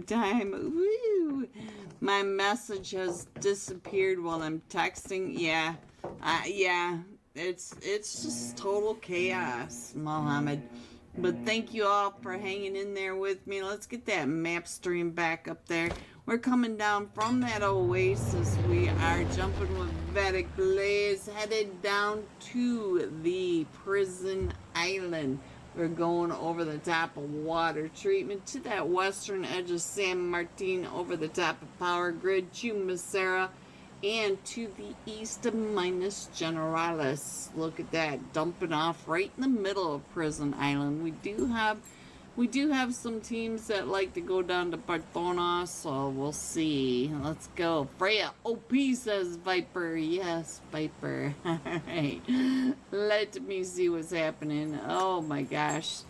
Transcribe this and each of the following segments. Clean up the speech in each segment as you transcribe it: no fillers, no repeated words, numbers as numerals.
time. Woo! My message has disappeared while I'm texting. Yeah, it's just total chaos, Mohammed. But thank you all for hanging in there with me. Let's get that map stream back up there. We're coming down from that oasis. We are jumping with Vedic Blaze, headed down to the prison island. We're going over the top of water treatment to that western edge of San Martin, over the top of Power Grid, Chumacera, and to the east of Minas Generalis. Look at that, dumping off right in the middle of Prison Island. We do have some teams that like to go down to Bartona, so we'll see. Let's go. Freya OP, says Viper. Yes, Viper. Alright. Let me see what's happening. Oh my gosh.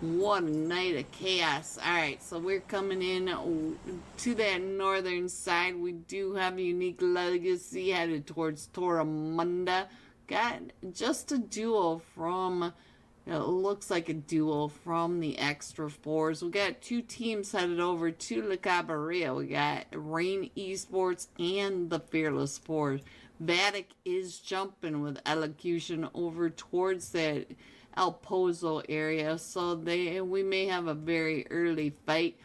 What a night of chaos. Alright, so we're coming in to that northern side. We do have a unique legacy headed towards Torremunda. Got just a duo from... It looks like a duo from the Extra Fours. We got two teams headed over to La Cabarilla. We got Rain Esports and the Fearless Fours. Vatic is jumping with Elocution over towards that El Pozo area, so we may have a very early fight.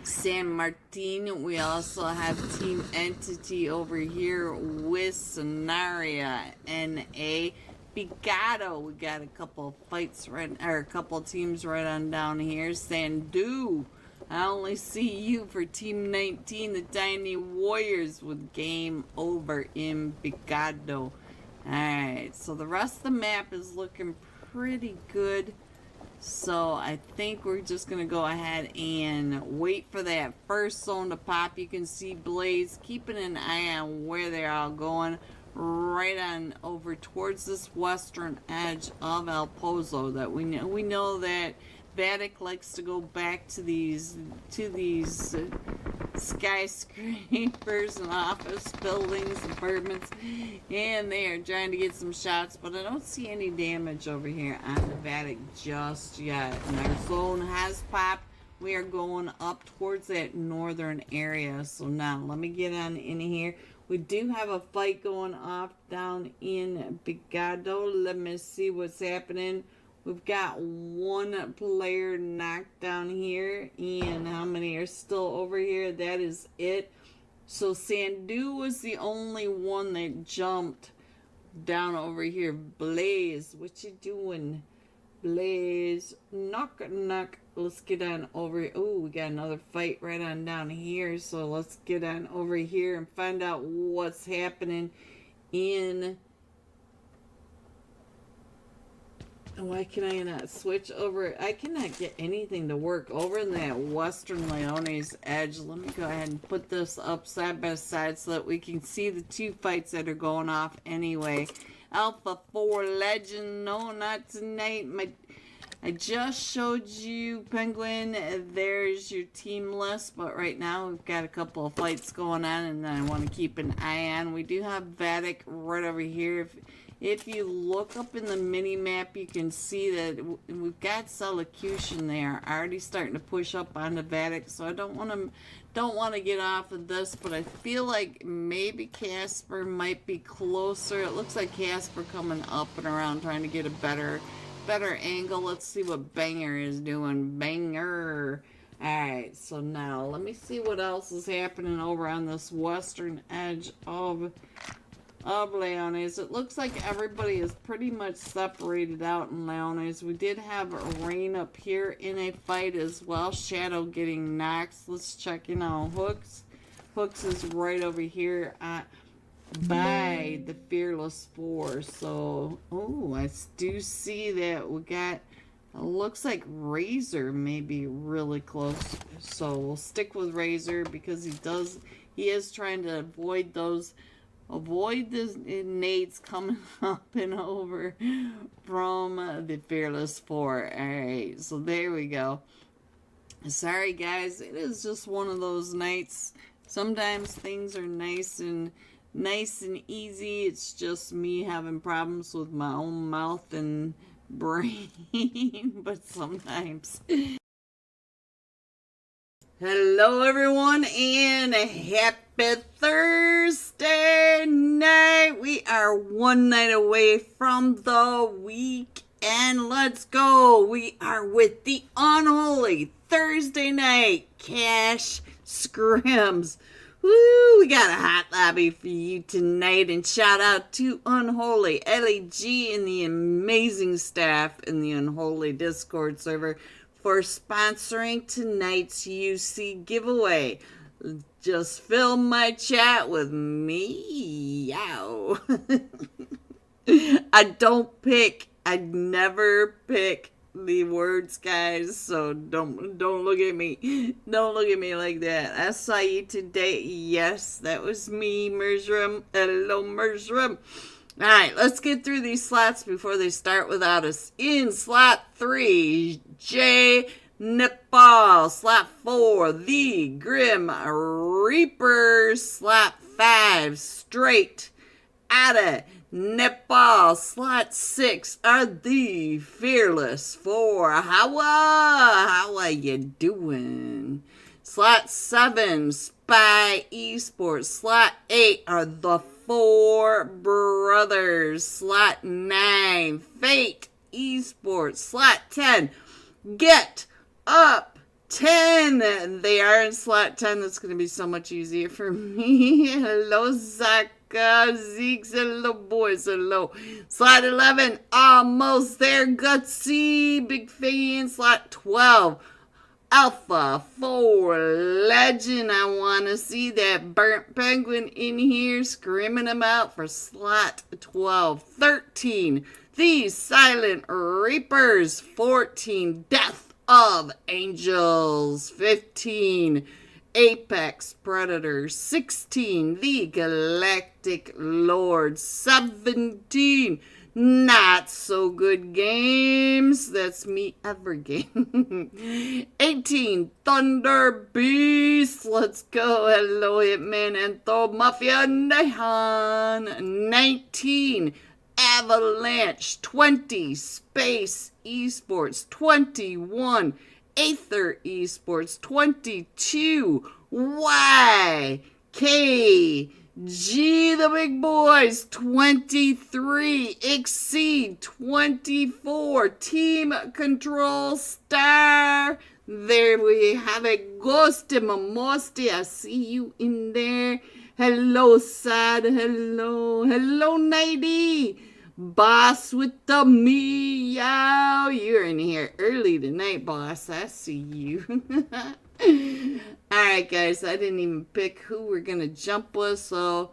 San Martin, we also have Team Entity over here with Scenaria NA. Picado, we got a couple of fights right, or a couple of teams right on down here. Sandu, I only see you for Team 19, the Tiny Warriors, with game over in Picado. Alright, so the rest of the map is looking pretty good. So I think we're just going to go ahead and wait for that first zone to pop. You can see Blaze keeping an eye on where they're all going. Right on over towards this western edge of El Pozo that we know that Vatic likes to go back to these skyscrapers and office buildings, apartments, and they are trying to get some shots, but I don't see any damage over here on the Vatic just yet. And our zone has popped. We are going up towards that northern area. So now let me get on in here. We do have a fight going off down in Picado. Let me see what's happening. We've got one player knocked down here. And how many are still over here? That is it. So Sandu was the only one that jumped down over here. Blaze, what you doing? Blaze, knock, knock. Let's get on over. Oh, we got another fight right on down here. So let's get on over here and find out what's happening in... Why can I not switch over? I cannot get anything to work over in that Western Leone's edge. Let me go ahead and put this up side by side so that we can see the two fights that are going off anyway. Alpha 4 Legend. No, not tonight. I just showed you, Penguin. There's your team list, but right now we've got a couple of fights going on, and I want to keep an eye on. We do have Vatic right over here. If you look up in the mini map, you can see that we've got Elocution there, already starting to push up onto Vatic. So I don't want to get off of this, but I feel like maybe Casper might be closer. It looks like Casper coming up and around, trying to get a better angle. Let's see what Banger is doing. Banger. Alright, so now let me see what else is happening over on this western edge of Leones. It looks like everybody is pretty much separated out in Leones. We did have Rain up here in a fight as well. Shadow getting knocked. Let's check in on Hooks. Hooks is right over here by the Fearless Four. So, oh, I do see that we got, it looks like Razor may be really close. So we'll stick with Razor because he is trying to avoid the nades coming up and over from the Fearless Four. Alright, so there we go. Sorry guys, it is just one of those nights. Sometimes things are nice and easy. It's just me having problems with my own mouth and brain. But sometimes Hello, everyone, and happy Thursday night. We are one night away from the weekend. Let's go. We are with the Unholy Thursday night cash scrims. Woo, we got a hot lobby for you tonight, and shout out to Unholy, LAG, and the amazing staff in the Unholy Discord server for sponsoring tonight's UC giveaway. Just fill my chat with me. Yow. I never pick the words, guys, so don't look at me. Don't look at me like that. I saw you today. Yes, that was me, Mersrum. Hello, Mersrum. Alright, let's get through these slots before they start without us. In slot 3, J. Nepal. Slot 4, the Grim Reapers. Slot 5, Straight Outta Nepal. Slot 6 are the Fearless 4. How are you doing? Slot 7, Spy Esports. Slot 8 are the 4 Brothers. Slot 9, Fate Esports. Slot 10, Get Up 10. They are in slot 10. That's going to be so much easier for me. Hello, Zaka. Zeeks. Hello, boys. Hello. Slot 11, almost there. Gutsy. Big fan. Slot 12, Alpha 4 Legend. I want to see that burnt penguin in here screaming him out for slot 12. 13, the Silent Reapers. 14, Death of Angels. 15, Apex Predators. 16, the Galactic Lord. 17, Not So Good Games. That's me every game. 18, Thunder Beast. Let's go. Hello, Hitman Antho Mafia Nihon. 19, Avalanche. 20, Space Esports. 21, Aether Esports. 22, YK G, the big boys. 23, Exceed. 24, Team Control Star. There we have it. Ghost Mamosti, I see you in there. Hello, Sad. Hello. Hello, Nighty. Boss with the meow. You're in here early tonight, boss. I see you. Alright, guys, I didn't even pick who we're going to jump with, so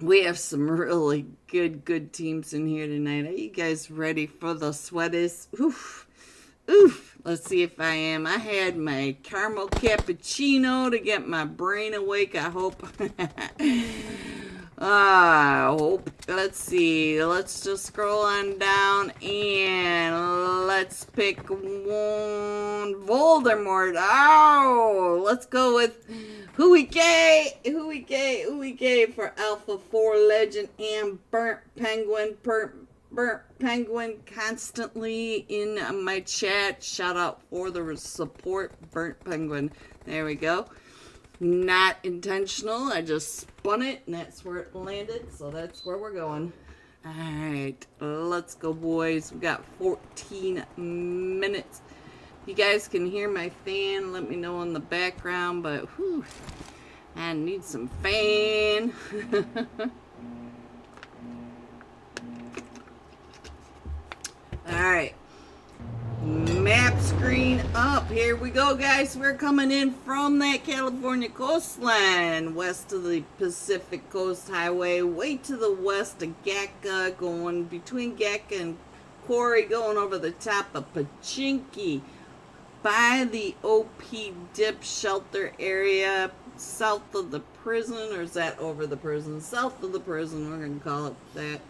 we have some really good teams in here tonight. Are you guys ready for the sweaties? Oof. Oof. Let's see if I am. I had my caramel cappuccino to get my brain awake, I hope. Let's see. Let's just scroll on down and let's pick one. Voldemort. Oh, let's go with who we gave for Alpha 4 Legend and Burnt Penguin. Burnt Penguin constantly in my chat. Shout out for the support, Burnt Penguin. There we go. Not intentional. I just spun it and that's where it landed. So that's where we're going. Alright. Let's go, boys. We got 14 minutes. You guys can hear my fan. Let me know in the background. But whew, I need some fan. Alright. Map screen up. Here we go, guys. We're coming in from that California coastline, west of the Pacific Coast Highway, way to the west of Gacka, going between Gacka and Quarry, going over the top of Pachinki, by the OP Dip shelter area, south of the prison, or is that over the prison? South of the prison, we're going to call it that.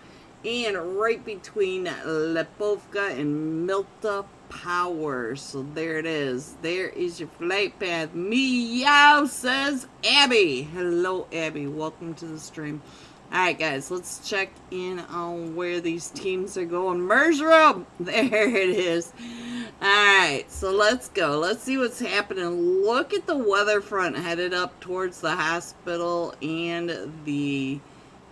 And right between Lepovka and Milta Power. So there it is. There is your flight path. Meow, says Abby. Hello, Abby. Welcome to the stream. Alright guys, let's check in on where these teams are going. Merge room! There it is. Alright, so let's go. Let's see what's happening. Look at the weather front headed up towards the hospital and the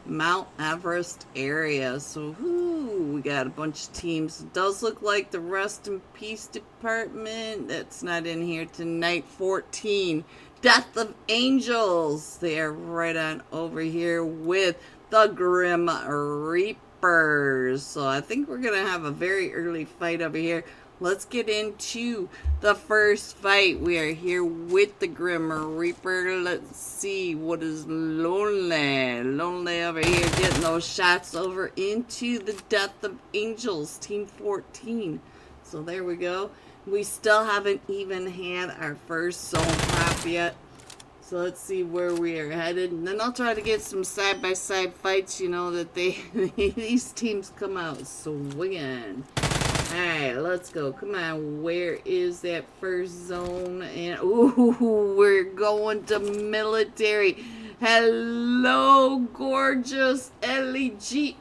Mount Everest area. So, we got a bunch of teams. It does look like the Rest in Peace department. That's not in here tonight. 14. Death of Angels. They are right on over here with the Grim Reapers. So I think we're going to have a very early fight over here. Let's get into the first fight. We are here with the Grim Reaper. Let's see what is Lonely. Lonely over here getting those shots over into the Death of Angels, Team 14. So there we go. We still haven't even had our first zone pop yet. So let's see where we are headed. And then I'll try to get some side-by-side fights, you know, that these teams come out swinging. Alright, let's go. Come on, where is that first zone? And ooh, we're going to military. Hello, gorgeous LEGOP.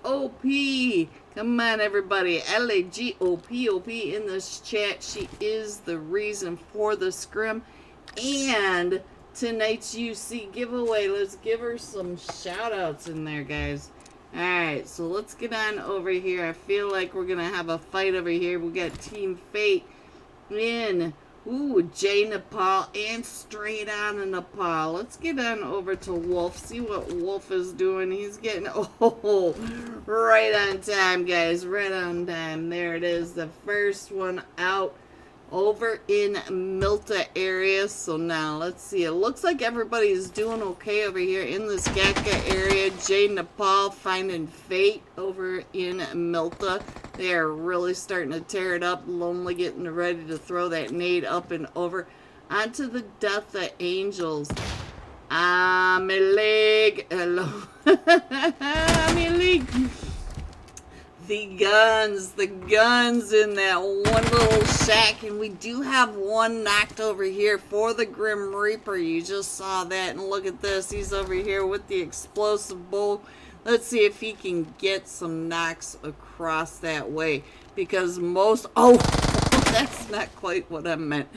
Come on, everybody. LEGOPOP in this chat. She is the reason for the scrim and tonight's UC giveaway. Let's give her some shout outs in there, guys. Alright, so let's get on over here. I feel like we're going to have a fight over here. We got Team Fate in, Jay Nepal and straight on in Nepal. Let's get on over to Wolf. See what Wolf is doing. He's getting, right on time, guys. Right on time. There it is. The first one out over in Milta area. So now let's see. It looks like everybody's doing okay over here in this Gatka area. Jay Nepal finding Fate over in Milta. They are really starting to tear it up. Lonely getting ready to throw that nade up and over onto the Death of Angels. My leg. Hello. My leg. The guns in that one little shack, and we do have one knocked over here for the Grim Reaper. You just saw that, and look at this. He's over here with the explosive bolt. Let's see if he can get some knocks across that way, because most, that's not quite what I meant.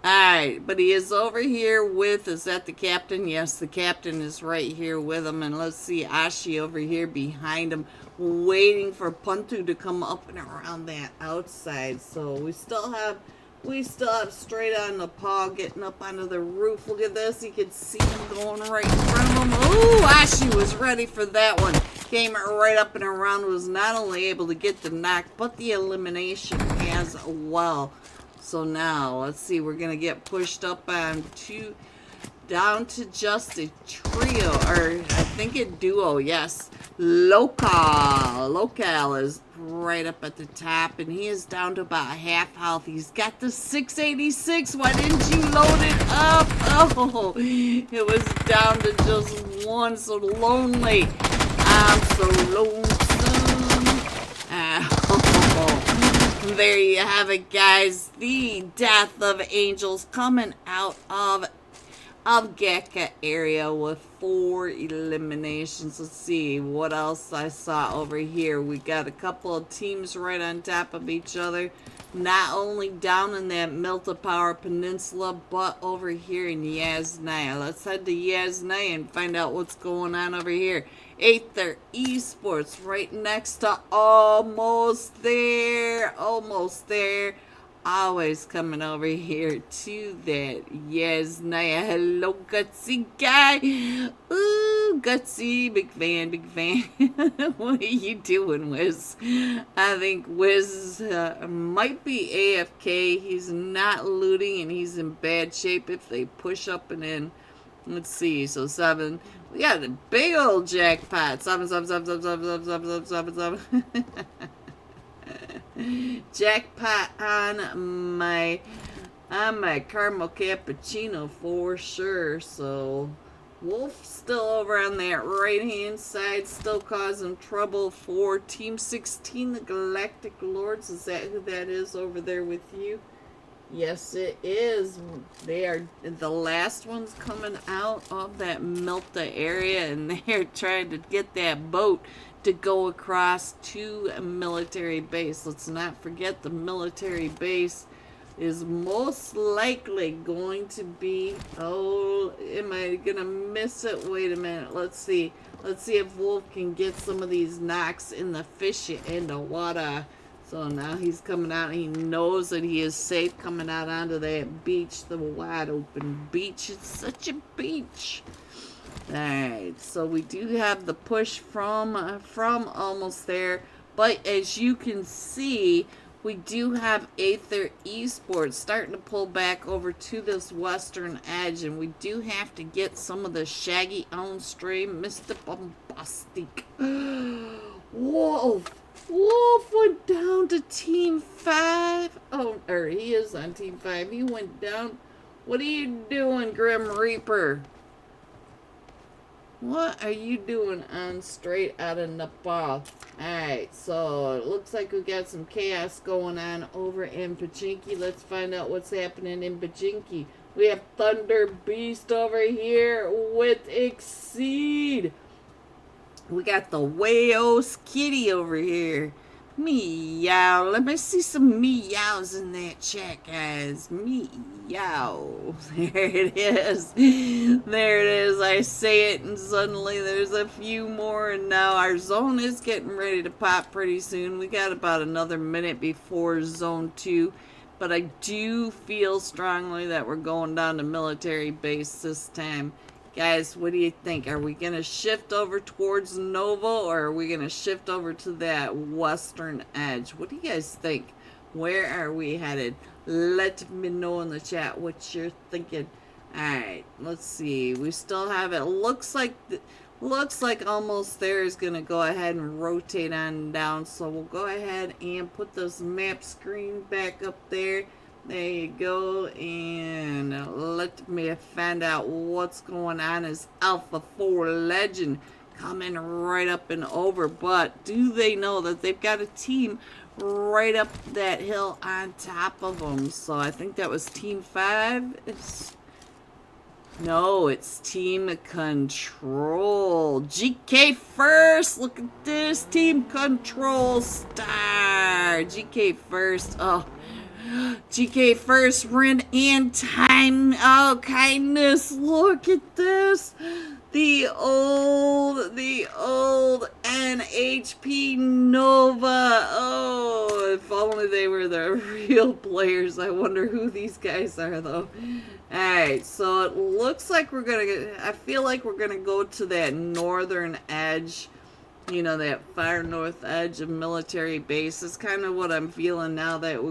Alright, but he is over here with, is that the captain? Yes, the captain is right here with him, and let's see Ashi over here behind him, waiting for Puntu to come up and around that outside. So we still have straight on Nepal getting up onto the roof. Look at this. You can see him going right in front of him. Ooh, Ashi was ready for that one. Came right up and around, was not only able to get the knock, but the elimination as well. So now, let's see. We're going to get pushed up on down to just a trio, or I think a duo, yes. Local is right up at the top, and he is down to about half health. He's got the 686. Why didn't you load it up? Oh, it was down to just one. So lonely. I'm so lonesome. There you have it, guys. The Death of Angels coming out of Gatka area with 4 eliminations. Let's see what else I saw over here. We got a couple of teams right on top of each other, not only down in that Milta Power Peninsula, but over here in Yasnaya. Let's head to Yasnaya and find out what's going on over here. Aether Esports right next to almost there. Always coming over here to that Yasnaya. Hello, Gutsy guy. Ooh, Gutsy, big fan. What are you doing, Wiz? I think Wiz might be AFK. He's not looting, and he's in bad shape if they push up and in. Let's see. So 7. We got a big old jackpot. 7. Jackpot on my caramel cappuccino for sure. So Wolf still over on that right hand side, still causing trouble for Team 16, the Galactic Lords. Is that who that is over there with you? Yes, it is. They are the last ones coming out of that Milta area, and they're trying to get that boat to go across to a military base. Let's not forget the military base is most likely going to be. Oh, am I gonna miss it? Wait a minute. Let's see. Let's see if Wolf can get some of these knocks in the fish in the water. So now he's coming out. He knows that he is safe coming out onto that beach, the wide open beach. It's such a beach. Alright, so we do have the push from almost there. But as you can see, we do have Aether Esports starting to pull back over to this western edge. And we do have to get some of the shaggy on stream, Mr. Bombastic. Whoa! Wolf went down to Team 5. Oh, or he is on Team 5. He went down. What are you doing, Grim Reaper? What are you doing on straight out of Nepal? Alright, so it looks like we got some chaos going on over in Pachinki. Let's find out what's happening in Pachinki. We have Thunder Beast over here with Exceed. We got the Wayos Kitty over here. Meow. Let me see some meows in that chat, guys. Meow. There it is. There it is. I say it and suddenly there's a few more. And now our zone is getting ready to pop pretty soon. We got about another minute before zone 2. But I do feel strongly that we're going down to military base this time. Guys, what do you think? Are we going to shift over towards Nova, or are we going to shift over to that western edge? What do you guys think? Where are we headed? Let me know in the chat what you're thinking. Alright, let's see. We still have it. Looks like almost there is going to go ahead and rotate on down. So we'll go ahead and put this map screen back up there. There you go, and let me find out what's going on. Is Alpha 4 Legend coming right up and over, but do they know that they've got a team right up that hill on top of them? So I think that was Team 5. No, it's Team Control. GK first. Look at this. Team Control star. GK first. Oh. GK first, Ren and time. Oh, kindness. Look at this. The old NHP Nova. Oh, if only they were the real players. I wonder who these guys are, though. Alright, so it looks like we're going to, I feel like we're going to go to that northern edge. You know, that far north edge of military base. It's kind of what I'm feeling now that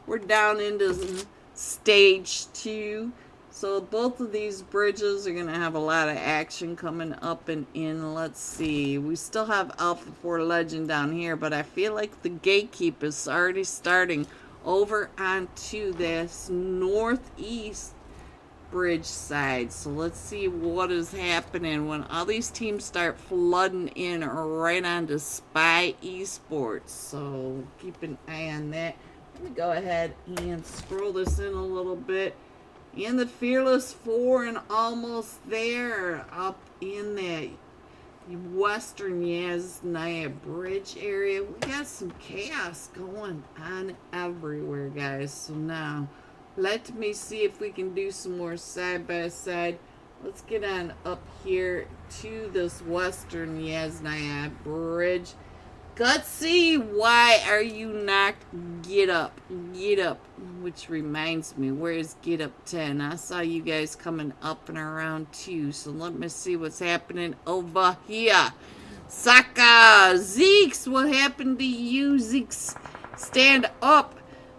we're down into stage 2. So both of these bridges are going to have a lot of action coming up and in. Let's see. We still have Alpha 4 Legend down here, but I feel like the gatekeep is already starting over onto this northeast bridge side. So let's see what is happening when all these teams start flooding in right onto Spy Esports. So keep an eye on that. Let me go ahead and scroll this in a little bit. And the Fearless 4 and almost there up in that western Yasnaya Bridge area. We got some chaos going on everywhere, guys. So now, let me see if we can do some more side by side. Let's get on up here to this western Yasnaya Bridge. Gutsy, why are you knocked? Get up. Get up. Which reminds me, where's Get Up 10? I saw you guys coming up and around too. So let me see what's happening over here. Saka, Zeeks, what happened to you, Zeeks? Stand up.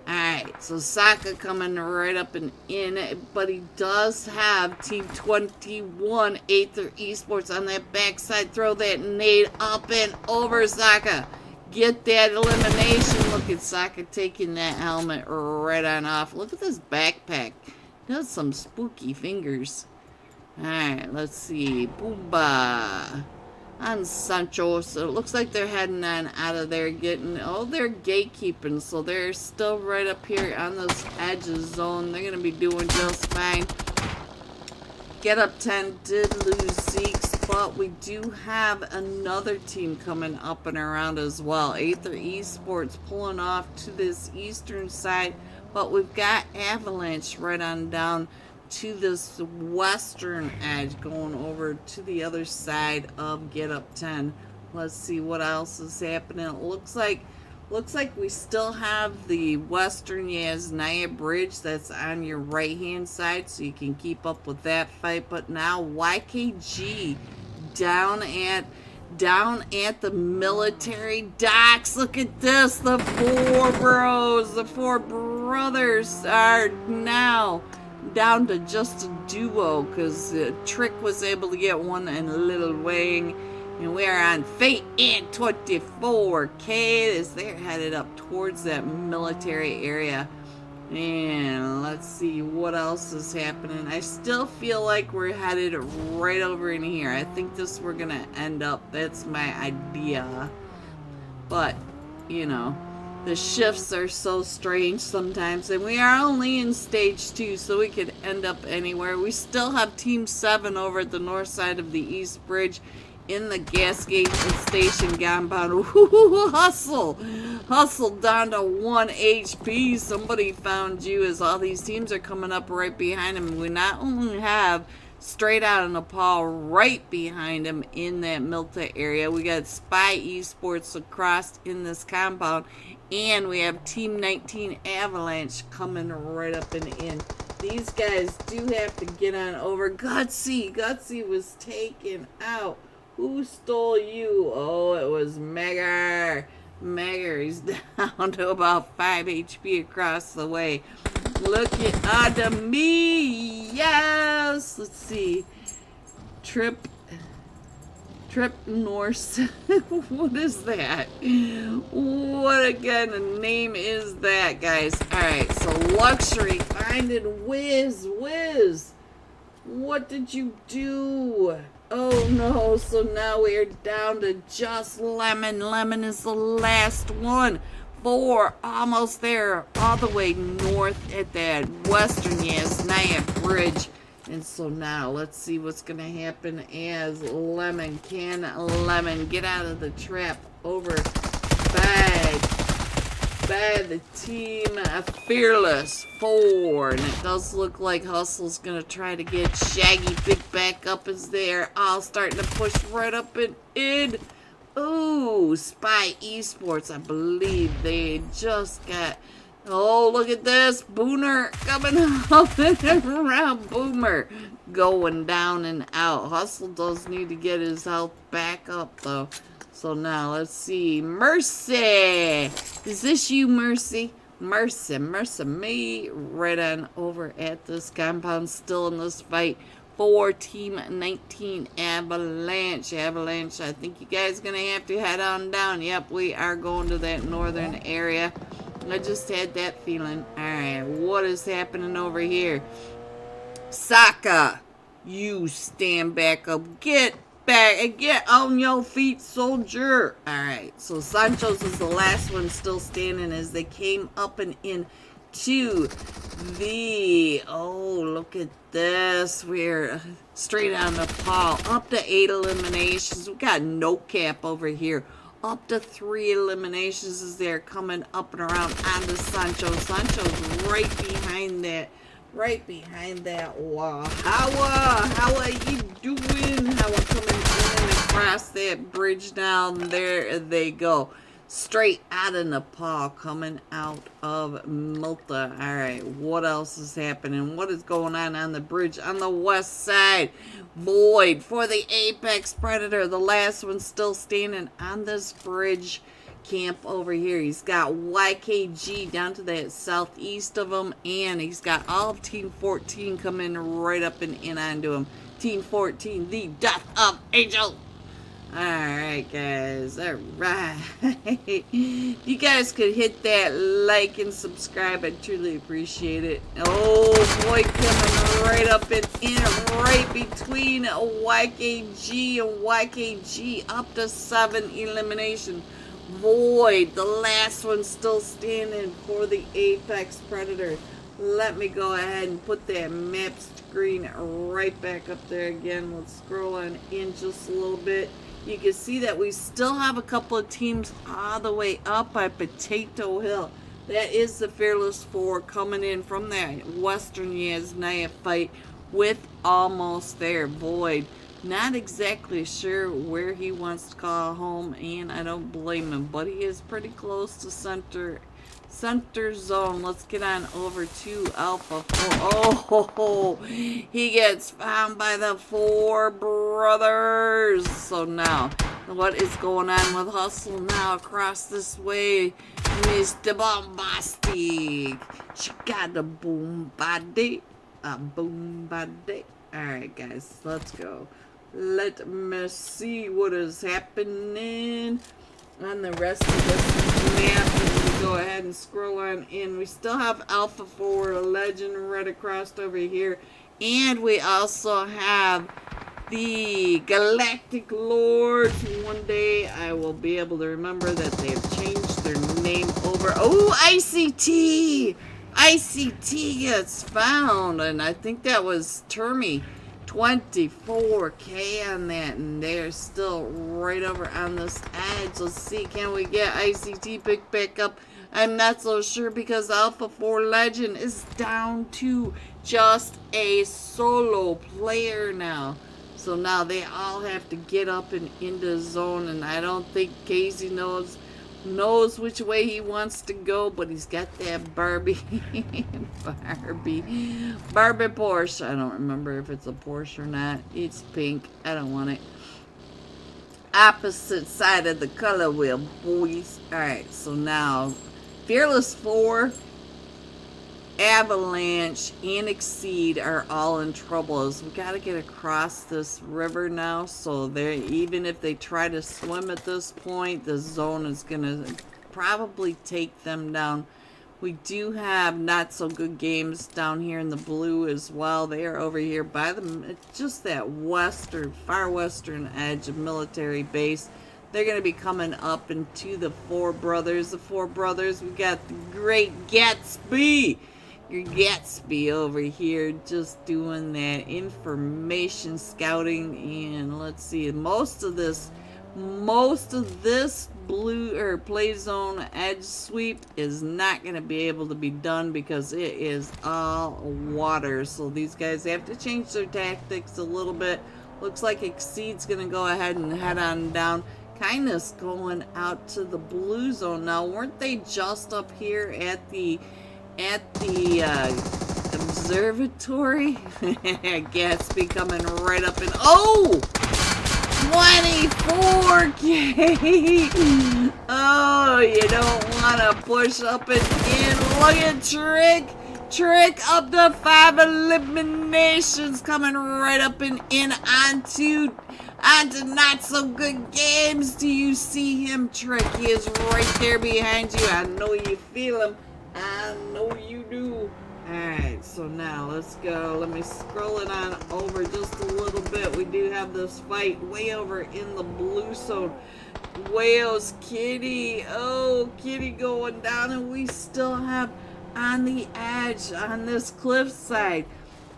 Alright, so Saka coming right up and in, but he does have Team 21 Aether Esports on that backside. Throw that nade up and over, Saka. Get that elimination. Look at Saka taking that helmet right on off. Look at this backpack. It does some spooky fingers. Alright, let's see. Boomba. on Sancho. So it looks like they're heading on out of there, getting, oh, they're gatekeeping. So they're still right up here on this edge of zone. They're going to be doing just fine. Get Up 10 did lose Zeeks, but we do have another team coming up and around as well. Aether Esports pulling off to this eastern side, but we've got Avalanche right on down to this western edge, going over to the other side of Get Up 10. Let's see what else is happening. It looks like we still have the Western Yasnaya Bridge that's on your right hand side, so you can keep up with that fight. But now YKG down at the military docks. Look at this. The four brothers are now down to just a duo, because Trick was able to get one and Little Wang. And we are on Fate and 24K as they're headed up towards that military area. And let's see what else is happening. I still feel like we're headed right over in here. I think this we're going to end up. That's my idea. But, you know, the shifts are so strange sometimes. And we are only in stage 2, so we could end up anywhere. We still have Team 7 over at the north side of the East Bridge in the Gasgate Station compound. Hustle down to 1 HP. Somebody found you, as all these teams are coming up right behind him. We not only have Straight Out of Nepal right behind him in that Milta area, we got Spy Esports across in this compound, and we have Team 19 Avalanche coming right up and in. These guys do have to get on over. Gutsy was taken out. Who stole you? Oh, it was Megger. He's down to about 5 HP across the way. Look at me. Yes. Let's see. Trip Norse. What is that? What again a name is that, guys? Alright, so Luxury finding Wiz. What did you do? Oh no, so now we are down to just Lemon. Lemon is the last one. 4, almost there, all the way north at that Western Yasnaya Bridge. And so now, let's see what's going to happen as Lemon. Can Lemon get out of the trap over by the team Fearless 4? And it does look like Hustle's going to try to get Shaggy Big back up as they're all starting to push right up and in. Ooh, Spy Esports, I believe they just got... Oh, look at this. Boomer coming up and around. Boomer going down and out. Hustle does need to get his health back up, though. So now, let's see. Mercy. Is this you, Mercy? Mercy me. Right on over at this compound. Still in this fight for Team 19 Avalanche. I think you guys are going to have to head on down. Yep, we are going to that northern area. I just had that feeling. Alright, what is happening over here? Saka, you stand back up. Get back and get on your feet, soldier. Alright, so Sancho's is the last one still standing as they came up and in to the... Oh, look at this. We're straight on the Nepal. Up to 8 eliminations. We got no cap over here. Up to 3 eliminations as they're coming up and around onto Sancho. Sancho's right behind that wall. How are you doing? How are coming in across that bridge now? There they go. Straight out of Nepal, coming out of Malta. Alright, what else is happening? What is going on the bridge on the west side? Void for the Apex Predator. The last one still standing on this bridge camp over here. He's got YKG down to the southeast of him, and he's got all of Team 14 coming right up and in onto him. Team 14, the Death of Angel. Alright, guys. Alright. You guys could hit that like and subscribe. I truly appreciate it. Oh, boy, coming right up and in, right between YKG and YKG. Up to 7 elimination. Void, the last one still standing for the Apex Predator. Let me go ahead and put that map screen right back up there again. Let's scroll on in just a little bit. You can see that we still have a couple of teams all the way up by Potato Hill. That is the Fearless Four coming in from that Western Yasnaya fight with Almost There. Void. Not exactly sure where he wants to call home, and I don't blame him, but he is pretty close to center zone. Let's get on over to Alpha 4. Oh, he gets found by the Four Brothers. So now, what is going on with Hustle now across this way? Mr. Bombastic. She got a boom body. A boom body. Alright, guys, let's go. Let me see what is happening on the rest of this map. And go ahead and scroll on in. We still have Alpha 4 Legend right across over here. And we also have the Galactic Lords. One day I will be able to remember that they have changed their name over. Oh, ICT! ICT gets found. And I think that was Termy. 24K on that, and they're still right over on this edge. Let's see, can we get ICT picked back up? I'm not so sure because Alpha 4 Legend is down to just a solo player now. So now they all have to get up and into zone, and I don't think Casey knows which way he wants to go, but he's got that Barbie Barbie Porsche. I don't remember if it's a Porsche or not. It's pink. I don't want it. Opposite side of the color wheel, boys. Alright, so now Fearless 4, Avalanche, and Exceed are all in trouble as we gotta get across this river now. So they're, even if they try to swim at this point, the zone is gonna probably take them down. We do have not so good games down here in the blue as well. They are over here by the just that far western edge of military base. They're going to be coming up into the Four Brothers. The Four Brothers, we got the Great Gatsby. Your Gatsby over here just doing that information scouting. And let's see, most of this blue or play zone edge sweep is not going to be able to be done because it is all water. So these guys have to change their tactics a little bit. Looks like Exceed's going to go ahead and head on down. Kindness going out to the blue zone. Now, weren't they just up here at the observatory? Gatsby coming right up and oh, 24K. Oh, you don't want to push up and in. Look at Trick up to 5 eliminations, coming right up and in onto not so good games. Do you see him, Trick? He is right there behind you. I know you feel him. I know you do. Alright, so now let's go. Let me scroll it on over just a little bit. We do have this fight way over in the blue zone. Wales, Kitty. Oh, Kitty going down, and we still have on the edge on this cliffside.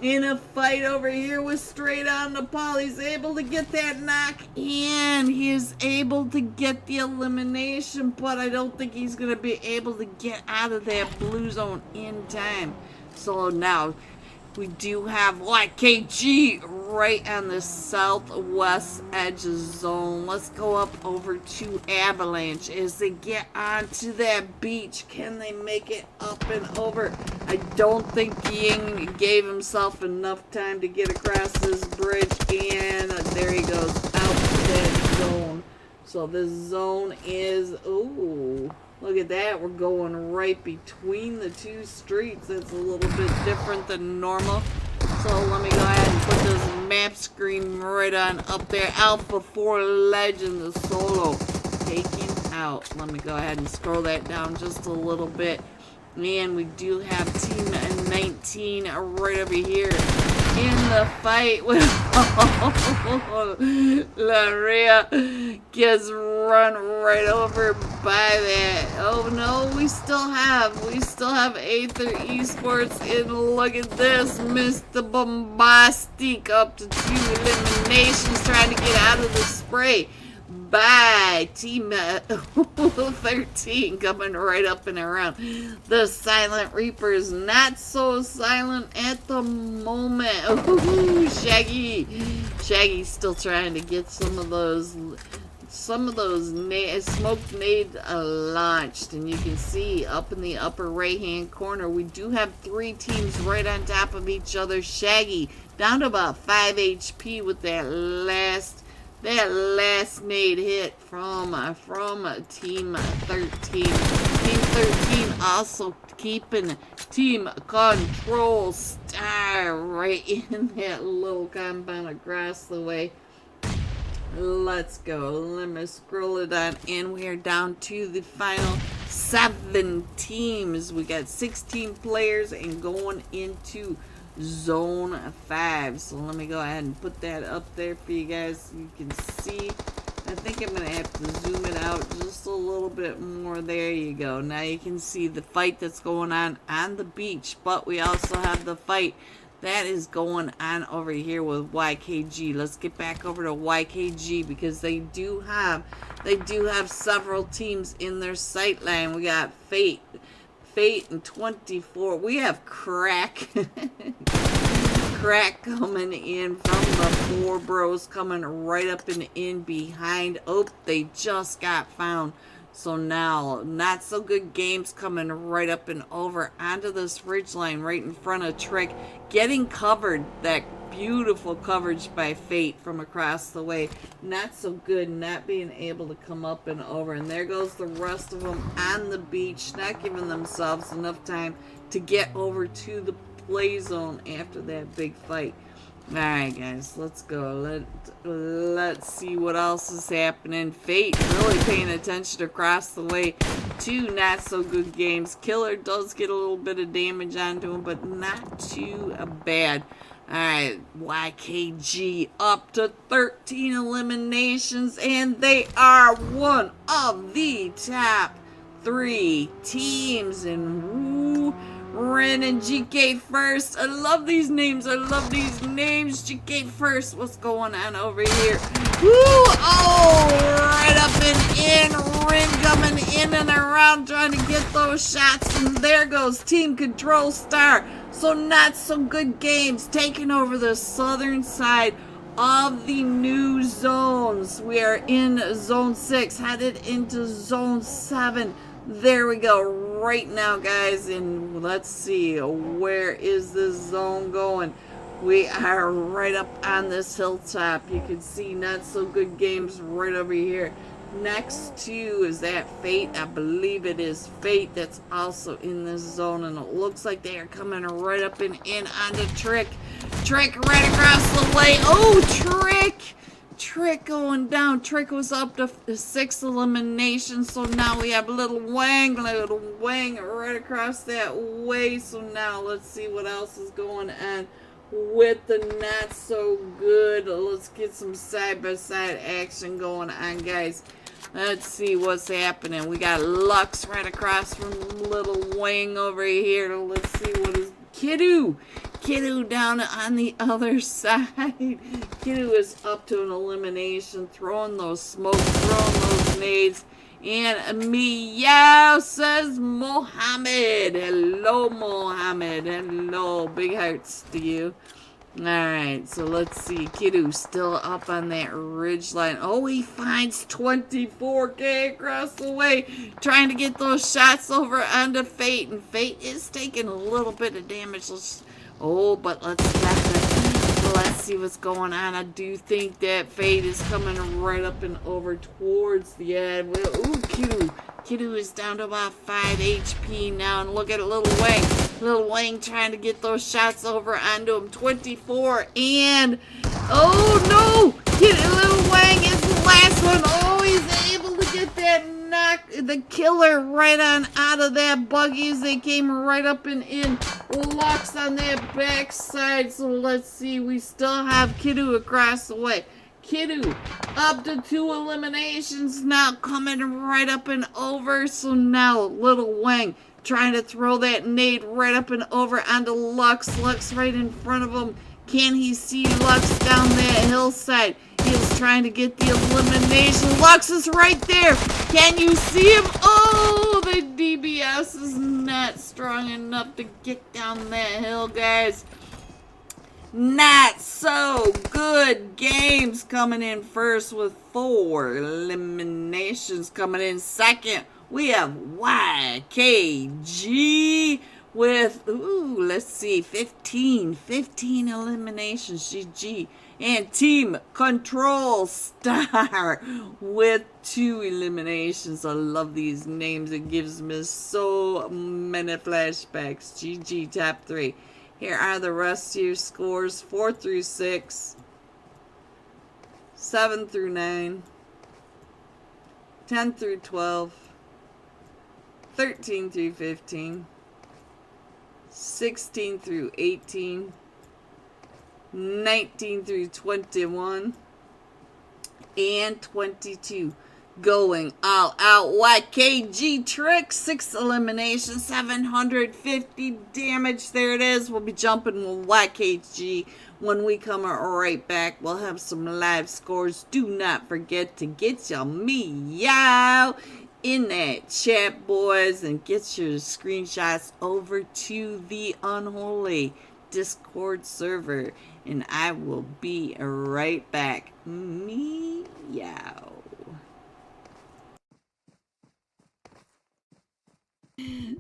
In a fight over here with Straight On the Paul. He's able to get that knock in. He is able to get the elimination, but I don't think he's going to be able to get out of that blue zone in time. So now we do have YKG right on the southwest edge of zone. Let's go up over to Avalanche as they get onto that beach. Can they make it up and over? I don't think Ying gave himself enough time to get across this bridge, and there he goes out to that zone. So this zone is, ooh, look at that. We're going right between the two streets. It's a little bit different than normal. So let me go ahead and put this map screen right on up there. Alpha 4 Legend, the solo, taking out. Let me go ahead and scroll that down just a little bit. And we do have Team 19 right over here in the fight with Laria gets run right over by that. Oh no, we still have Aether Esports in. Look at this, Mr. Bombastic up to 2 eliminations, trying to get out of the spray by Team 13 coming right up and around. The Silent Reapers not so silent at the moment. Ooh, Shaggy's still trying to get some of those smoked nades launched, and you can see up in the upper right hand corner we do have 3 teams right on top of each other. Shaggy down to about 5 HP with that last nade hit from Team 13. Team 13 also keeping Team Control Star right in that little compound across the way. Let's go. Let me scroll it on, and we are down to the final 7 teams. We got 16 players and going into Zone 5. So let me go ahead and put that up there for you guys so you can see. I think I'm going to have to zoom it out just a little bit more. There you go. Now you can see the fight that's going on the beach, but we also have the fight that is going on over here with YKG. Let's get back over to YKG because they do have several teams in their sight line. We got Fate and 24. We have Crack. Crack coming in from the 4 bros, coming right up and in behind. Oh, they just got found. So now, not so good games coming right up and over onto this ridge line right in front of Trick. Getting covered, that beautiful coverage by Fate from across the way. Not so good, not being able to come up and over. And there goes the rest of them on the beach, not giving themselves enough time to get over to the play zone after that big fight. Alright guys, let's go. Let's see what else is happening. Fate really paying attention across the way. 2 not so good games. Killer does get a little bit of damage onto him, but not too bad. Alright, YKG up to 13 eliminations, and they are one of the top 3 teams. And Ren and GK first. I love these names. GK first. What's going on over here? Woo! Oh, right up and in. Ren coming in and around trying to get those shots. And there goes Team Control Star. So not so good games taking over the southern side of the new zones. We are in Zone 6, headed into Zone 7. There we go right now, guys, and let's see, where is this zone going? We are right up on this hilltop. You can see not so good games right over here. Next to is that Fate. I believe it is Fate that's also in this zone, and it looks like they are coming right up and in onto Trick. Trick right across the way. Oh, Trick going down. Trick was up to 6 eliminations, so now we have little Wang right across that way. So now let's see what else is going on with the not so good. Let's get some side-by-side action going on, guys. Let's see what's happening. We got Lux right across from little Wang over here. Let's see what is Kiddo down on the other side. Kiddo is up to an elimination, throwing those smokes, throwing those nades. And meow, says Mohammed. Hello, Mohammed. Hello. Big hearts to you. Alright, so let's see. Kiddo still up on that ridge line. Oh, he finds 24K across the way, trying to get those shots over onto Fate. And Fate is taking a little bit of damage. But let's see what's going on. I do think that Fate is coming right up and over towards the end. Ooh, Kiddo is down to about 5 HP now, and look at little Wang. Little Wang trying to get those shots over onto him. 24, and Oh no! Little Wang is the last one. Oh, he's able to get that knock, the killer right on out of that buggy as they came right up and in. Locks on that backside. So let's see. We still have Kiddo across the way. Kiddo up to 2 eliminations now, coming right up and over. So now Little Wang trying to throw that nade right up and over onto Lux. Lux right in front of him. Can he see Lux down that hillside? He's trying to get the elimination. Lux is right there. Can you see him? Oh, the DBS is not strong enough to get down that hill, guys. Not so good. Games coming in first with 4 eliminations. Coming in second, we have YKG with, let's see, 15 eliminations. GG. And Team Control Star with 2 eliminations. I love these names. It gives me so many flashbacks. GG, top 3. Here are the rest of your scores. 4 through 6. 7 through 9. 10 through 12. 13 through 15. 16 through 18. 19 through 21. And 22. Going all out. YKG Trick, 6 eliminations, 750 damage. There it is. We'll be jumping with YKG when we come right back. We'll have some live scores. Do not forget to get your meow in that chat, boys, and get your screenshots over to the Unholy Discord server. And I will be right back. Meow.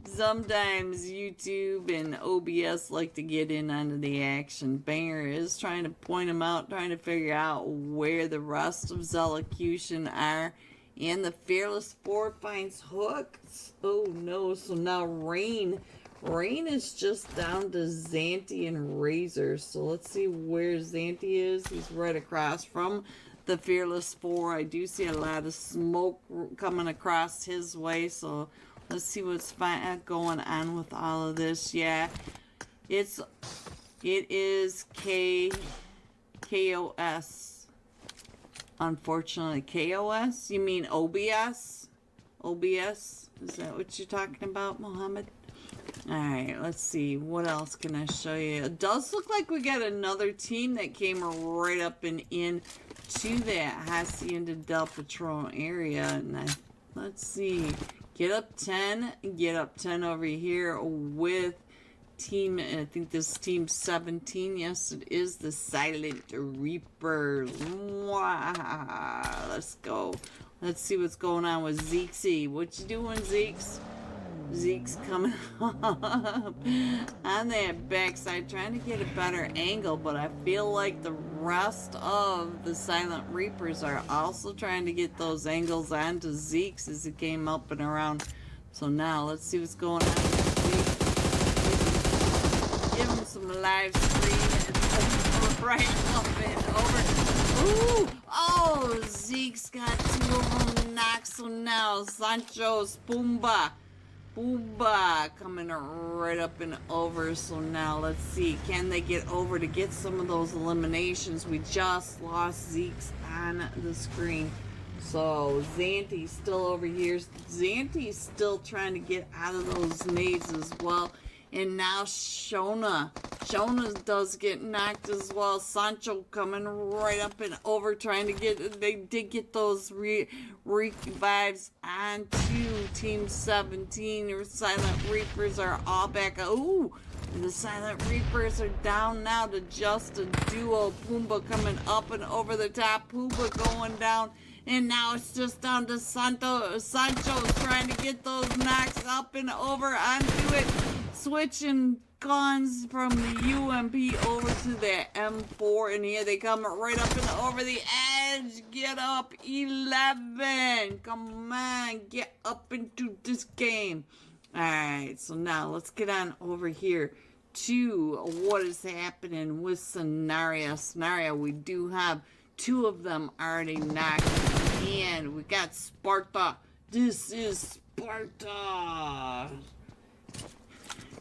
Sometimes YouTube and OBS like to get in onto the action. Banger is trying to point them out, trying to figure out where the rest of Zellocution are. And the Fearless 4 finds hooks. Oh no, so now Rain is just down to Xanty and Razor. So let's see where Xanty is. He's right across from the Fearless 4. I do see a lot of smoke coming across his way, so let's see what's going on with all of this. Yeah, it is KOS. Unfortunately, KOS? You mean OBS? OBS? Is that what you're talking about, Mohammed? Alright, let's see. What else can I show you? It does look like we got another team that came right up and in to that Hacienda Del Patron area. And let's see. Get up 10 over here with team, I think this team 17. Yes, it is the Silent Reapers. Wow. Let's go. Let's see what's going on with Zeeksy. What you doing, Zeeks? Zeke's coming up on that backside, trying to get a better angle, but I feel like the rest of the Silent Reapers are also trying to get those angles onto Zeke's as it came up and around. So now let's see what's going on. Give him some live stream and right up and over. Ooh! Oh, Zeke's got 2 of them knocked. So now Sancho's Pumbaa coming right up and over. So now let's see, can they get over to get some of those eliminations? We just lost Zeke's on the screen. So Xanty's still over here. Xanty's still trying to get out of those nades as well. And now Shona does get knocked as well. Sancho coming right up and over, trying to get, they did get those revives onto Team 17. Your Silent Reapers are all back. Ooh, the Silent Reapers are down now to just a duo. Pumbaa coming up and over the top. Pumbaa going down. And now it's just down to Sancho's trying to get those knocks up and over onto it. Switching guns from the UMP over to the M4. And here they come right up and over the edge. Get up, 11. Come on, get up into this game. Alright, so now let's get on over here to what is happening with Scenario. Scenario, we do have 2 of them already knocked. And we got Sparta. This is Sparta.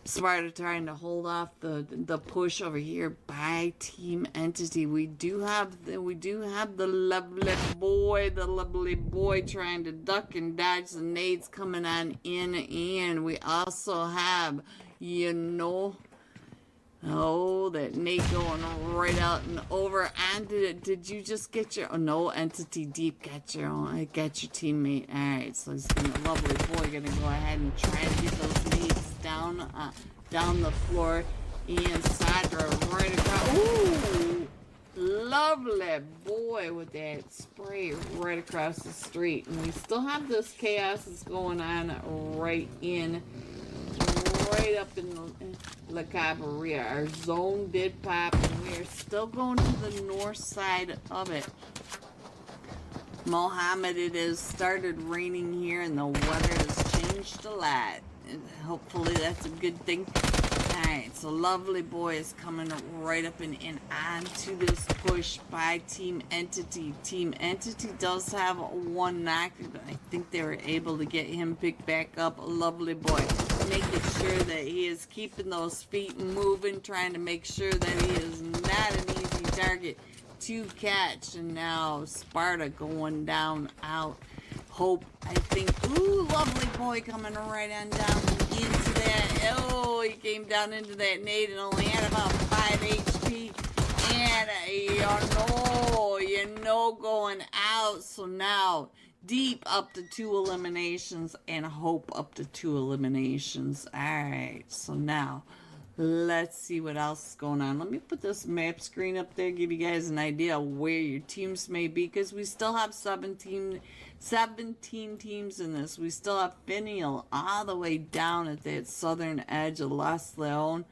Sparta trying to hold off the push over here by Team Entity. We do have the lovely boy trying to duck and dodge the nades coming on in, and we also have, you know, oh, that nade going right out and over. And did you just get your, oh no, Entity Deep got your own, got your teammate. Alright, so he's gonna, lovely boy gonna go ahead and try to get those nades down the floor. And Sadra right across. Ooh, lovely boy with that spray right across the street. And we still have this chaos that's going on right up in La Cabrera. Our zone did pop, and we are still going to the north side of it. Mohammed, it has started raining here, and the weather has changed a lot. And hopefully that's a good thing. Alright, so lovely boy is coming right up and onto this push by Team Entity. Team Entity does have 1 knock, but I think they were able to get him picked back up. Lovely boy, making sure that he is keeping those feet moving, trying to make sure that he is not an easy target to catch. And now Sparta going down out. Hope, I think, ooh, lovely boy coming right on down into that. Oh, he came down into that nade and only had about 5 HP. And you know, going out. So now Deep up to 2 eliminations and Hope up to 2 eliminations. Alright, so now let's see what else is going on. Let me put this map screen up there, give you guys an idea of where your teams may be, because we still have 17 teams in this. We still have Finial all the way down at that southern edge of Las Leon.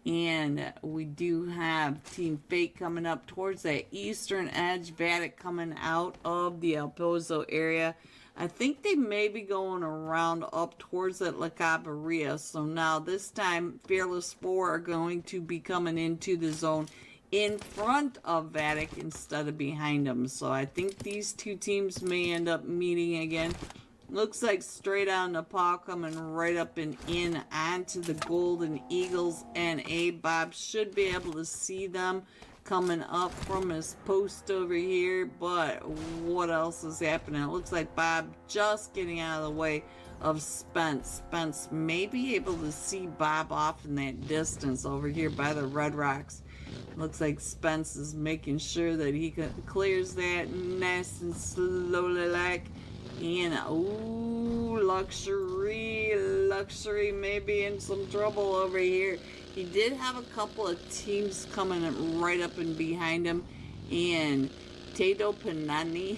And we do have Team Fate coming up towards that eastern edge. Vatic coming out of the El Pozo area. I think they may be going around up towards that La Cabrera. So now this time, Fearless 4 are going to be coming into the zone in front of Vatic instead of behind them. So I think these 2 teams may end up meeting again. Looks like straight on Nepal coming right up and in onto the Golden Eagles, and Bob should be able to see them coming up from his post over here. But what else is happening? It looks like Bob just getting out of the way of Spence. Spence may be able to see Bob off in that distance over here by the Red Rocks. Looks like Spence is making sure that he clears that nice and slowly like. And ooh, Luxury may be in some trouble over here. He did have a couple of teams coming right up and behind him. And Tomato Panini.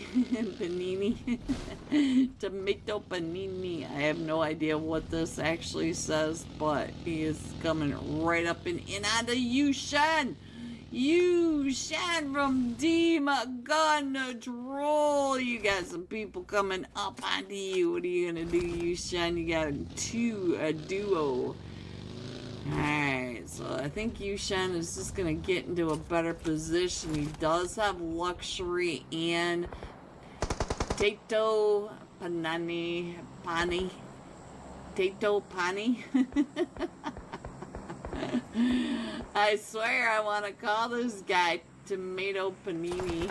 I have no idea what this actually says, but he is coming right up and in onto Yushan. Yushan from Team Control. You got some people coming up onto you. What are you gonna do, Yushan? You got a duo. Alright, so I think Yushan is just gonna get into a better position. He does have Luxury and Tato Pani. Tato Pani. I swear I want to call this guy Tomato Panini.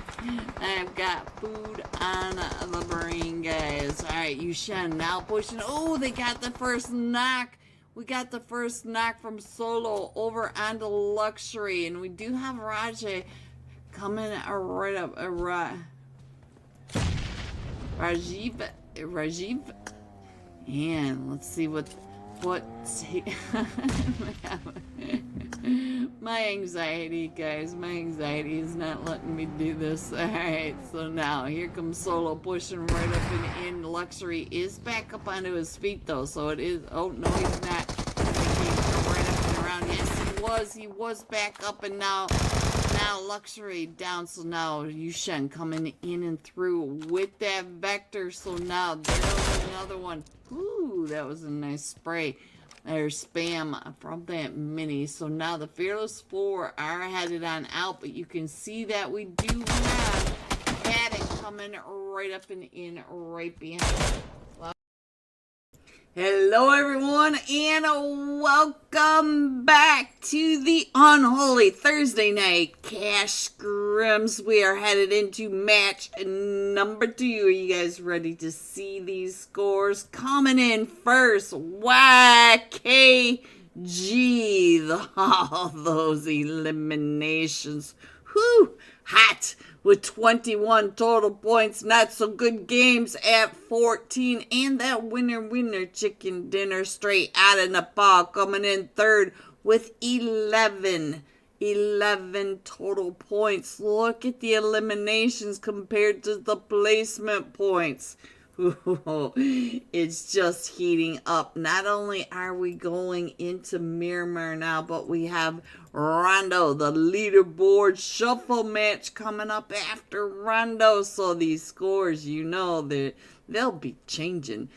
I've got food on the brain, guys. Alright, Yushan now pushing. Oh, they got the first knock. We got the first knock from Solo over onto Luxury. And we do have Rajay coming right up. Rajiv. And let's see what's my anxiety, guys. My anxiety is not letting me do this. Alright, so now here comes Solo pushing right up and in. Luxury is back up onto his feet though, so it is. Oh no, he's not. Right up and around. Yes, he was back up, and now Luxury down. So now Yushan coming in and through with that Vector. So now there's another one. Ooh, that was a nice spray or spam from that mini. So now the Fearless 4 are headed on out, but you can see that we do have Haddock coming right up and in right behind. Hello everyone, and welcome back to the Unholy Thursday Night Cash Scrims. We are headed into match number 2. Are you guys ready to see these scores? Coming in first, YKG. All those eliminations. Whew, hot. With 21 total points, not so good games at 14, and that winner chicken dinner straight out of Nepal coming in third with 11 total points. Look at the eliminations compared to the placement points. It's just heating up. Not only are we going into Miramar now, but we have Rondo, the leaderboard shuffle match coming up after Rondo. So these scores, you know, they'll be changing.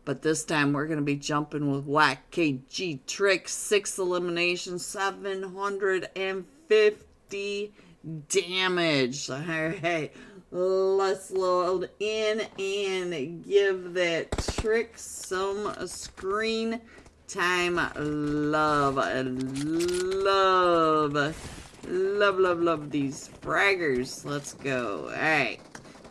But this time we're going to be jumping with YKG Trick. 6 eliminations, 750 damage. All right. Let's load in and give that Trick some screen time. Love these fraggers. Let's go. All right,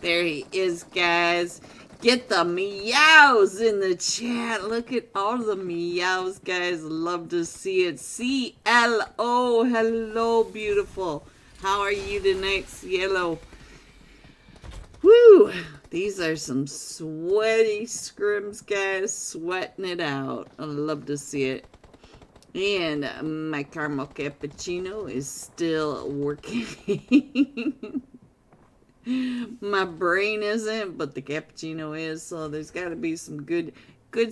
there he is, guys. Get the meows in the chat. Look at all the meows, guys. Love to see it. CLO, hello, beautiful. How are you tonight, Cielo? Woo! These are some sweaty scrims, guys. Sweating it out. I love to see it. And my caramel cappuccino is still working. My brain isn't, but the cappuccino is. So there's got to be some good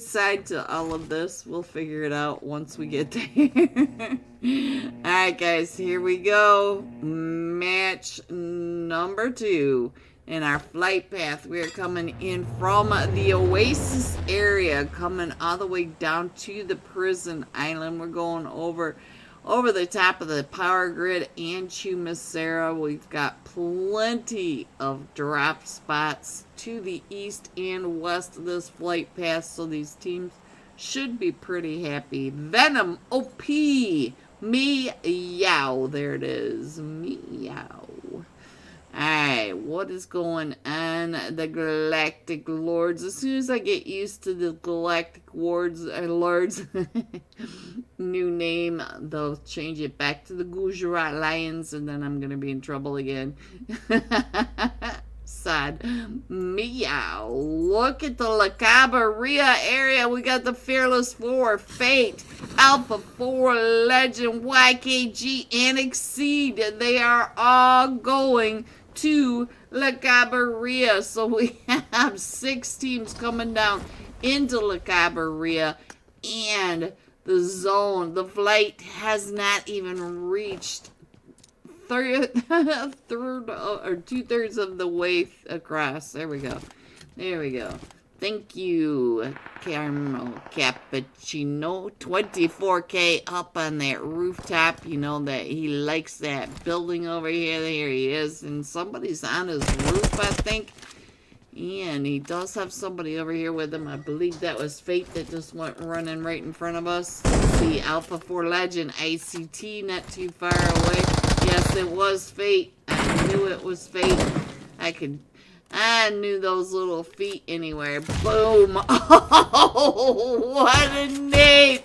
side to all of this. We'll figure it out once we get there. Alright, guys. Here we go. Match number 2. In our flight path, we are coming in from the Oasis area, coming all the way down to the prison island. We're going over the top of the power grid and Chumasera. We've got plenty of drop spots to the east and west of this flight path, so these teams should be pretty happy. Venom OP, meow, there it is, meow. Alright, what is going on, the Galactic Lords? As soon as I get used to the Galactic Lords, new name, they'll change it back to the Gujarat Lions, and then I'm going to be in trouble again. Sad. Meow. Look at the La Cabarria area. We got the Fearless 4, Fate, Alpha 4, Legend, YKG, and Exceed. They are all going to La Cabarria. So we have 6 teams coming down into La Cabarria, and the zone, the flight has not even reached 2/3 of the way across. There we go. Thank you, Caramel Cappuccino. 24K up on that rooftop. You know that he likes that building over here. There he is. And somebody's on his roof, I think. And he does have somebody over here with him. I believe that was Fate that just went running right in front of us. Let's see, Alpha 4 Legend, ICT, not too far away. Yes, it was Fate. I knew it was Fate. I knew those little feet anywhere. Boom. Oh, what a name.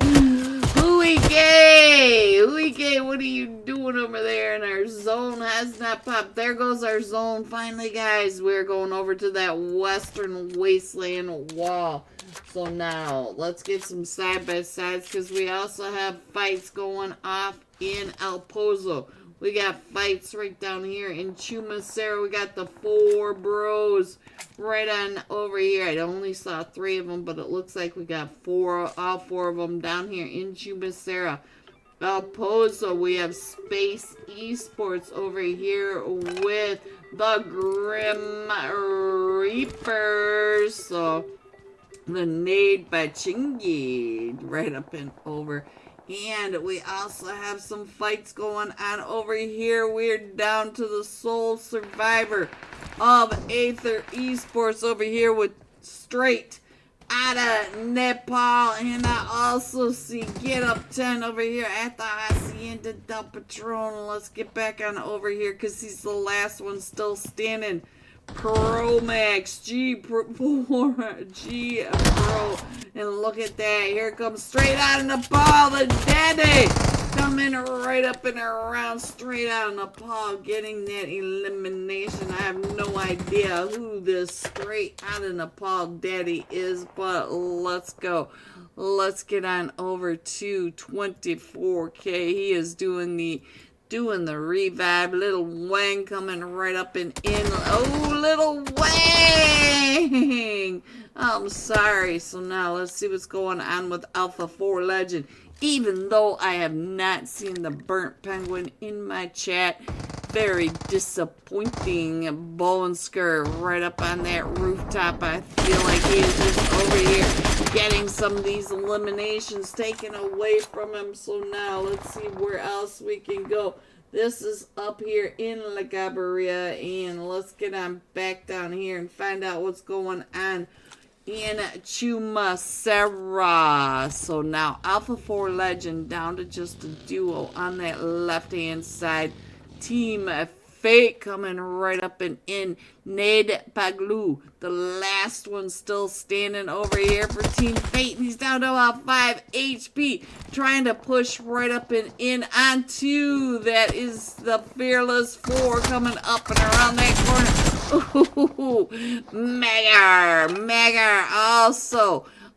Huike, what are you doing over there? And our zone has not popped. There goes our zone. Finally, guys, we're going over to that western wasteland wall. So now, let's get some side-by-sides, because we also have fights going off in El Pozo. We got fights right down here in Chumasera. We got the 4 bros right on over here. I only saw 3 of them, but it looks like we got all 4 of them down here in Chumasera. El Pozo, we have Space Esports over here with the Grim Reapers. So The nade by Chingy right up and over. And we also have some fights going on over here. We're down to the sole survivor of Aether Esports over here with straight out of Nepal. And I also see Get Up 10 over here at the Hacienda del Patron. Let's get back on over here because he's the last one still standing. Pro Max G Pro, G Pro, and look at that. Here comes straight out of Nepal, the daddy coming right up and around straight out of Nepal, getting that elimination. I have no idea who this straight out of Nepal daddy is, but let's go. Let's get on over to 24K. He is doing the revive. Little Wang coming right up and in. Oh, Little Wang! I'm sorry. So now let's see what's going on with Alpha 4 Legend. Even though I have not seen the Burnt Penguin in my chat. Very disappointing. Bone Skirt right up on that rooftop. I feel like he is just over here getting some of these eliminations taken away from him. So now let's see where else we can go. This is up here in La Gabaria, and let's get on back down here and find out what's going on in Chumacera. So now Alpha 4 Legend down to just a duo on that left hand side. Team Fate coming right up and in. Ned Paglu, the last one still standing over here for Team Fate. And he's down to about 5 HP. Trying to push right up and in onto. That is the Fearless 4 coming up and around that corner. Ooh, Mega.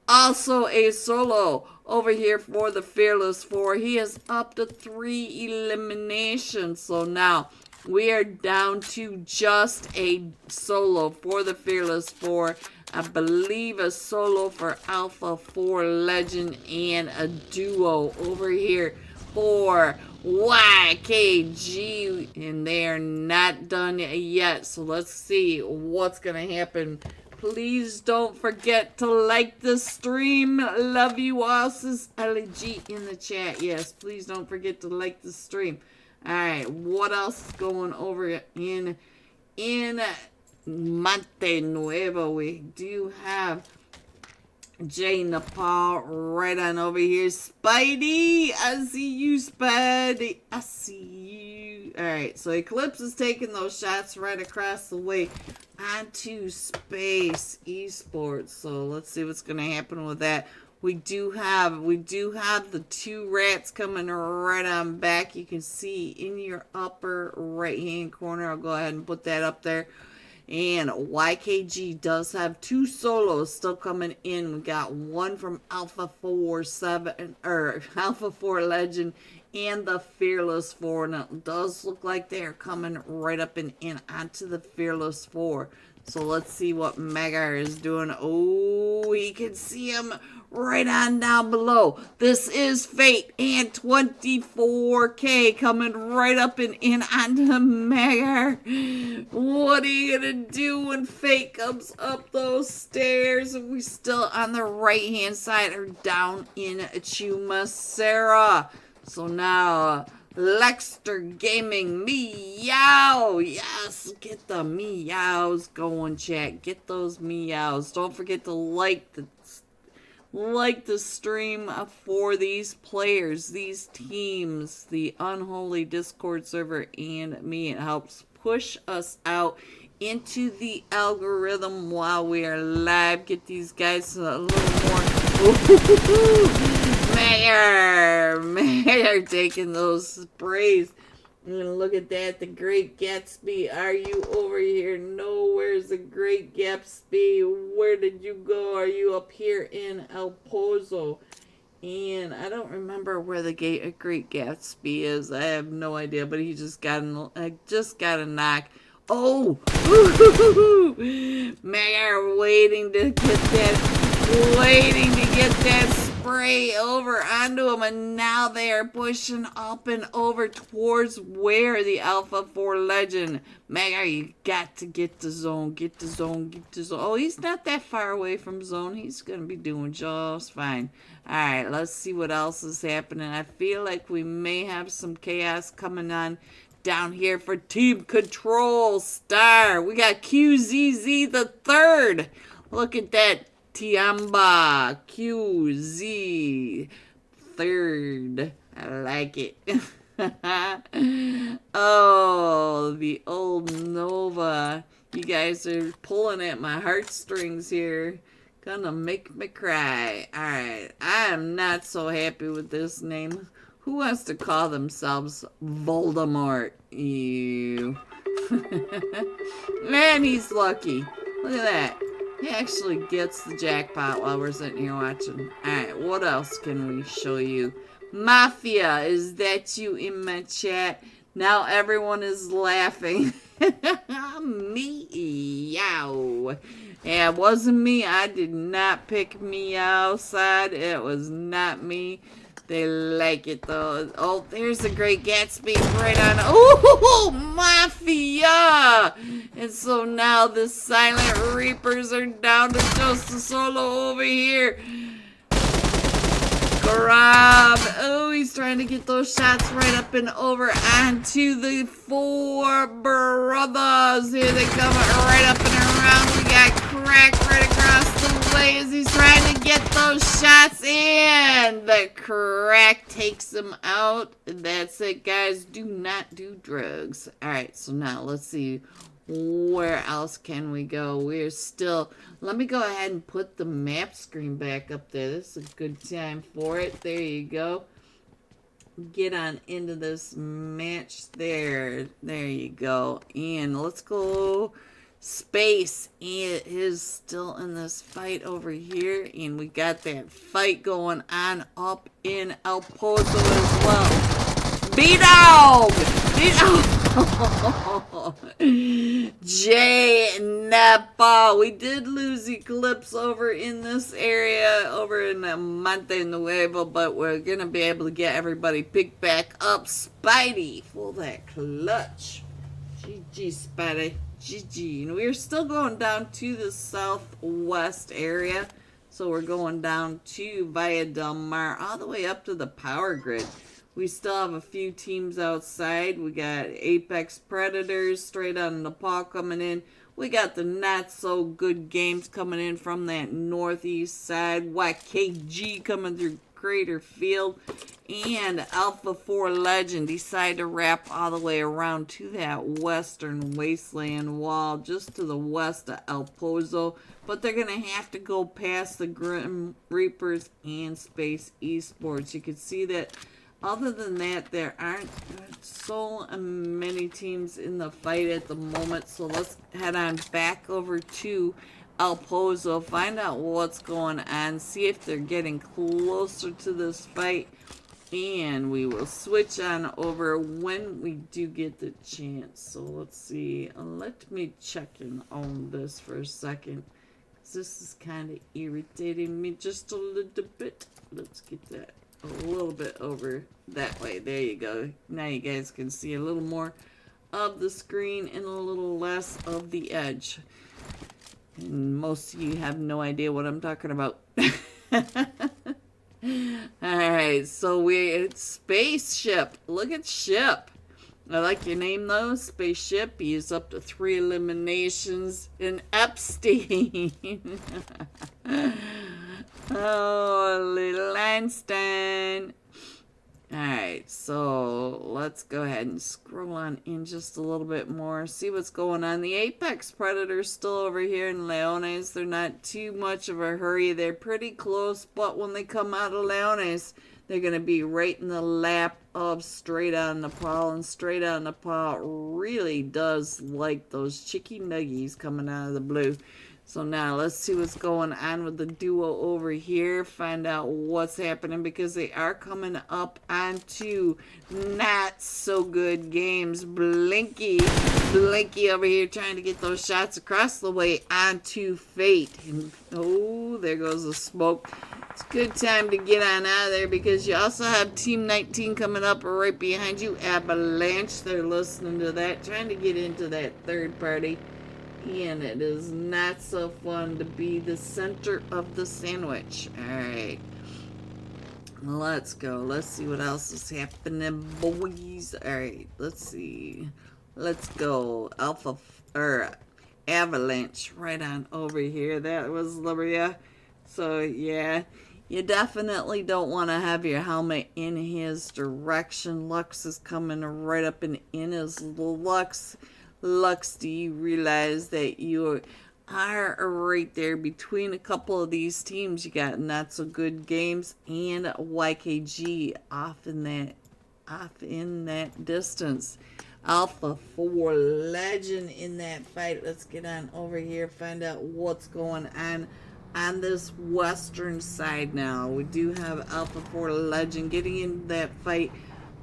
Also a solo over here for the Fearless 4. He is up to 3 eliminations. So now we are down to just a solo for the Fearless 4. I believe a solo for Alpha 4 Legend and a duo over here for YKG. And they are not done yet. So let's see what's going to happen. Please don't forget to like the stream. Love you all, says LG in the chat. Yes, please don't forget to like the stream. Alright, what else is going over in Monte Nuevo? We do have J Nepal right on over here. Spidey, I see you, Spidey. I see you. Alright, so Eclipse is taking those shots right across the way onto Space Esports. So let's see what's going to happen with that. We do have the 2 rats coming right on back. You can see in your upper right hand corner. I'll go ahead and put that up there. And YKG does have 2 solos still coming in. We got one from Alpha 4 Legend and the Fearless 4. Now it does look like they're coming right up and in onto the Fearless 4. So let's see what Mega is doing. Oh, we can see him right on down below. This is Fate and 24K coming right up and in onto Mega. What are you gonna do when Fate comes up those stairs? And we still on the right hand side are down in Chumacera. So now Lexter Gaming, meow. Yes, get the meows going, chat. Get those meows. Don't forget to like the stream for these players, these teams, the Unholy Discord server, and me. It helps push us out into the algorithm while we are live. Get these guys a little more. Mayor taking those sprays. And look at that, the Great Gatsby. Are you over here? No, where's the Great Gatsby? Where did you go? Are you up here in El Pozo? And I don't remember where the Great Gatsby is. I have no idea, but he just got a knock. Oh! Mayor waiting to get that spray over onto them, and now they are pushing up and over towards where the Alpha 4 Legend. Mega, you got to get the zone, get the zone, get the zone. Oh, he's not that far away from zone. He's going to be doing just fine. All right, let's see what else is happening. I feel like we may have some chaos coming on down here for Team Control Star. We got QZZ the third. Look at that. Tiamba QZ third. I like it. Oh, the old Nova. You guys are pulling at my heartstrings here. Gonna make me cry. Alright, I am not so happy with this name. Who wants to call themselves Voldemort? You. Man, he's lucky. Look at that. He actually gets the jackpot while we're sitting here watching. Alright, what else can we show you? Mafia, is that you in my chat? Now everyone is laughing. Meow. Yeah, it wasn't me. I did not pick Meow side. It was not me. They like it though. Oh, there's the Great Gatsby right on. Oh, Mafia! And so now the Silent Reapers are down to just a solo over here. Grab. Oh, he's trying to get those shots right up and over onto the 4 brothers. Here they come right up and around. We got Crack right across the way as he's trying to get those shots in. The Crack takes them out. That's it, guys. Do not do drugs. All right, so now let's see. Where else can we go? We're still... Let me go ahead and put the map screen back up there. This is a good time for it. There you go. Get on into this match there. There you go. And let's go space. It is still in this fight over here. And we got that fight going on up in El Pozo as well. B-Dog! B-Dog! Jay Napa. We did lose Eclipse over in this area, over in Monte Nuevo, but we're going to be able to get everybody picked back up. Spidey, full that clutch. GG, Spidey. GG. And we're still going down to the southwest area. So we're going down to Via Del Mar, all the way up to the power grid. We still have a few teams outside. We got Apex Predators straight out of Nepal coming in. We got the not so good games coming in from that northeast side. YKG coming through Crater Field. And Alpha 4 Legend decide to wrap all the way around to that western wasteland wall just to the west of El Pozo. But they're going to have to go past the Grim Reapers and Space Esports. You can see that. Other than that, there aren't so many teams in the fight at the moment. So let's head on back over to El Pozo, find out what's going on, see if they're getting closer to this fight. And we will switch on over when we do get the chance. So let's see. Let me check in on this for a second. This is kind of irritating me just a little bit. Let's get that a little bit over that way. There you go. Now you guys can see a little more of the screen and a little less of the edge. And most of you have no idea what I'm talking about. Alright, so we're Spaceship. Look at Ship. I like your name though, Spaceship. He's up to 3 eliminations in Epstein. Oh, little Einstein. Alright, so let's go ahead and scroll on in just a little bit more. See what's going on. The Apex Predators still over here in Leones. They're not too much of a hurry. They're pretty close, but when they come out of Leones, they're going to be right in the lap of Straight Out Nepal. And Straight Out Nepal really does like those chicky nuggies coming out of the blue. So now let's see what's going on with the duo over here. Find out what's happening because they are coming up onto not so good games. Blinky over here trying to get those shots across the way onto Fate. And oh, there goes the smoke. It's a good time to get on out of there because you also have Team 19 coming up right behind you. Avalanche, they're listening to that, trying to get into that third party. And it is not so fun to be the center of the sandwich. Alright. Let's go. Let's see what else is happening, boys. Alright, let's see. Let's go. Avalanche right on over here. That was Liberia. So, yeah. You definitely don't want to have your helmet in his direction. Lux is coming right up and in his Lux. Lux, do you realize that you are right there between a couple of these teams? You got Not So Good Games and YKG off in that distance. Alpha 4 Legend in that fight. Let's get on over here, find out what's going on this western side now. We do have Alpha 4 Legend getting in that fight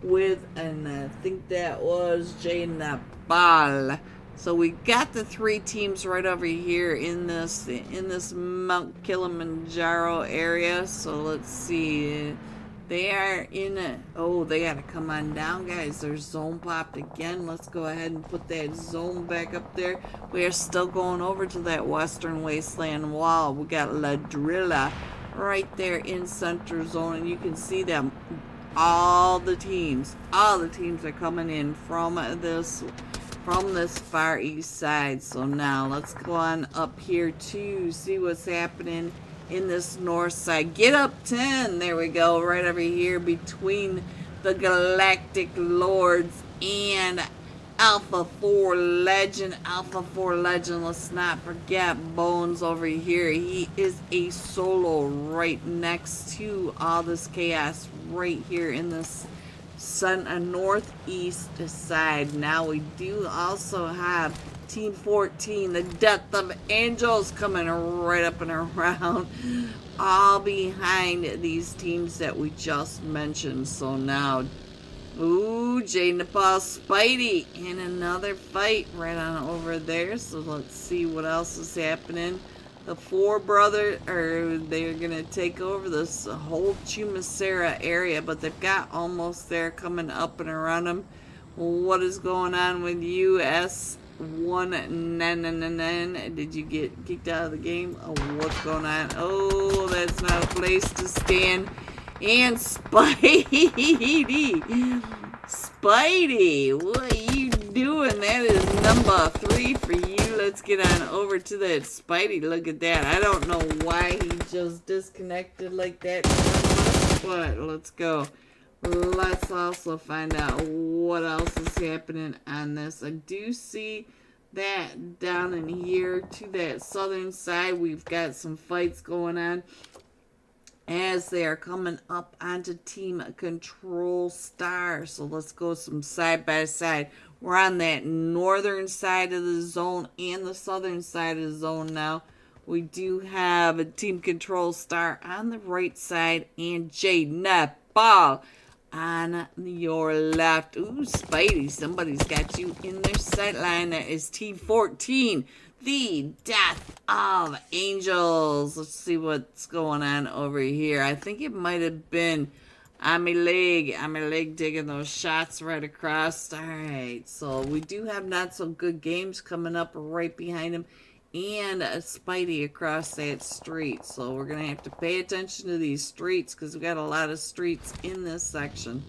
with, and I think that was Jay Napal. So we got the three teams right over here in this Mount Kilimanjaro area. So let's see. They are in it. Oh, they gotta come on down, guys. Their zone popped again. Let's go ahead and put that zone back up there. We are still going over to that western wasteland wall. We got La Drilla right there in center zone, and you can see them. All the teams are coming in from this far east side. So now let's go on up here to see what's happening in this north side. Get up 10. There we go. Right over here between the Galactic Lords and Alpha 4 Legend. Alpha 4 Legend. Let's not forget Bones over here. He is a solo right next to all this chaos right here in this northeast side. Now we do also have Team 14, the Death of Angels, coming right up and around, all behind these teams that we just mentioned. So now, ooh, Jay Nepal Spidey in another fight right on over there. So let's see what else is happening. The four brothers they're gonna take over this whole Chumacera area, but they've got almost there coming up and around them. What is going on with US 199? Did you get kicked out of the game? Oh, what's going on? Oh, that's not a place to stand. And Spidey, what are you doing? That is number 3 for you. Let's get on over to that Spidey. Look at that. I don't know why he just disconnected like that, but let's go. Let's also find out what else is happening on this. I do see that down in here to that southern side, we've got some fights going on as they are coming up onto Team Control Star. So let's go some side by side. We're on that northern side of the zone and the southern side of the zone now. We do have a Team Control Star on the right side and Jay Nepal on your left. Ooh, Spidey, somebody's got you in their sight line. That is Team 14, the Death of Angels. Let's see what's going on over here. I think it might have been Amileg digging those shots right across. Alright, so we do have Not So Good Games coming up right behind him, and a Spidey across that street. So we're going to have to pay attention to these streets because we got a lot of streets in this section.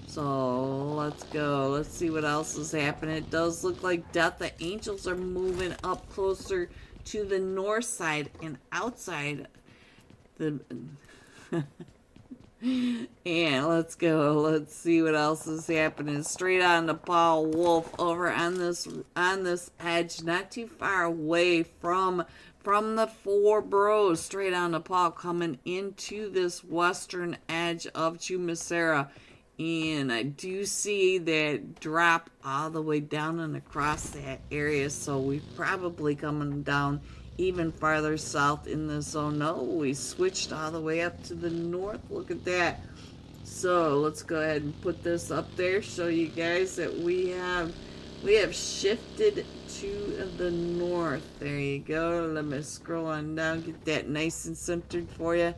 So let's go. Let's see what else is happening. It does look like Death of Angels are moving up closer to the north side and outside the... And let's go. Let's see what else is happening. Straight on to Paul Wolf over on this edge, not too far away from the four bros. Straight on to Paul, coming into this western edge of Chumacera. And I do see that drop all the way down and across that area. So we're probably coming down even farther south in the zone. No, we switched all the way up to the north. Look at that. So let's go ahead and put this up there, show you guys that we have shifted to the north. There you go. Let me scroll on down, get that nice and centered for you.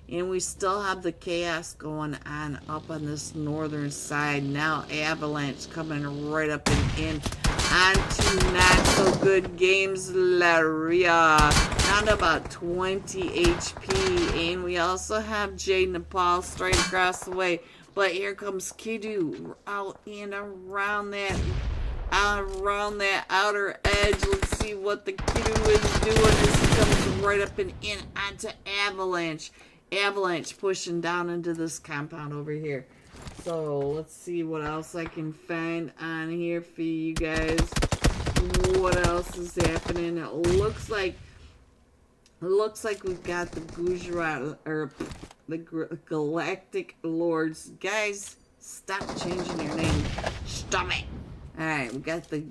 And we still have the chaos going on up on this northern side. Now Avalanche coming right up and in onto not so good games. Laria down to about 20 HP. And we also have Jay Nepal straight across the way. But here comes Kidu out and around that outer edge. Let's see what the Kidu is doing as he comes right up and in onto Avalanche. Avalanche pushing down into this compound over here. So let's see what else I can find on here for you guys. What else is happening? It looks like we've got the Gujarat or the Galactic Lords. Guys, stop changing your name. Stop it. Alright, we got the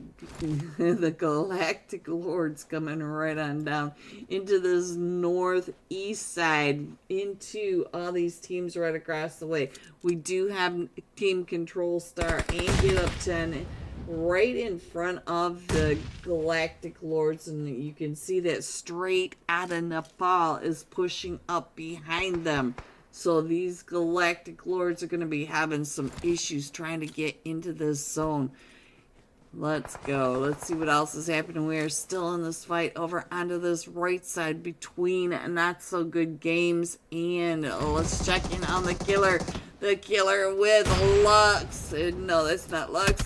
Galactic Lords coming right on down into this northeast side, into all these teams right across the way. We do have Team Control Star and Get Up 10 right in front of the Galactic Lords, and you can see that straight out of Nepal is pushing up behind them. So these Galactic Lords are going to be having some issues trying to get into this zone. Let's go. Let's see what else is happening. We are still in this fight over onto this right side between Not So Good Games and let's check in on the killer. The killer with Lux. No, that's not Lux.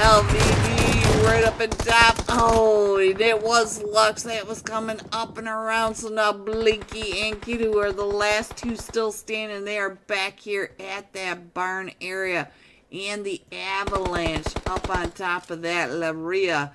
LVB right up and top. Oh, it was Lux that was coming up and around. So now Blinky and Kidu are the last two still standing. They are back here at that barn area. And the Avalanche up on top of that. Laria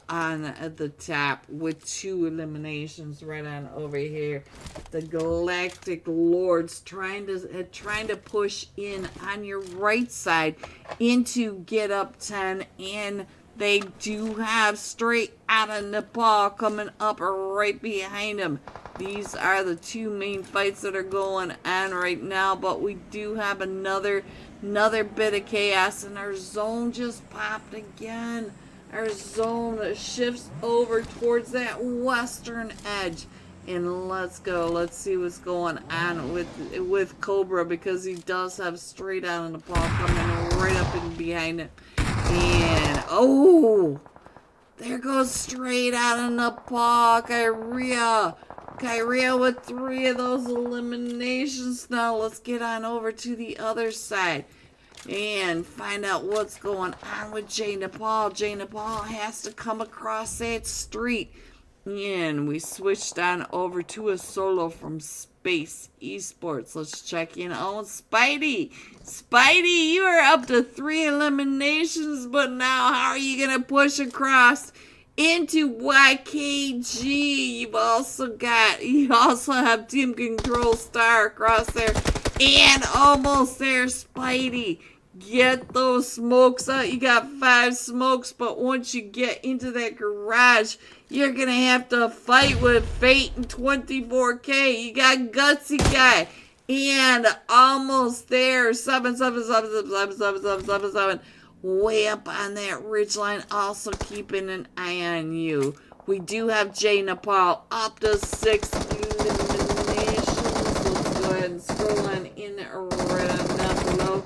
on the top with 2 eliminations right on over here. The Galactic Lords trying to push in on your right side into Get Up 10, and they do have straight out of Nepal coming up right behind them. These are the 2 main fights that are going on right now, but we do have another bit of chaos, and our zone just popped again. Our zone shifts over towards that western edge. And let's go. Let's see what's going on with Cobra, because he does have straight out of Nepal coming right up and behind him. And oh, there goes straight out of Nepal. Kyria with 3 of those eliminations. Now let's get on over to the other side and find out what's going on with Jay Nepal. Jay Nepal has to come across that street. And we switched on over to a solo from Space Esports. Let's check in on Spidey. Spidey, you are up to 3 eliminations, but now how are you going to push across into YKG? You also have Team Control Star across there. And almost there, Spidey. Get those smokes out. You got 5 smokes, but once you get into that garage, you're going to have to fight with Fate and 24K. You got Gutsy Guy. And almost there, 7777777. Way up on that ridge line, also keeping an eye on you. We do have Jay Nepal up to 6 eliminations. Let's go ahead and scroll on in right on down below.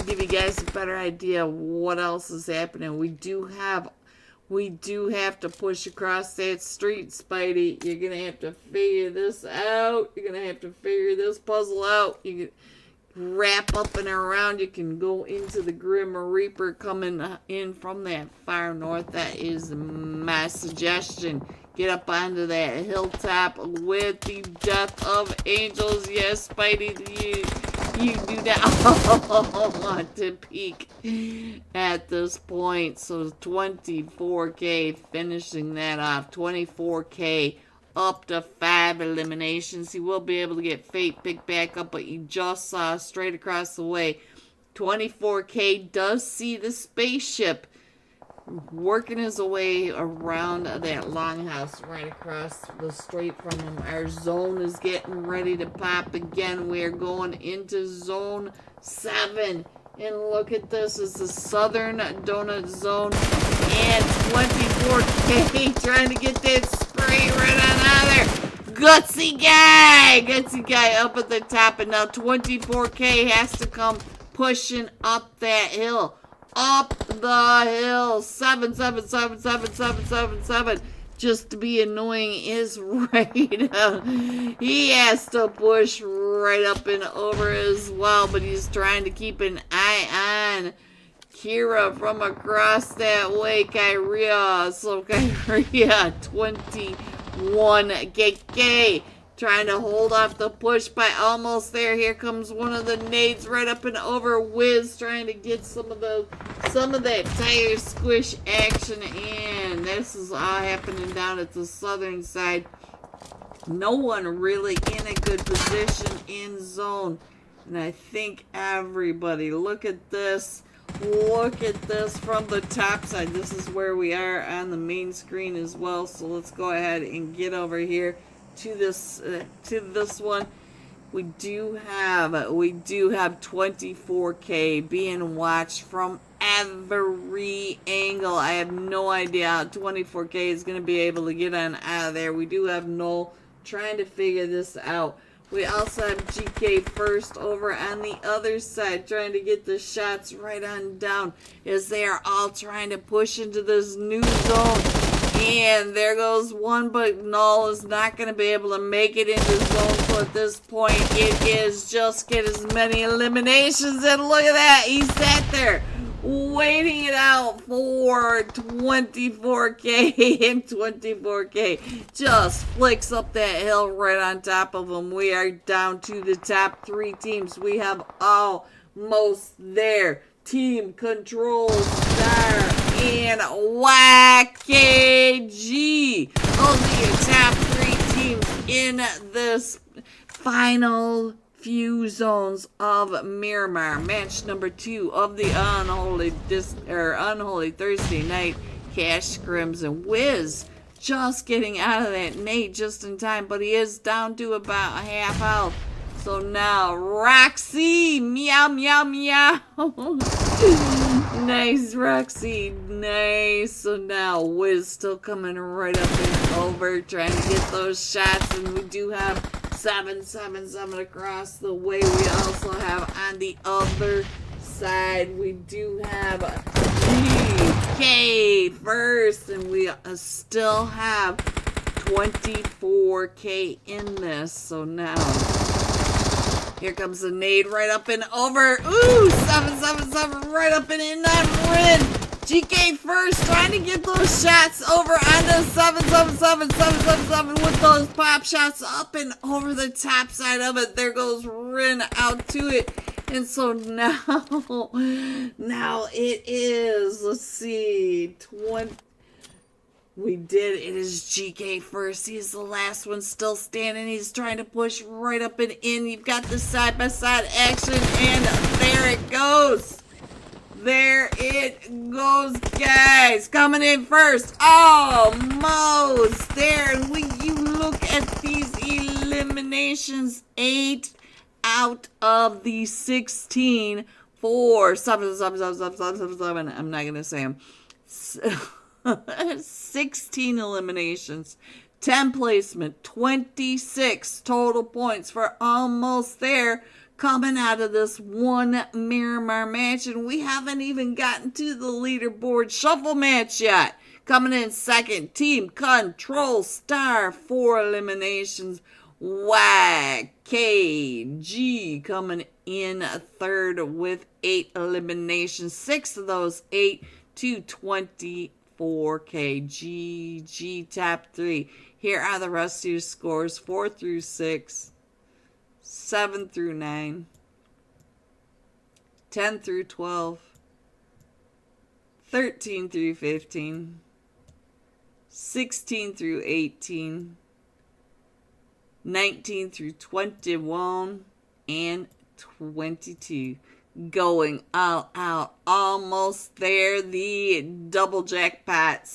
Give you guys a better idea of what else is happening. We do have to push across that street, Spidey. You're gonna have to figure this out. You're gonna have to figure this puzzle out. You can wrap up and around. You can go into the Grim Reaper coming in from that far north. That is my suggestion. Get up onto that hilltop with the Death of Angels. Yes, Spidey, you do not want to peek at this point. So 24K finishing that off. 24K up to 5 eliminations. He will be able to get Fate picked back up, but you just saw straight across the way. 24K does see the spaceship working his way around that longhouse right across the street from him. Our zone is getting ready to pop again. We are going into zone 7. And look at this. It's the Southern Donut Zone. And 24K trying to get that spray right on out of there. Gutsy guy up at the top. And now 24K has to come pushing up that hill. Up the hill. 7, 7, 7, 7, 7, 7, 7. Just to be annoying is right. He has to push right up and over as well, but he's trying to keep an eye on Kira from across that way. Kyria. So Kyria 21 KK trying to hold off the push by almost there. Here comes one of the nades right up and over. Wiz trying to get some of that tire squish action in. This is all happening down at the southern side. No one really in a good position in zone. And I think everybody, look at this. Look at this from the top side. This is where we are on the main screen as well. So let's go ahead and get over here to this one. We do have 24K being watched from every angle. I have no idea how 24K is going to be able to get on out of there. We do have Null trying to figure this out. We also have GK first over on the other side, trying to get the shots right on down as they are all trying to push into this new zone. And there goes one, but Null is not going to be able to make it into zone. So at this point, it is just get as many eliminations. And look at that. He sat there waiting it out for 24K. And 24K just flicks up that hill right on top of him. We are down to the top 3 teams. We have almost there. Team Control Star and YKG. Those are your top 3 teams in this final few zones of Miramar. Match number 2 of the Unholy Thursday night Cash Scrims, and Wiz just getting out of that nade just in time, but he is down to about a half health. So now, Roxy, meow, meow, meow. Nice, Roxy, nice. So now, Wiz still coming right up and over, trying to get those shots. And we do have 7, 7, 7 across the way. We also have on the other side, we do have GK first. And we still have 24K in this. So now, here comes the nade right up and over. Ooh, 7, 7, 7 right up and in that Rin. GK first, trying to get those shots over onto 7, 7, 7, 7, 7, 7 with those pop shots up and over the top side of it. There goes Rin out to it. And so now it is, let's see, 20. It is GK first. He's the last one still standing. He's trying to push right up and in. You've got the side-by-side action, and there it goes. There it goes, guys. Coming in first. Almost there. And when you look at these eliminations, 8 out of the 16 for 7, 7, 7, 7, 7, 7, 7. I'm not going to say them. 16 eliminations, 10 placement, 26 total points for almost there, coming out of this one Miramar match. And we haven't even gotten to the leaderboard shuffle match yet. Coming in second, Team Control Star, 4 eliminations. YKG coming in third with 8 eliminations. 6 of those 8 to 24K. GG top 3. Here are the rest of your scores: 4 through 6, 7 through 9, 10 through 12, 13 through 15, 16 through 18, 19 through 21, and 22. going all out. Almost there. The double jackpot.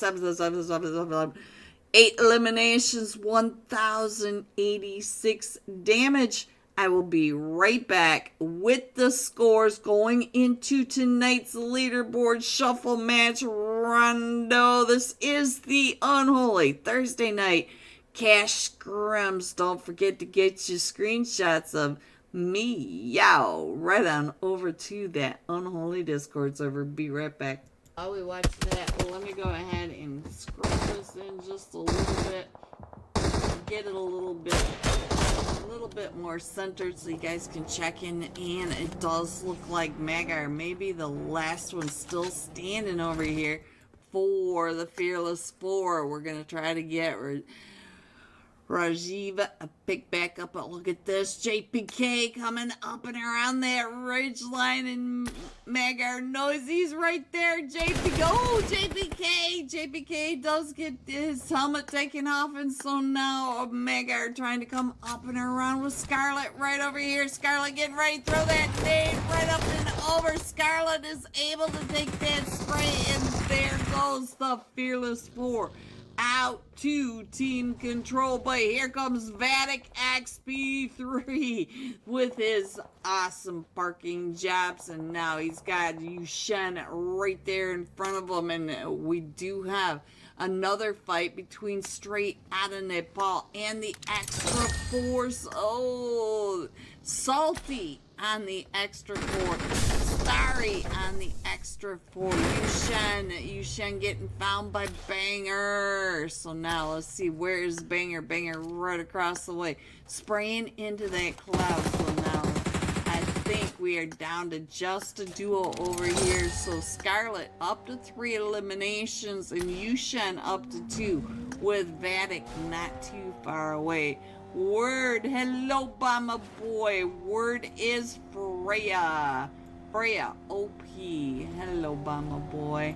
8 eliminations, 1,086 damage. I will be right back with the scores going into tonight's leaderboard shuffle match rondo. This is the Unholy Thursday night cash scrims. Don't forget to get your screenshots of me, yow, right on over to that Unholy Discord server. Be right back. While we watch that, let me go ahead and scroll this in just a little bit. Get it a little bit more centered so you guys can check in. And it does look like Magar, maybe the last one still standing over here for the Fearless Four. We're going to try to get Rajiv pick back up. But look at this, JPK coming up and around that ridge line, and Magar knows he's right there. JPK does get his helmet taken off, and so now Magar trying to come up and around with Scarlet right over here. Scarlet getting ready to throw that nade right up and over. Scarlet is able to take that spray, and there goes the Fearless Four out to team control. But here comes Vatic XP3 with his awesome parking jobs, and now he's got Yushen right there in front of him. And we do have another fight between Straight Outta Nepal and the Extra Force. Oh, Salty on the Extra Force, Starry on the Extra Force, Yushen getting found by Banger. So now let's see, where is Banger? Banger right across the way, spraying into that cloud. So now I think we are down to just a duo over here. So Scarlet up to 3 eliminations and Yushen up to 2, with Vatic not too far away. Word, hello Bama boy. Word is Freya OP. Hello Bama boy.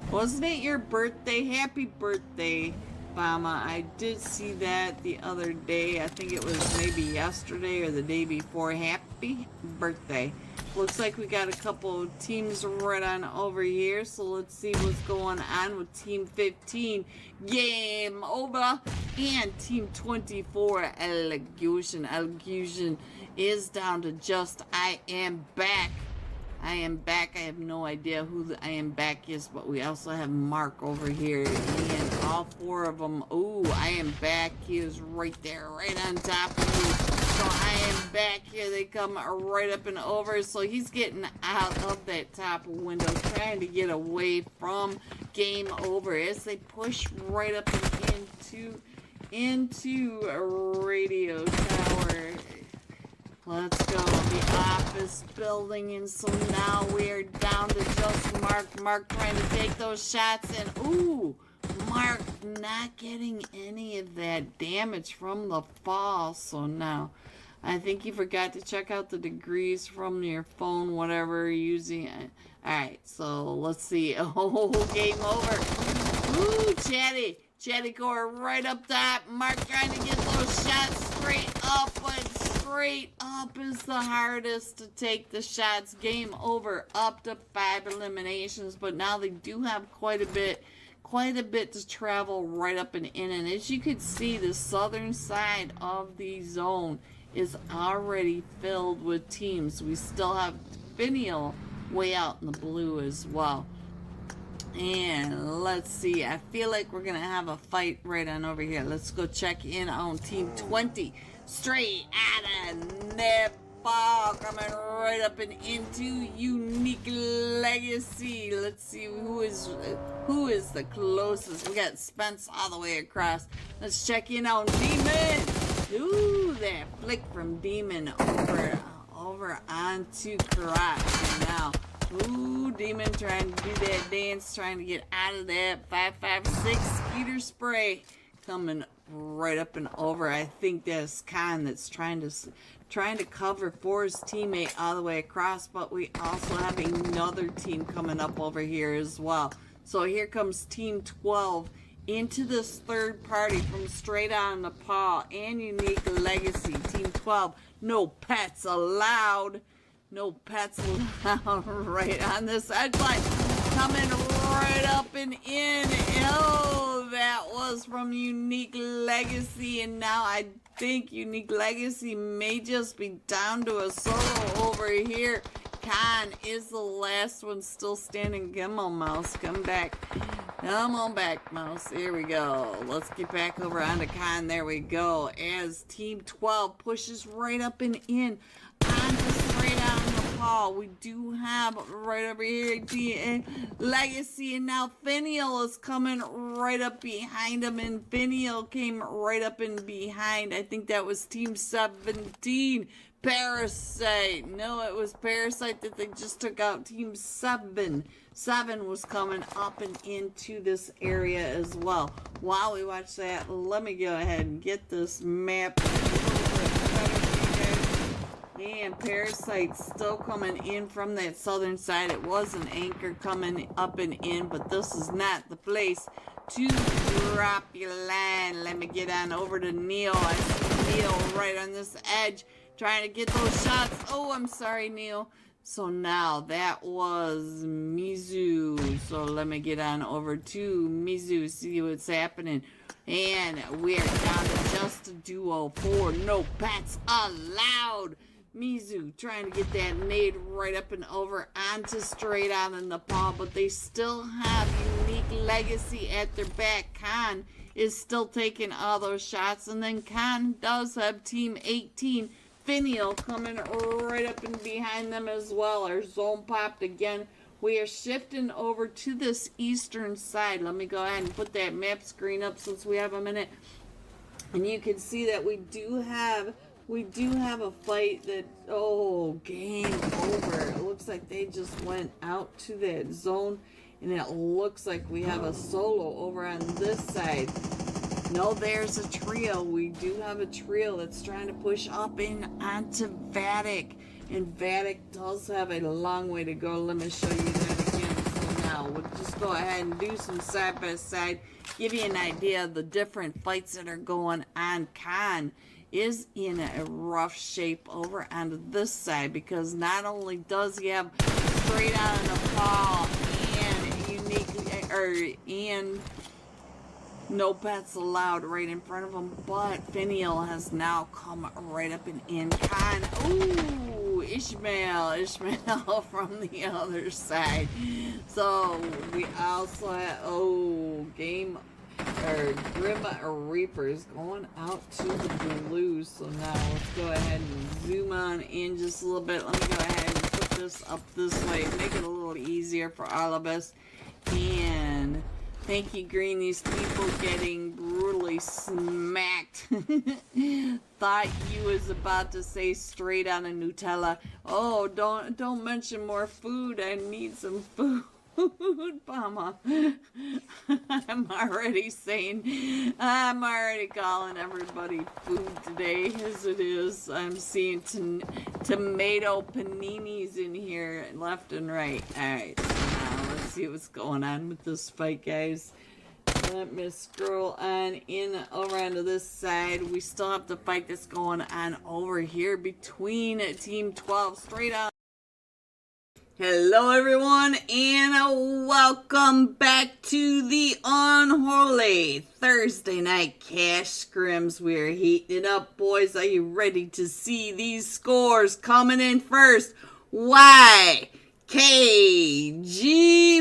Wasn't it your birthday? Happy birthday, Bama. I did see that the other day. I think it was maybe yesterday or the day before. Happy birthday. Looks like we got a couple of teams right on over here. So let's see what's going on with Team 15. Game over. And Team 24, Elocution is down to just I am back. I have no idea who I am back is, but we also have Mark over here. And all 4 of them. Ooh, I am back. He is right there, right on top of you. So I am back. Here they come right up and over. So he's getting out of that top window, trying to get away from game over as they push right up and into a radio tower. Let's go, the office building, and so now we are down to just Mark. Mark trying to take those shots, and ooh, Mark not getting any of that damage from the fall. So now I think you forgot to check out the degrees from your phone, whatever you're using. Alright, so let's see. Oh, game over. Ooh, Chatty core right up top. Mark trying to get those shots straight up, but straight up is the hardest to take the shots. Game over, up to 5 eliminations, but now they do have quite a bit to travel right up and in. And as you can see, the southern side of the zone is already filled with teams. We still have Finial way out in the blue as well. And let's see, I feel like we're gonna have a fight right on over here. Let's go check in on Team 20. Straight Outta Nepal coming right up and into Unique Legacy. Let's see who is the closest. We got Spence all the way across. Let's check in on Demon. Ooh, that flick from Demon over onto Karate now. Ooh, Demon trying to do that dance, trying to get out of that 5.56 skeeter spray. Coming right up and over. I think that's Khan that's trying to cover for his teammate all the way across, but we also have another team coming up over here as well. So here comes Team 12 into this third party from Straight Outta Nepal and Unique Legacy. Team 12, no pets allowed. No pets allowed right on this edge line. Coming right up and in. Oh, that was from Unique Legacy. And now I think Unique Legacy may just be down to a solo over here. Khan is the last one still standing. Come on, Mouse. Come back. Come on back, Mouse. Here we go. Let's get back over onto Khan. There we go. As Team 12 pushes right up and in. On to straight out in the ball. We do have right over here Team Legacy. And now Finial is coming right up behind him. And Finial came right up and behind. I think that was Team 17. Parasite. No, it was Parasite that they just took out. Team 7. 7 was coming up and into this area as well. While we watch that, let me go ahead and get this map a little bit better for you guys. And Parasite still coming in from that southern side. It was an anchor coming up and in, but this is not the place to drop your line. Let me get on over to Neil. I see Neil right on this edge, trying to get those shots. Oh, I'm sorry, Neil. So now that was Mizu. So let me get on over to Mizu, see what's happening. And we're down to just a duo for no pets allowed. Mizu trying to get that nade right up and over onto straight out in the paw, but they still have Unique Legacy at their back. Khan is still taking all those shots, and then Khan does have Team 18 Finial coming right up and behind them as well. Our zone popped again. We are shifting over to this eastern side. Let me go ahead and put that map screen up since we have a minute. And you can see that we do have a fight that, oh, game over. It looks like they just went out to that zone, and it looks like we have a solo over on this side. No, there's a trio. We do have a trio that's trying to push up in onto Vatic. And Vatic does have a long way to go. Let me show you that again. So now we'll just go ahead and do some side by side. Give you an idea of the different fights that are going on. Khan is in a rough shape over on this side, because not only does he have straight out in the ball and no pets allowed right in front of him, but Finial has now come right up and in. Khan, ooh, Ishmael from the other side. So we also have, Grim Reapers going out to the blues. So now let's go ahead and zoom on in just a little bit. Let me go ahead and put this up this way, make it a little easier for all of us. And thank you, Green. These people getting brutally smacked. Thought you was about to say straight out of Nutella. Oh, don't mention more food. I need some food, Mama. I'm already calling everybody food today as it is. I'm seeing tomato paninis in here left and right. Alright, so now let's see what's going on with this fight, guys. Let me scroll on in over onto this side. We still have the fight that's going on over here between Team 12 straight out. Hello everyone, and welcome back to the Unholy Thursday Night Cash Scrims. We're heating it up, boys. Are you ready to see these scores coming in first? YKG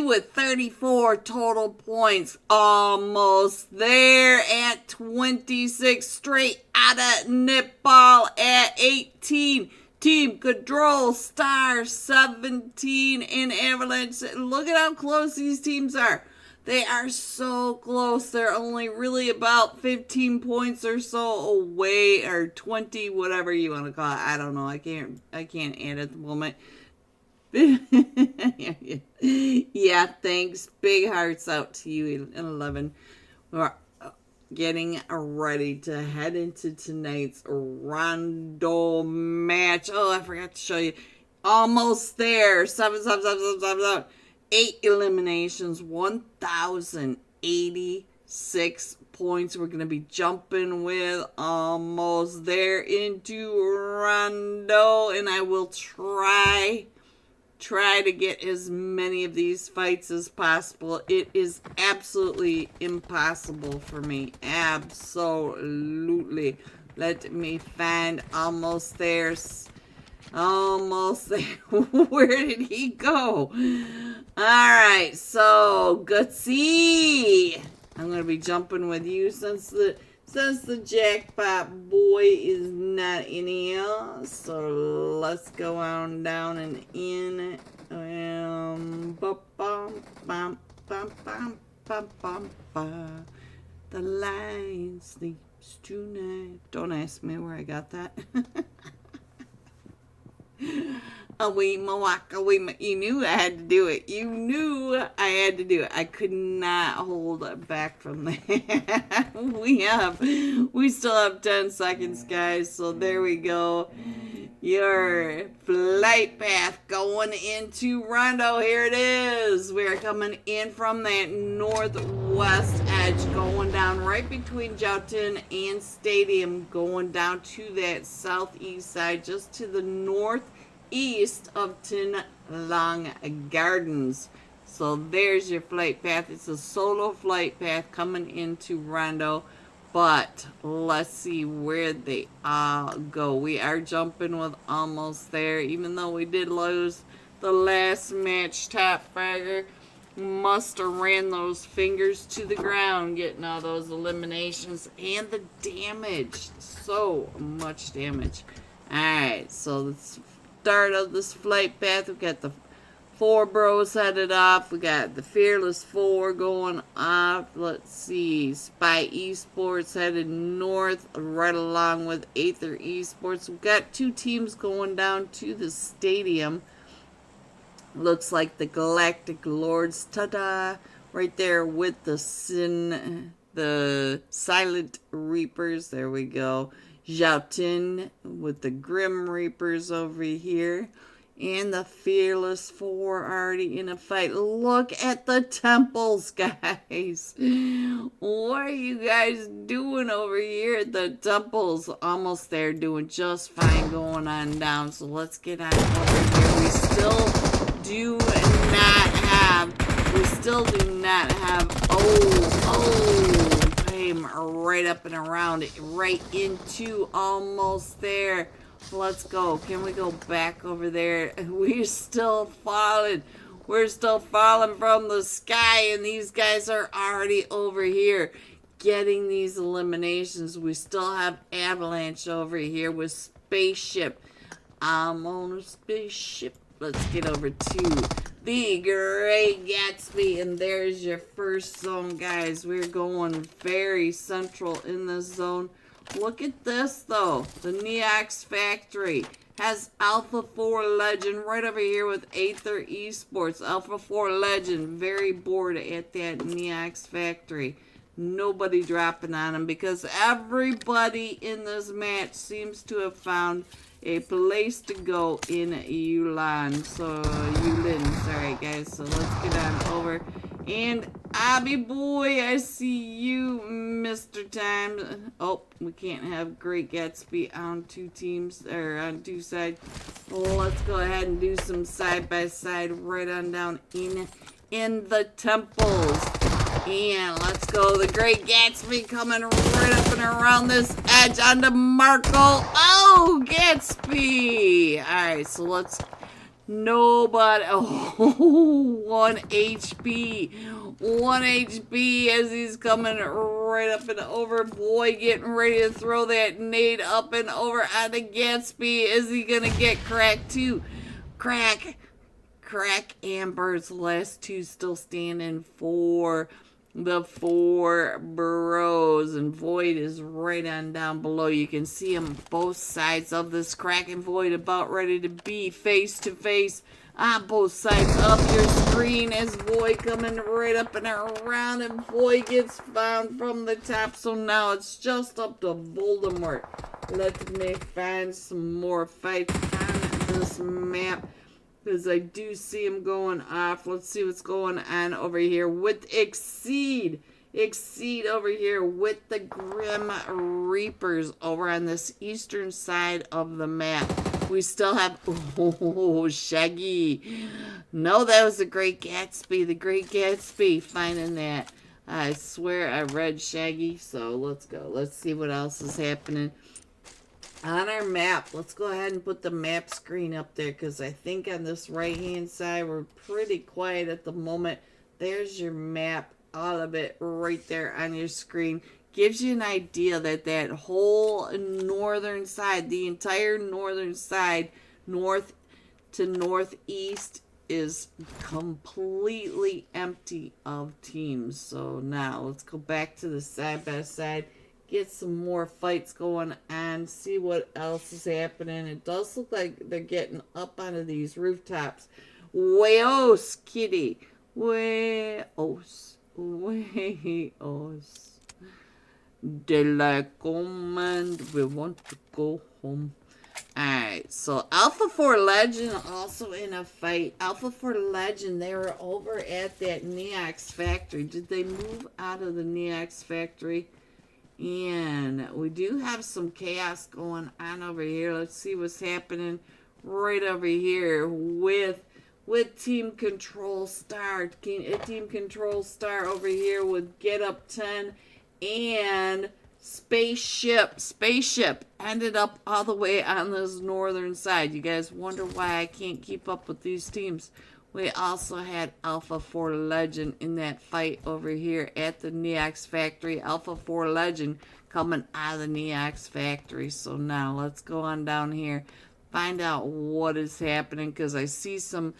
with 34 total points. Almost there at 26. Straight out of Nepal at 18. Team Control Star 17 in Avalanche. Look at how close these teams are. They are so close. They're only really about 15 points or so away, or 20, whatever you want to call it. I don't know. I can't add at the moment. Yeah, thanks. Big hearts out to you, 11. We're getting ready to head into tonight's rondo match. Oh, I forgot to show you. Almost there. 7. 8 eliminations. 1,086 points. We're going to be jumping with almost there into Rondo. And I will try to get as many of these fights as possible. It is absolutely impossible for me. Absolutely. Let me find almost there. Almost there. Where did he go? Alright, so Gutsy. I'm going to be jumping with you since the jackpot boy is not in here. So let's go on down and in. The lion sleeps tonight. Don't ask me where I got that. You knew I had to do it. You knew I had to do it. I could not hold it back from that. We still have 10 seconds, guys. So there we go. Your flight path going into Rondo. Here it is. We're coming in from that northwest edge, going down right between Joughton and Stadium, going down to that southeast side, just to the northeast of Tin Long Gardens. So there's your flight path. It's a solo flight path coming into Rondo. But let's see where they all go. We are jumping with almost there. Even though we did lose the last match, Top Fragger must have ran those fingers to the ground, getting all those eliminations and the damage. So much damage. Alright, so the start of this flight path, we've got the 4 bros headed off. We got the Fearless 4 going off. Let's see. Spy Esports headed north right along with Aether Esports. We've got 2 teams going down to the stadium. Looks like the Galactic Lords. Ta-da! Right there with the Silent Reapers. There we go. Joughton with the Grim Reapers over here. And the Fearless 4 already in a fight. Look at the temples, guys. What are you guys doing over here at the temples? Almost there, doing just fine going on down. So let's get on over here. We still do not have, came right up and around it, right into almost there. Let's go. Can we go back over there? We're still falling. We're still falling from the sky, and these guys are already over here getting these eliminations. We still have Avalanche over here with Spaceship. I'm on a spaceship. Let's get over to the Great Gatsby, and there's your first zone, guys. We're going very central in this zone. Look at this, though. The Neox Factory has Alpha 4 Legend right over here with Aether Esports. Alpha 4 Legend, very bored at that Neox Factory. Nobody dropping on him because everybody in this match seems to have found a place to go in Yulin. Sorry, guys. So let's get on over. And Abby boy, I see you, Mr. Time. Oh, we can't have Great Gatsby on 2 teams, or on 2 sides. Well, let's go ahead and do some side-by-side right on down in the temples. And let's go. The Great Gatsby coming right up and around this edge onto Marco. Oh, Gatsby! Alright, so let's... Nobody. Oh, 1 HP. 1 HP as he's coming right up and over. Boy, getting ready to throw that nade up and over onto Gatsby. Is he going to get cracked too? Crack Amber's last 2 still standing for the 4 bros, and Void is right on down below. You can see him both sides of this Crack and Void about ready to be face to face on both sides of your screen as Void coming right up and around, and Void gets found from the top. So now it's just up to Voldemort. Let me find some more fights on this map, because I do see him going off. Let's see what's going on over here with Exceed. Exceed over here with the Grim Reapers over on this eastern side of the map. We still have, oh, Shaggy. No, that was the Great Gatsby. The Great Gatsby finding that. I swear I read Shaggy. So let's go. Let's see what else is happening on our map. Let's go ahead and put the map screen up there, because I think on this right hand side we're pretty quiet at the moment. There's your map, all of it right there on your screen. Gives you an idea that that whole northern side, the entire northern side, north to northeast, is completely empty of teams. So now let's go back to the side by side, get some more fights going on, see what else is happening. It does look like they're getting up onto these rooftops. Weos, kitty. Weos. Weos. Daylight command. We want to go home. Alright, so Alpha 4 Legend also in a fight. Alpha 4 Legend, they were over at that Neox factory. Did they move out of the Neox factory? And we do have some chaos going on over here. Let's see what's happening right over here with Team Control Star. Team Control Star over here with Get Up 10 and Spaceship ended up all the way on this northern side. You guys wonder why I can't keep up with these teams. We also had Alpha 4 Legend in that fight over here at the Neox factory. Alpha 4 Legend coming out of the Neox factory. So now let's go on down here, find out what is happening, because I see some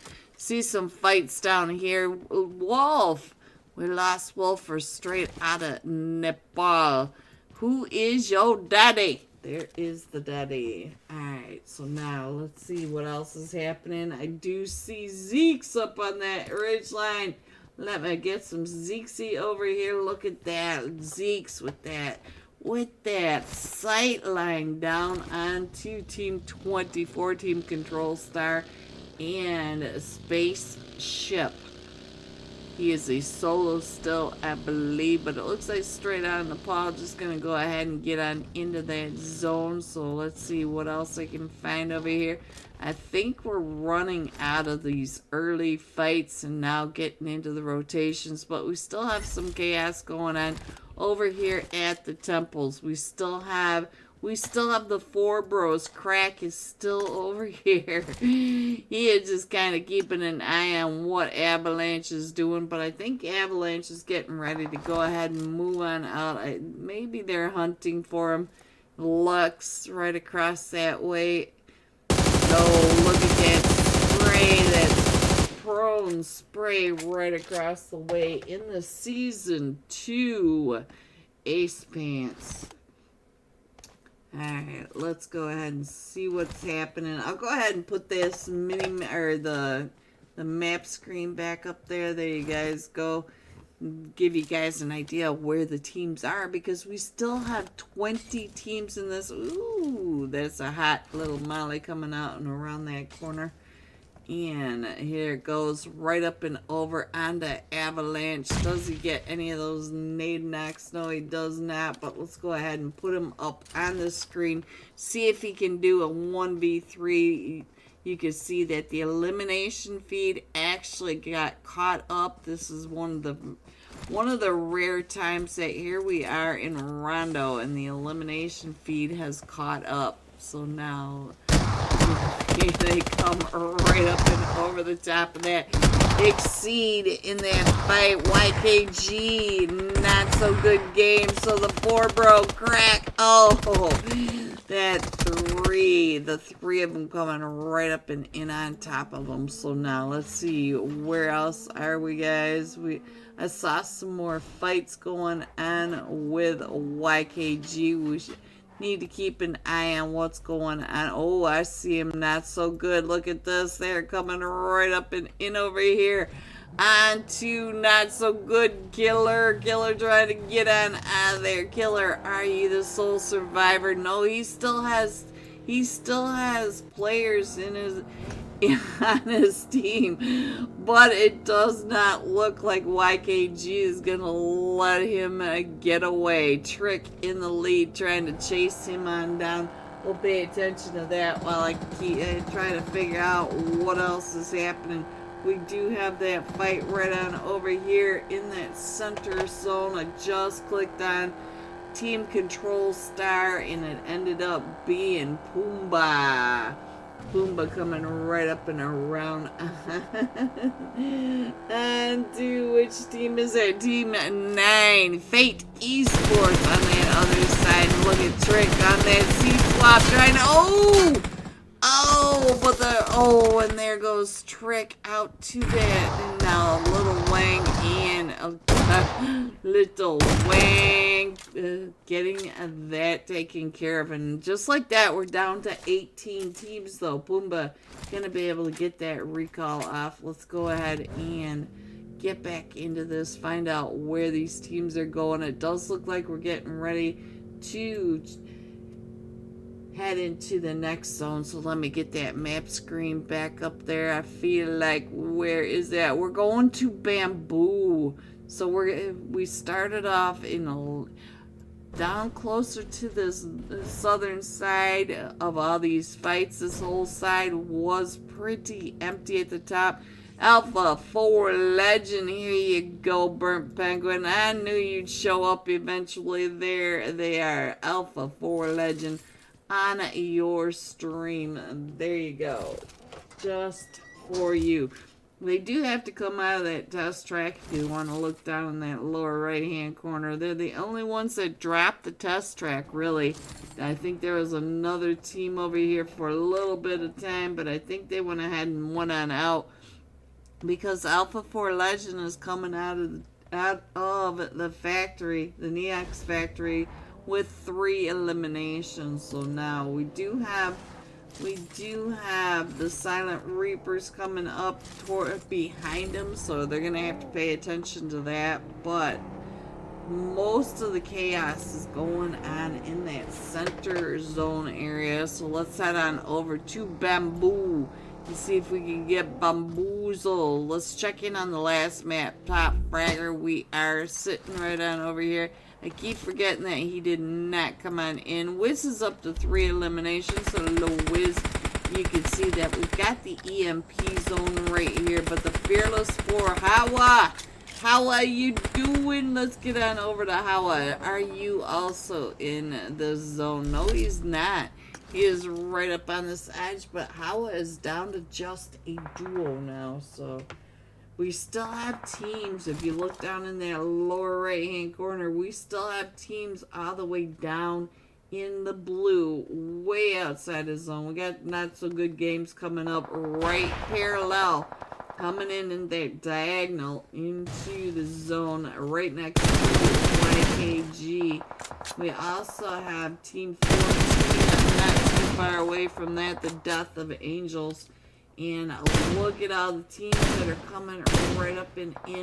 fights down here. Wolf, we lost Wolf for straight out of Nepal. Who is your daddy? There is the daddy. Alright, so now let's see what else is happening. I do see Zeke's up on that ridge line. Let me get some Zeke'sy over here. Look at that. Zeke's with that sight line down onto Team 24, Team Control Star, and Spaceship. He is a solo still, I believe, but it looks like straight out of Nepal. Just going to go ahead and get on into that zone. So let's see what else I can find over here. I think we're running out of these early fights and now getting into the rotations, but we still have some chaos going on over here at the temples. We still have the Four Bros. Crack is still over here. He is just kind of keeping an eye on what Avalanche is doing, but I think Avalanche is getting ready to go ahead and move on out. Maybe they're hunting for him. Lux right across that way. Oh, look at that spray, that prone spray right across the way in the Season 2 Ace Pants. Alright, let's go ahead and see what's happening. I'll go ahead and put this the map screen back up there. There you guys go. Give you guys an idea of where the teams are, because we still have 20 teams in this. Ooh, that's a hot little molly coming out and around that corner. And here it goes right up and over onto Avalanche. Does he get any of those nade knocks? No, he does not. But let's go ahead and put him up on the screen. See if he can do a 1v3. You can see that the elimination feed actually got caught up. This is one of the rare times that here we are in Rondo and the elimination feed has caught up. So now they come right up and over the top of that. Exceed in that fight. YKG, not so good game. So the 4-bro crack. Oh, that three. The three of them coming right up and in on top of them. So now let's see. Where else are we, guys? I saw some more fights going on with YKG. We should need to keep an eye on what's going on. Oh, I see him not so good. Look at this. They're coming right up and in over here. On to not so good Killer. Killer trying to get on out of there. Killer, are you the sole survivor? No, he still has players in on his team, but it does not look like YKG is gonna let him get away. Trick in the lead, trying to chase him on down. We'll pay attention to that while I keep trying to figure out what else is happening. We do have that fight right on over here in that center zone. I just clicked on Team Control Star and it ended up being Pumbaa. Pumbaa coming right up and around. And which team is it? Team 9. Fate Esports on that other side. Look at Trick on that C-swap trying to... Oh! Oh, but and there goes Trick out to that. And now Little Wang and Little Wang getting that taken care of. And just like that, we're down to 18 teams though. Pumbaa gonna be able to get that recall off. Let's go ahead and get back into this, find out where these teams are going. It does look like we're getting ready to head into the next zone, so let me get that map screen back up there. I feel like, where is that? We're going to Bamboo. So we started off in down closer to this southern side of all these fights. This whole side was pretty empty at the top. Alpha 4 Legend, here you go, Burnt Penguin. I knew you'd show up eventually. There they are, Alpha 4 Legend on your stream. There you go, just for you. They do have to come out of that test track if you want to look down in that lower right hand corner. They're the only ones that dropped the test track, really. I think there was another team over here for a little bit of time, but I think they went ahead and went on out because Alpha 4 Legend is coming out of the factory, the Neox factory, with 3 eliminations. So now we do have the Silent Reapers coming up behind them, so they're gonna have to pay attention to that. But most of the chaos is going on in that center zone area, so let's head on over to Bamboo and see if we can get bamboozled. Let's check in on the last map. Top Fragger, we are sitting right on over here. I keep forgetting that he did not come on in. Wiz is up to 3 eliminations, so low Wiz, you can see that we've got the EMP zone right here, but the Fearless 4, Hawa! How are you doing? Let's get on over to Hawa. Are you also in the zone? No, he's not. He is right up on this edge, but Hawa is down to just a duo now, so we still have teams. If you look down in that lower right hand corner, we still have teams all the way down in the blue, way outside the zone. We got not so good games coming up right parallel, coming in that diagonal into the zone right next to YKG. We also have Team 14, not too far away from that, the Death of Angels. And look at all the teams that are coming right up and in.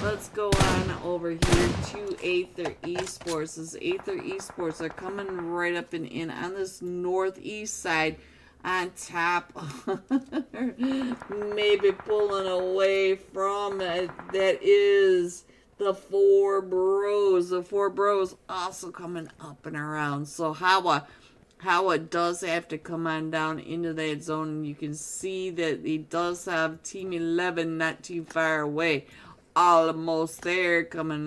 Let's go on over here to Aether Esports. This Aether Esports are coming right up and in on this northeast side on top. Maybe pulling away from it. That is the 4 Bros. The 4 Bros also coming up and around. So Hawa does have to come on down into that zone, and you can see that he does have Team 11 not too far away, almost there, coming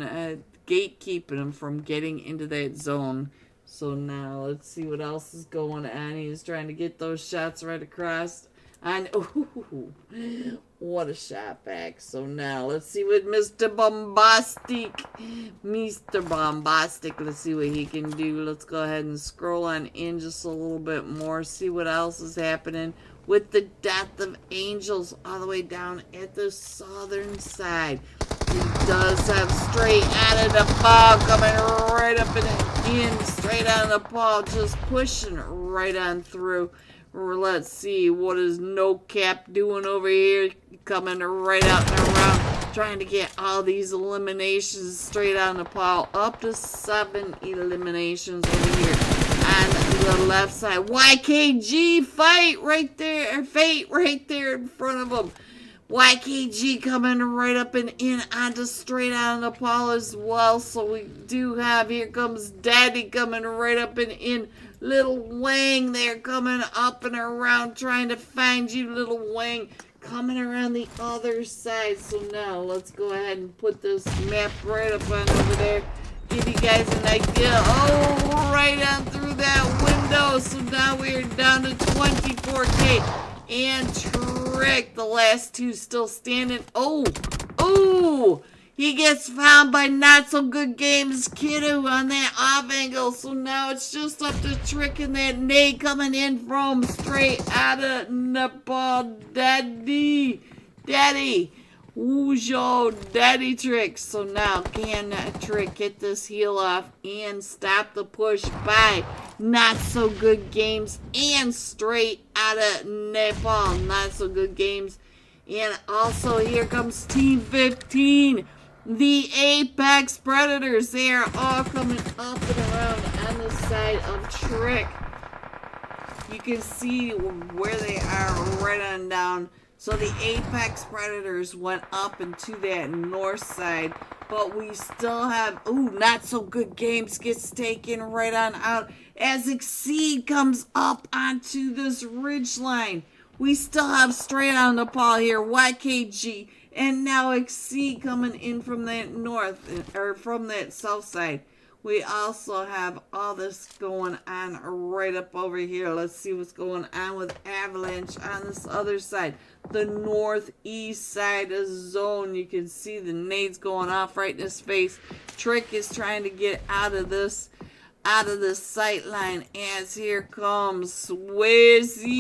gatekeeping him from getting into that zone. So now let's see what else is going on. He's trying to get those shots right across, and ooh, what a shot back. So now let's see what Mr. Bombastic, let's see what he can do. Let's go ahead and scroll on in just a little bit more, see what else is happening with the Death of Angels all the way down at the southern side. He does have straight out of the ball, coming right up and in, straight out of the ball, just pushing right on through. Let's see, what is No Cap doing over here? Coming right out and around, trying to get all these eliminations straight on the pile. Up to 7 eliminations over here. on the left side. YKG fight right there, or Fate right there in front of him. YKG coming right up and in onto straight on Nepal as well. So we do have, here comes Daddy coming right up and in. Little Wang there coming up and around trying to find you, Little Wang. Coming around the other side. So now let's go ahead and put this map right up on over there. Give you guys an idea. Oh, right on through that window. So now we're down to 24K. And Trick, the last two still standing. Oh, he gets found by Not So Good Games Kiddo on that off angle. So now it's just up to Trick and that nade coming in from straight out of Nepal. Daddy. Woojo, Daddy Trick. So now can Trick get this heal off and stop the push by Not So Good Games and straight out of Nepal. Not So Good Games. And also here comes Team 15. The Apex Predators, they are all coming up and around on the side of Trick. You can see where they are right on down. So the Apex Predators went up into that north side, but we still have, Not So Good Games gets taken right on out as Exceed comes up onto this ridge line. We still have straight on Nepal here, YKG. And now Exceed coming in from that north, or from that south side. We also have all this going on right up over here. Let's see what's going on with Avalanche on this other side. The northeast side of zone. You can see the nades going off right in his face. Trick is trying to get out of this sight line as here comes Swayze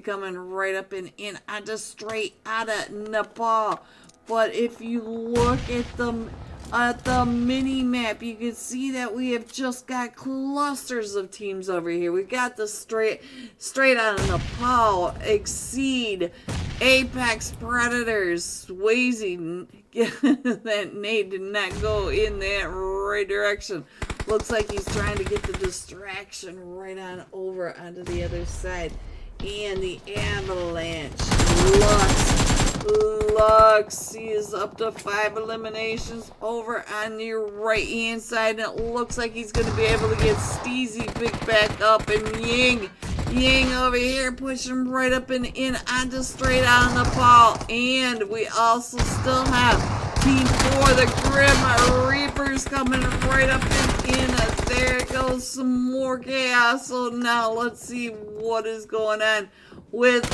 coming right up and in onto straight out of Nepal. But if you look at the mini map, you can see that we have just got clusters of teams over here. We got the straight out of Nepal, Exceed, Apex Predators, Swayze. That nade did not go in that right direction. Looks like he's trying to get the distraction right on over onto the other side. And the Avalanche. Lux. He is up to 5 eliminations over on your right hand side. And it looks like he's going to be able to get Steezy picked back up. And Ying over here pushing right up and in onto straight out of Nepal. And we also still have Team 4, the Grim Reapers coming right up and in. There goes some more chaos. So now let's see what is going on with,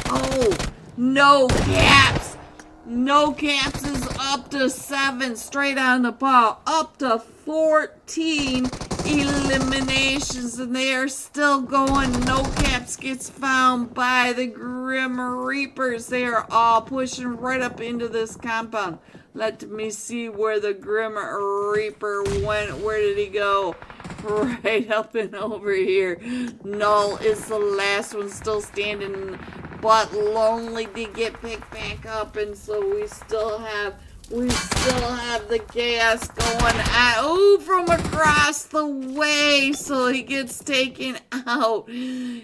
No Caps. No Caps is up to 7 straight out of Nepal. Up to 14 eliminations, and they are still going. No Caps gets found by the Grim Reapers. They are all pushing right up into this compound. Let me see where the Grim Reaper went. Where did he go? Right up and over here. Null is the last one still standing, but Lonely did get picked back up, and so we still have the chaos going on. From across the way. So he gets taken out.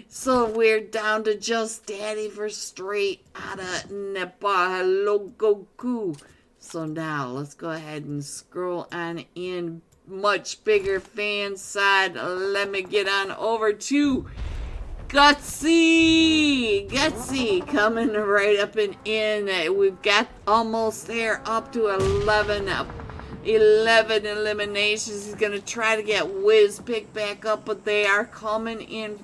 So we're down to just Daddy for straight out of Nepal. Hello, Goku. So now let's go ahead and scroll on in. Much bigger fan side. Let me get on over to Gutsy coming right up and in. We've got almost there, up to 11 eliminations. He's gonna try to get Wiz picked back up, but they are coming in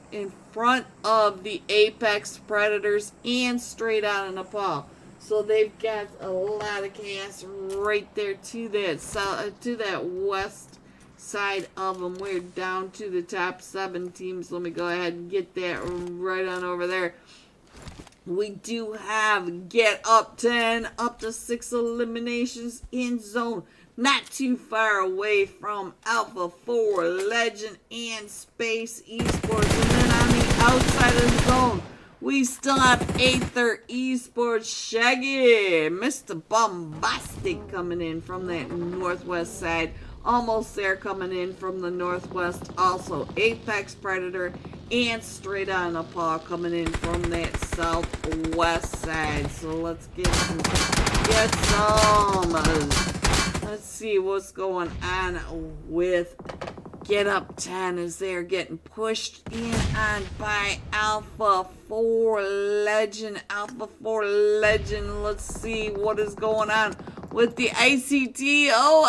front of the Apex Predators and straight out of Nepal. So they've got a lot of chaos right there to that west side of them. We're down to the top 7 teams. Let me go ahead and get that right on over there. We do have Get Up 10, up to 6 eliminations in zone. Not too far away from Alpha 4, Legend, and Space Esports. And then on the outside of the zone, we still have Aether Esports, Shaggy, Mr. Bombastic coming in from that northwest side. Almost there coming in from the northwest. Also Apex Predator and Straight on a Paw coming in from that southwest side. So let's get some. Let's see what's going on with Get Up 10 as they're getting pushed in on by Alpha 4 Legend. Alpha 4 Legend. Let's see what is going on with the ICT. Oh,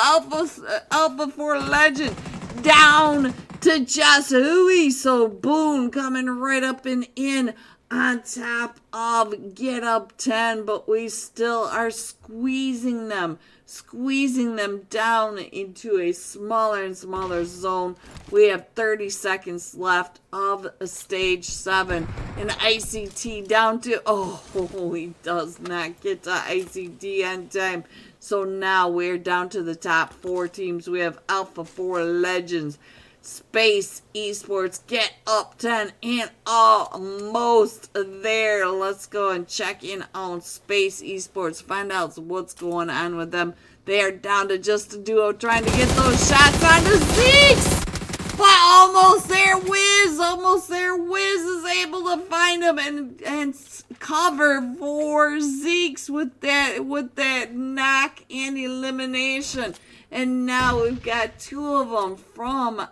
Alpha 4 Legend down to just Hui. So Boone coming right up and in on top of Get Up 10, but we still are squeezing them down into a smaller and smaller zone. We have 30 seconds left of stage 7, and ICT down to, he does not get to ICT on time. So now we're down to the top 4 teams. We have Alpha 4 Legends, Space Esports, Get Up 10, and almost there. Let's go and check in on Space Esports, find out what's going on with them. They are down to just a duo trying to get those shots onto Zeeks, but almost there. Wiz is able to find him and cover for Zeeks with that knock and elimination. And now we've got 2 of them from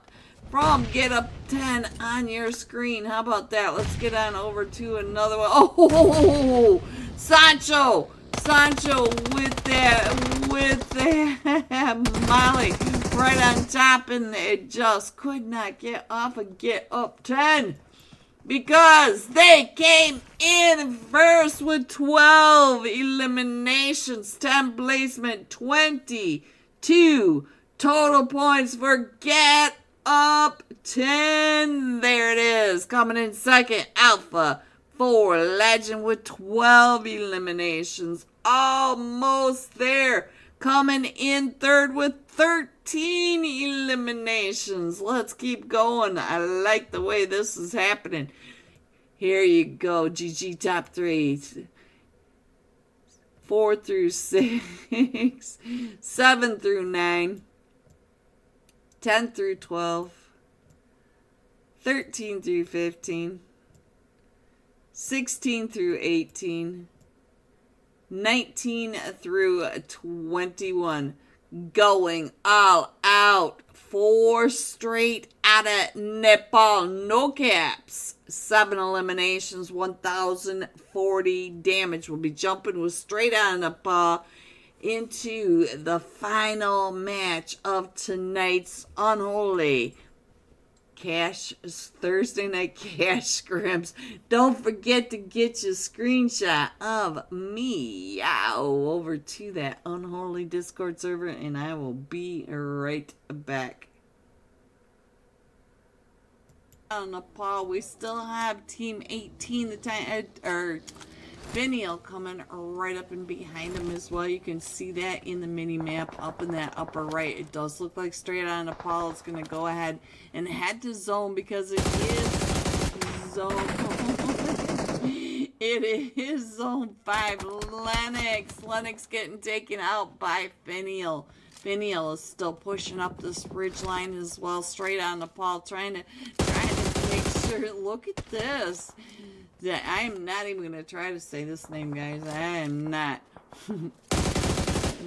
Get Up 10 on your screen. How about that? Let's get on over to another one. Oh, Sancho with that Molly right on top, and it just could not get off of Get Up 10 because they came in first with 12 eliminations, 10 placement, 22 total points for Get Up 10. There it is. Coming in second, Alpha 4 Legend with 12 eliminations. Almost there. Coming in third with 13 eliminations. Let's keep going. I like the way this is happening. Here you go. GG top 3. 4 through 6. 7 through 9. 10 through 12, 13 through 15, 16 through 18, 19 through 21. Going all out. 4 straight out of Nepal. No caps. 7 eliminations, 1,040 damage. We'll be jumping with Straight out of Nepal into the final match of tonight's Unholy Thursday Night Cash Scrims. Don't forget to get your screenshot of me over to that Unholy Discord server, and I will be right back. On Nepal, we still have Team 18, the time Venial coming right up and behind him as well. You can see that in the mini map up in that upper right. It does look like Straight on Nepal is going to go ahead and head to zone because it is zone. It is zone 5. Lennox getting taken out by Venial. Venial is still pushing up this ridge line as well. Straight on Nepal trying to make sure. Look at this. Yeah, I am not even going to try to say this name, guys. I am not.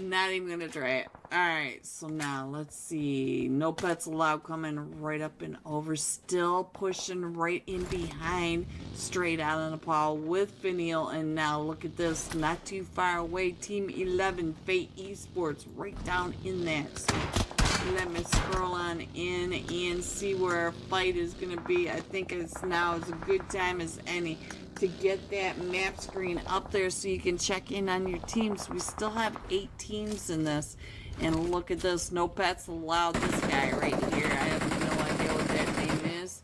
Not even going to try it. Alright, so now let's see. No Pets Allowed coming right up and over. Still pushing right in behind Straight out of Nepal with Venial. And now look at this. Not too far away. Team 11, Fate Esports, right down in that. So let me scroll on in and see where our fight is going to be. I think now is a good time as any to get that map screen up there so you can check in on your teams. We still have 8 teams in this. And look at this. No Pets Allowed. This guy right here. I have no idea what that name is.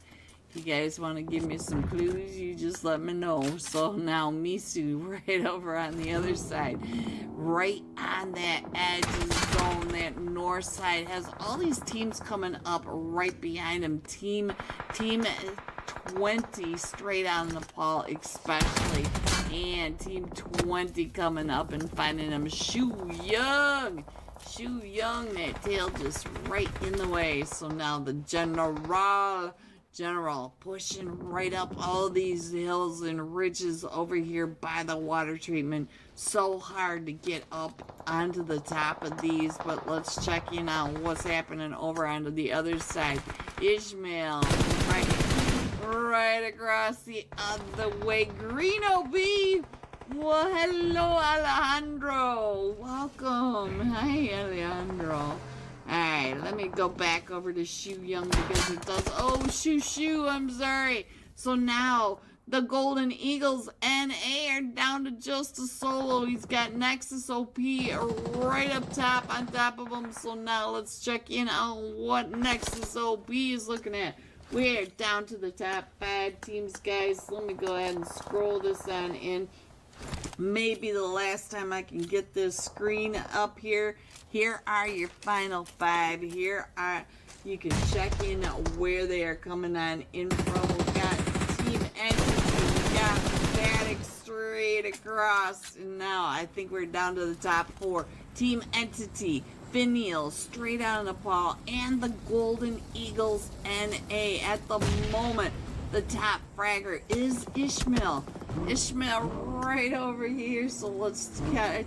If you guys want to give me some clues, you just let me know. So now Misu right over on the other side. Right on that edge of the zone. That north side has all these teams coming up right behind him. Team 20 Straight out of Nepal especially. And Team 20 coming up and finding him. Shu Young Shu Young, that tail just right in the way. So now the General pushing right up all these hills and ridges over here by the water treatment. So hard to get up onto the top of these, but let's check in on what's happening over onto the other side. Ishmael, right across the other way. Green OB. Well, hello, Alejandro. Welcome. Hi, Alejandro. Alright, let me go back over to Shu Young because it does. Oh, Shu, I'm sorry. So now the Golden Eagles NA are down to just a solo. He's got Nexus OP right up top on top of him. So now let's check in on what Nexus OP is looking at. We're down to the top 5 teams, guys. Let me go ahead and scroll this on in. Maybe the last time I can get this screen up here. Here are your final 5. Here are, you can check in where they are coming on in from. We've got Team Entity, we got Vatic straight across, and now I think we're down to the top 4. Team Entity, Finial straight out of Nepal, and the Golden Eagles NA. At the moment, the top fragger is Ishmael. Ishmael right over here, so let's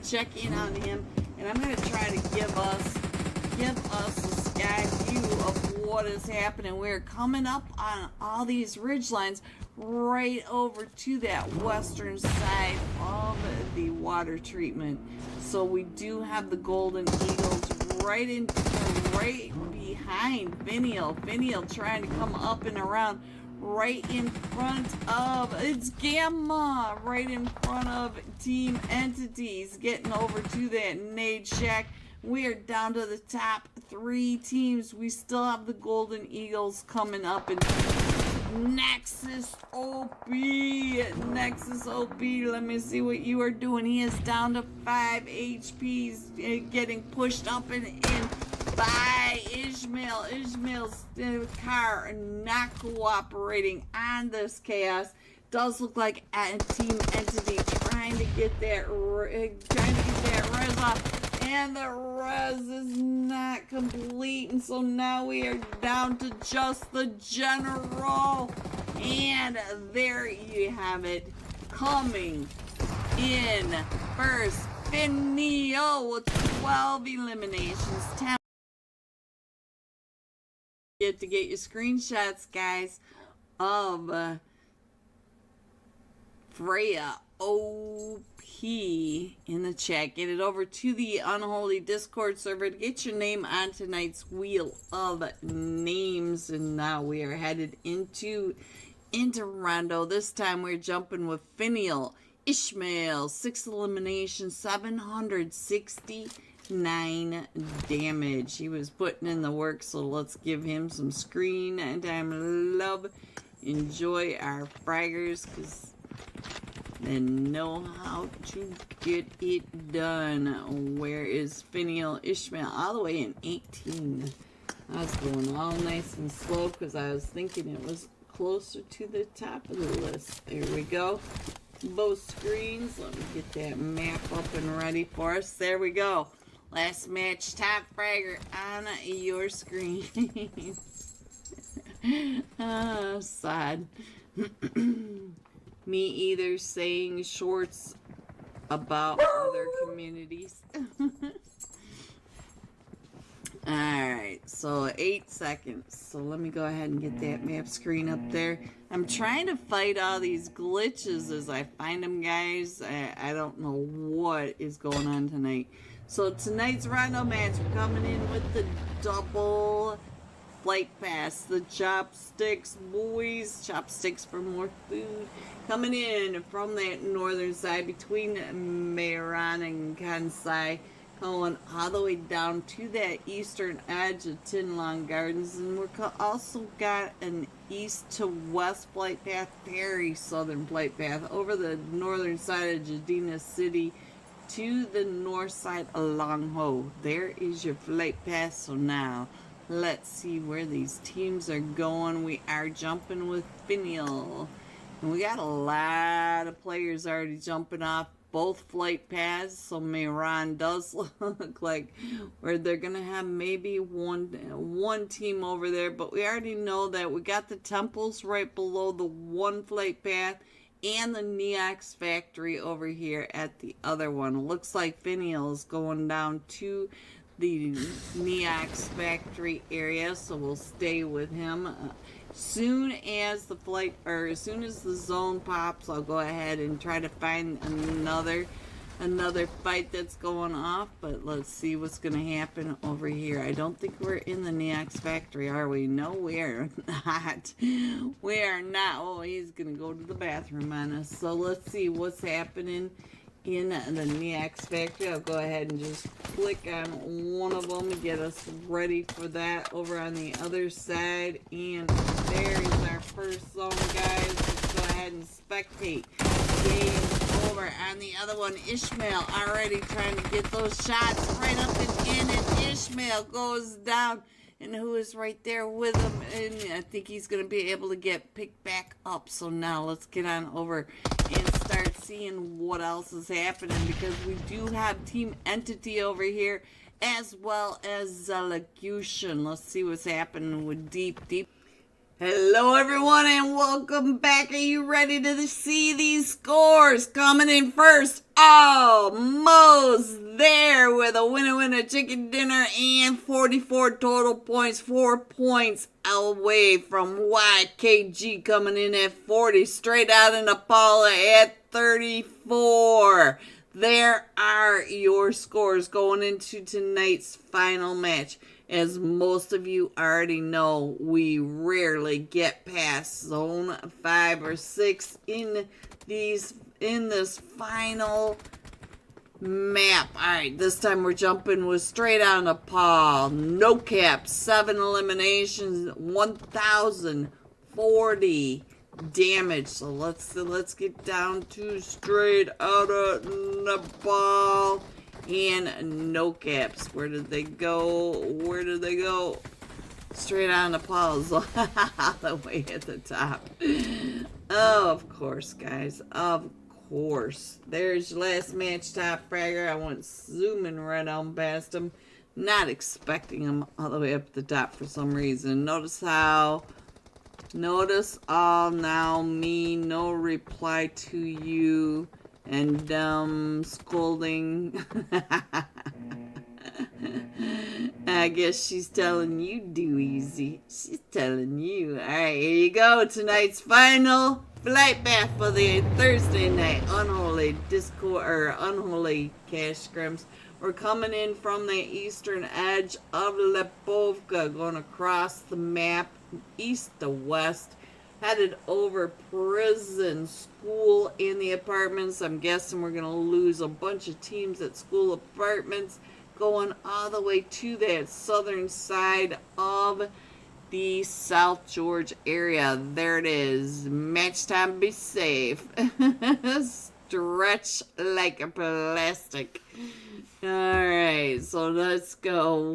check in on him. And I'm going to try to give us a sky view of what is happening. We're coming up on all these ridge lines right over to that western side of the water treatment. So we do have the Golden Eagles right behind Finial. Finial trying to come up and around right in front of, it's Gamma, right in front of Team Entities, getting over to that nade shack. We are down to the top 3 teams. We still have the Golden Eagles coming up, and Nexus OP, let me see what you are doing. He is down to 5 HPs, getting pushed up and in by Ishmael. Ishmael's car not cooperating on this chaos. Does look like a Team Entity trying to get that res off, and the res is not complete, and so now we are down to just the General. And there you have it, coming in first, Finial with 12 eliminations. Get your screenshots, guys, of Freya OP in the chat. Get it over to the Unholy Discord server to get your name on tonight's Wheel of Names. And now we are headed into Rondo. This time we're jumping with Finial. Ishmael, 6 eliminations, 769 damage. He was putting in the work, so let's give him some screen time. Love, enjoy our fraggers, because they know how to get it done. Where is Finial? Ishmael, all the way in 18. I was going all nice and slow because I was thinking it was closer to the top of the list. There we go. Both screens. Let me get that map up and ready for us. There we go. Last match, top fragger on your screen. Oh, sad. Me either, saying shorts about other communities. Alright, so 8 seconds. So let me go ahead and get that map screen up there. I'm trying to fight all these glitches as I find them, guys. I don't know what is going on tonight. So tonight's Rondo match, we're coming in with the double flight pass. The chopsticks, boys. Chopsticks for more food. Coming in from that northern side between Mehran and Kansai. Going all the way down to that eastern edge of Tinlong Gardens, and we're also got an east to west flight path, very southern flight path, over the northern side of Jadina City to the north side of Long Ho. There is your flight path. So now let's see where these teams are going. We are jumping with Finial, and we got a lot of players already jumping off both flight paths, so Miran does look like where they're gonna have maybe one team over there, but we already know that we got the temples right below the one flight path and the Neox factory over here at the other one. Looks like Finial's going down to the Neox factory area, so we'll stay with him. Soon as the flight, or as soon as the zone pops, I'll go ahead and try to find another fight that's going off. But let's see what's going to happen over here. I don't think we're in the Neox factory, are we? No, we are not. We are not. Oh, he's going to go to the bathroom on us. So let's see what's happening in the Neox factory. I'll go ahead and just click on one of them and get us ready for that over on the other side. And there is our first zone, guys. Let's go ahead and spectate. Game over on the other one. Ishmael already trying to get those shots right up and in, and Ishmael goes down. And who is right there with him? And I think he's going to be able to get picked back up. So now let's get on over and start seeing what else is happening, because we do have Team Entity over here as well as Zelecution. Let's see what's happening with Deep. Hello everyone and welcome back. Are you ready to see these scores? Coming in first, almost there with a winner chicken dinner and 44 total points. 4 points away from YKG coming in at 40. Straight out in Apollo at 34. There are your scores going into tonight's final match. As most of you already know, we rarely get past zone 5 or 6 in this final map. Alright, this time we're jumping with straight on a Paul. No cap, 7 eliminations, 1,040 damage. So let's get down to straight out of Nepal. And no caps. Where did they go? Where did they go? Straight on the pause. All the way at the top. Oh, of course, guys. Of course. There's your last match top fragger. I went zooming right on past him. Not expecting him all the way up the top for some reason. Notice all now me. No reply to you. And scolding. I guess she's telling you do easy. She's telling you. Alright, here you go. Tonight's final flight bath for the Thursday night Unholy Unholy Cash Scrims. We're coming in from the eastern edge of Lepovka, going across the map east to west. Headed over prison, school, and the apartments. I'm guessing we're going to lose a bunch of teams at school apartments, going all the way to that southern side of the South George area. There it is. Match time, be safe. Stretch like a plastic. Alright, so let's go.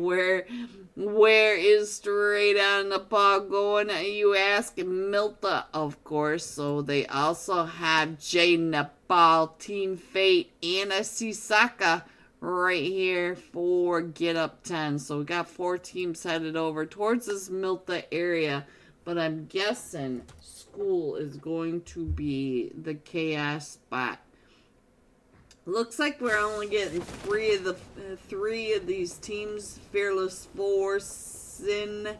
Where is straight on the paw going? You ask? Milta, of course. So they also have J Nepal, Team Fate, and a Sisaka right here for Get Up 10. So we got 4 teams headed over towards this Milta area. But I'm guessing school is going to be the chaos spot. Looks like we're only getting 3 of these teams: Fearless Force, Sin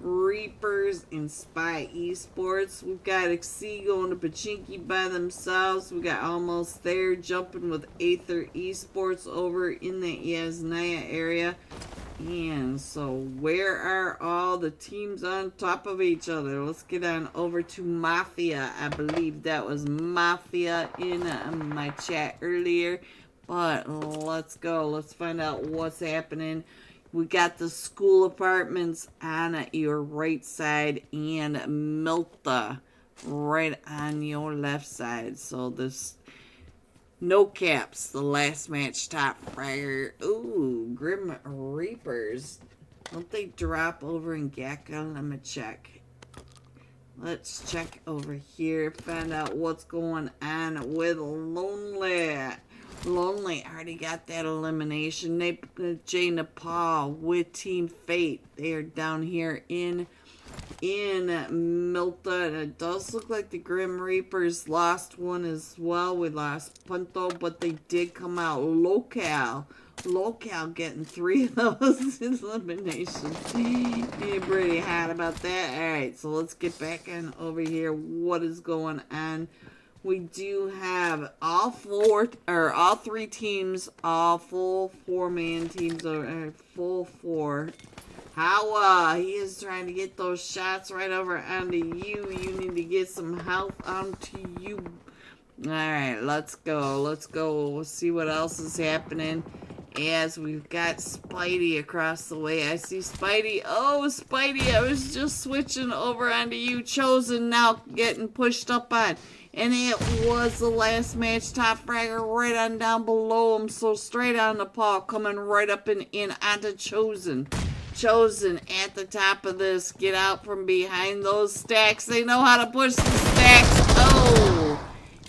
Reapers, and Spy Esports. We've got XC going to Pachinki by themselves. We got Almost There jumping with Aether Esports over in the Yasnaya area. And so where are all the teams on top of each other? Let's get on over to Mafia. I believe that was Mafia in my chat earlier. But let's go. Let's find out what's happening. We got the school apartments on your right side and Milta right on your left side. So this... No caps, the last match top fragger. Ooh, Grim Reapers. Don't they drop over in Gakka? Let me check. Let's check over here, find out what's going on with Lonely. Lonely already got that elimination. Jay Nepal with Team Fate. They are down here in Milton. It does look like the Grim Reapers lost one as well. We lost Punto, but they did come out. Local getting 3 of those eliminations. You're pretty hot about that. Alright, so let's get back on over here. What is going on? We do have all 3 teams, all full 4-man teams, or full 4. How he is trying to get those shots right over onto you. You need to get some health onto you. Alright, let's go. Let's go. We'll see what else is happening. As we've got Spidey across the way. I see Spidey. Oh, Spidey, I was just switching over onto you. Chosen now getting pushed up on. And it was the last match top fragger right on down below him. So straight on the paw coming right up and in onto Chosen. Chosen at the top of this. Get out from behind those stacks. They know how to push the stacks. Oh!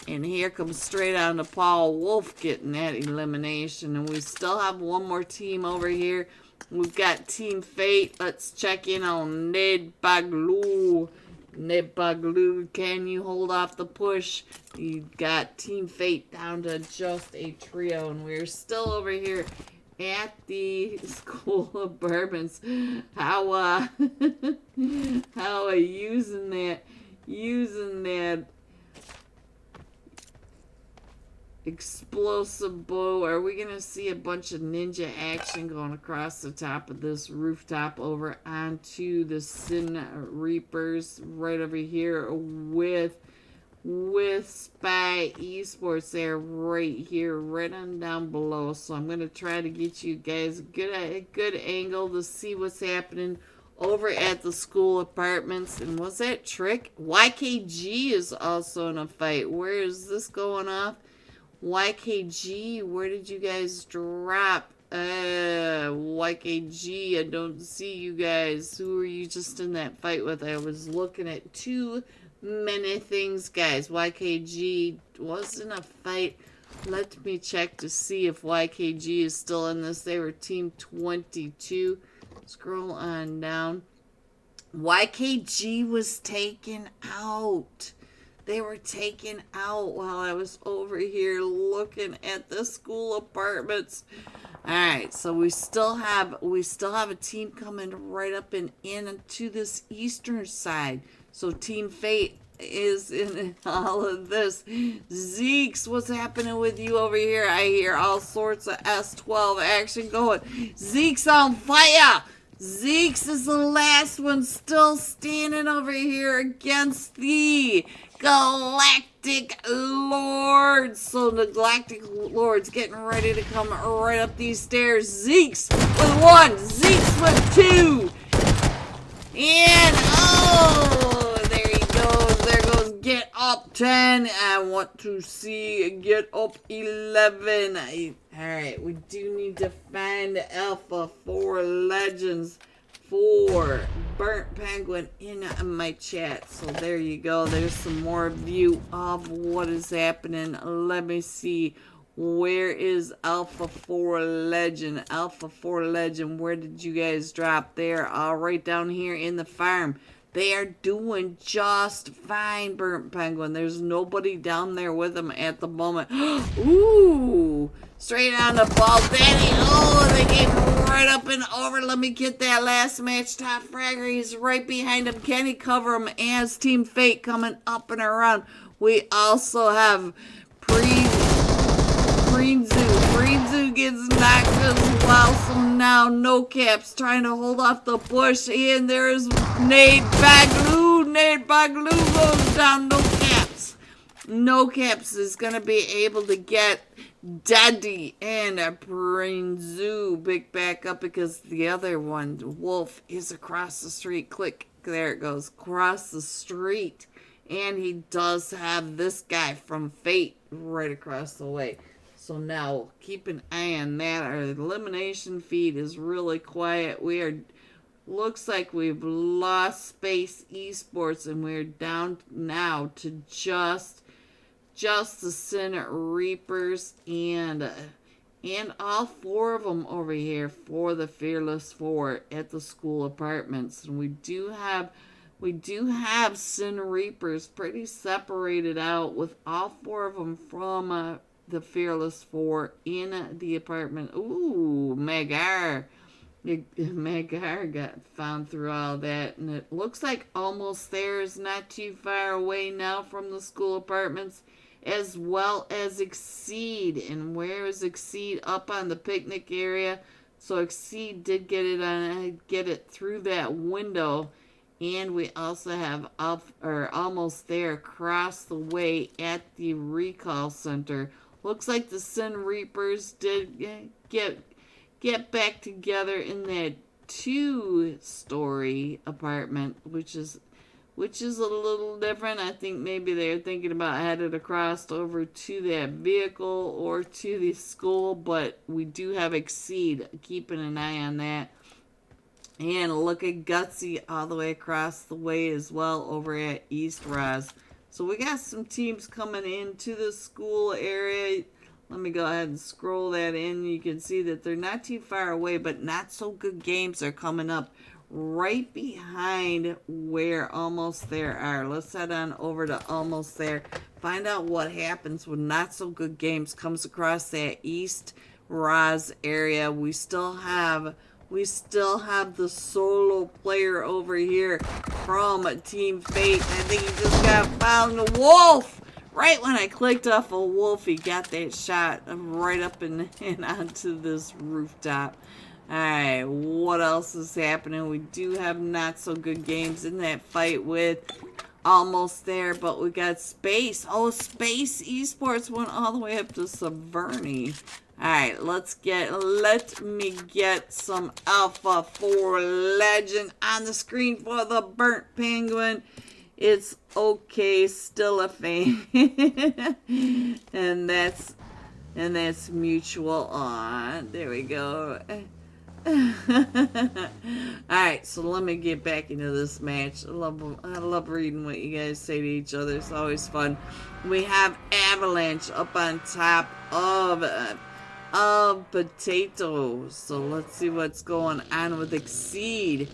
And here comes straight on to Paul Wolf getting that elimination. And we still have one more team over here. We've got Team Fate. Let's check in on Ned Baglu. Ned Baglu, can you hold off the push? You got Team Fate down to just a trio. And we're still over here at the School of Bourbons. How using that explosive bow. Are we gonna see a bunch of ninja action going across the top of this rooftop over onto the Sin Reapers right over here with Spy Esports there right here, right on down below. So I'm gonna try to get you guys a good angle to see what's happening over at the school apartments. And was that Trick? YKG is also in a fight. Where is this going off? YKG, where did you guys drop? YKG, I don't see you guys. Who are you just in that fight with? I was looking at too many things, guys. YKG was in a fight. Let me check to see if YKG is still in this. They were team 22. Scroll on down. YKG was taken out. They were taken out while I was over here looking at the school apartments. Alright, so we still have a team coming right up and into this eastern side. So Team Fate is in all of this. Zeeks, what's happening with you over here? I hear all sorts of S12 action going. Zeeks on fire! Zeeks is the last one still standing over here against the Galactic Lords. So the Galactic Lords getting ready to come right up these stairs. Zeeks with 1, Zeeks with 2. And oh, there he goes. There goes Get Up 10. I want to see Get Up 11. Alright, we do need to find Alpha 4 Legends for Burnt Penguin in my chat. So there you go. There's some more view of what is happening. Let me see. Where is Alpha 4 Legend? Alpha 4 Legend, where did you guys drop? There, right down here in the farm. They are doing just fine, Burnt Penguin. There's nobody down there with them at the moment. Ooh! Straight on the ball, Daddy. Oh, they came right up and over. Let me get that last match. Top fragger, he's right behind him. Can he cover him as Team Fate coming up and around? We also have Preenzu gets knocked as well. So now No Caps trying to hold off the push. And there's Nate Baglu. Nate Baglu goes down. No Caps. No Caps is going to be able to get Daddy and Preenzu big back up because the other one, Wolf, is across the street. Click. There it goes. Across the street. And he does have this guy from Fate right across the way. So now, keep an eye on that. Our elimination feed is really quiet. We Looks like we've lost Space Esports, and we're down now to just the Sin Reapers and all four of them over here for the Fearless Four at the school apartments. And we do have Sin Reapers pretty separated out with all four of them from the Fearless Four in the apartment. Ooh, Magar got found through all that, and it looks like Almost There is not too far away now from the school apartments, as well as Exceed. And where is Exceed? Up on the picnic area. So Exceed did get it through that window. And we also have Almost There across the way at the recall center. Looks like the Sin Reapers did get back together in that 2-story apartment, which is a little different. I think maybe they're thinking about headed across over to that vehicle or to the school, but we do have Exceed, keeping an eye on that. And look at Gutsy all the way across the way as well over at East Roz. So we got some teams coming into the school area. Let me go ahead and scroll that in. You can see that they're not too far away, but not so good games are coming up right behind where Almost There are. Let's head on over to Almost There. Find out what happens when Not So Good Games comes across that East Roz area. We still have the solo player over here from Team Fate. I think he just got found. A wolf! Right when I clicked off a wolf, he got that shot right up and onto this rooftop. Alright, what else is happening? We do have Not So Good Games in that fight with Almost There, but we got Space. Oh, Space Esports went all the way up to Severny. Alright, let me get some Alpha 4 Legend on the screen for the Burnt Penguin. It's okay, still a fan. and that's mutual on. There we go. Alright, so let me get back into this match. I love reading what you guys say to each other. It's always fun. We have Avalanche up on top of Potato. So let's see what's going on with Exceed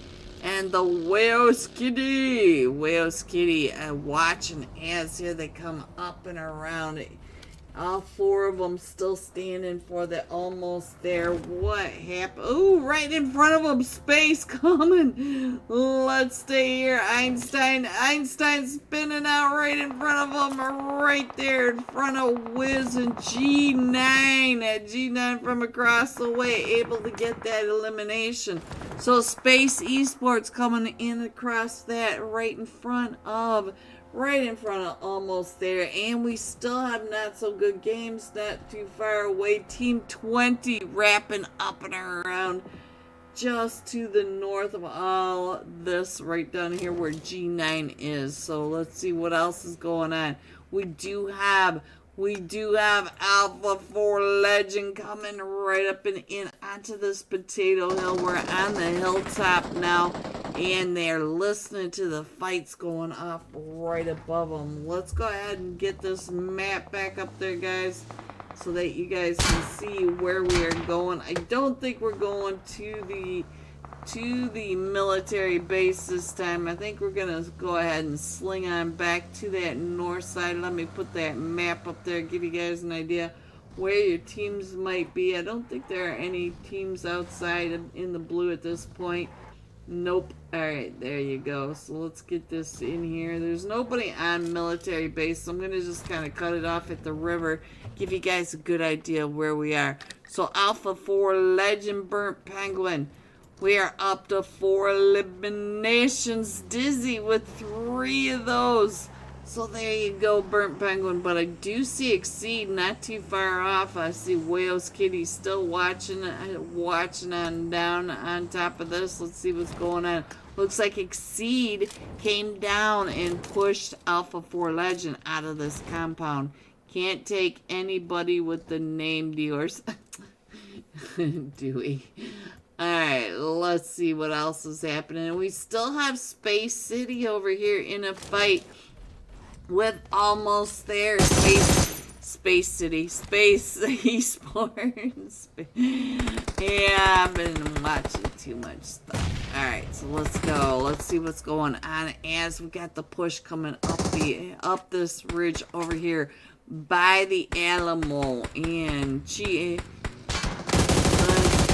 and the Whales Kitty. Watching as here they come up and around. All four of them still standing for the Almost There. What happened? Oh, right in front of them. Space coming. Let's stay here. Einstein spinning out right in front of them. Right there in front of Wiz and G9. At G9 from across the way. Able to get that elimination. So Space Esports coming in across that right in front of Almost There. And we still have Not So Good Games not too far away. Team 20 wrapping up and around just to the north of all this right down here where G9 is. So let's see what else is going on. We do have Alpha 4 Legend coming right up and in onto this Potato Hill. We're on the hilltop now, and they're listening to the fights going off right above them. Let's go ahead and get this map back up there, guys, so that you guys can see where we are going. I don't think we're going to the military base this time. I think we're gonna go ahead and sling on back to that north side. Let me put that map up there, give you guys an idea where your teams might be. I don't think there are any teams outside in the blue at this point. Nope. Alright, there you go. So let's get this in here. There's nobody on military base, so I'm going to just kind of cut it off at the river, give you guys a good idea of where we are. So Alpha 4 Legend Burnt Penguin. We are up to 4 eliminations. Dizzy with 3 of those. So there you go, Burnt Penguin. But I do see Exceed not too far off. I see Whales Kitty still watching on down on top of this. Let's see what's going on. Looks like Exceed came down and pushed Alpha 4 Legend out of this compound. Can't take anybody with the name Dewars. Dewey. Alright, let's see what else is happening. We still have Space City over here in a fight with almost there. Space City, Space Esports. Yeah, I've been watching too much stuff. Alright, so let's go. Let's see what's going on as we got the push coming up this ridge over here by the Alamo and let's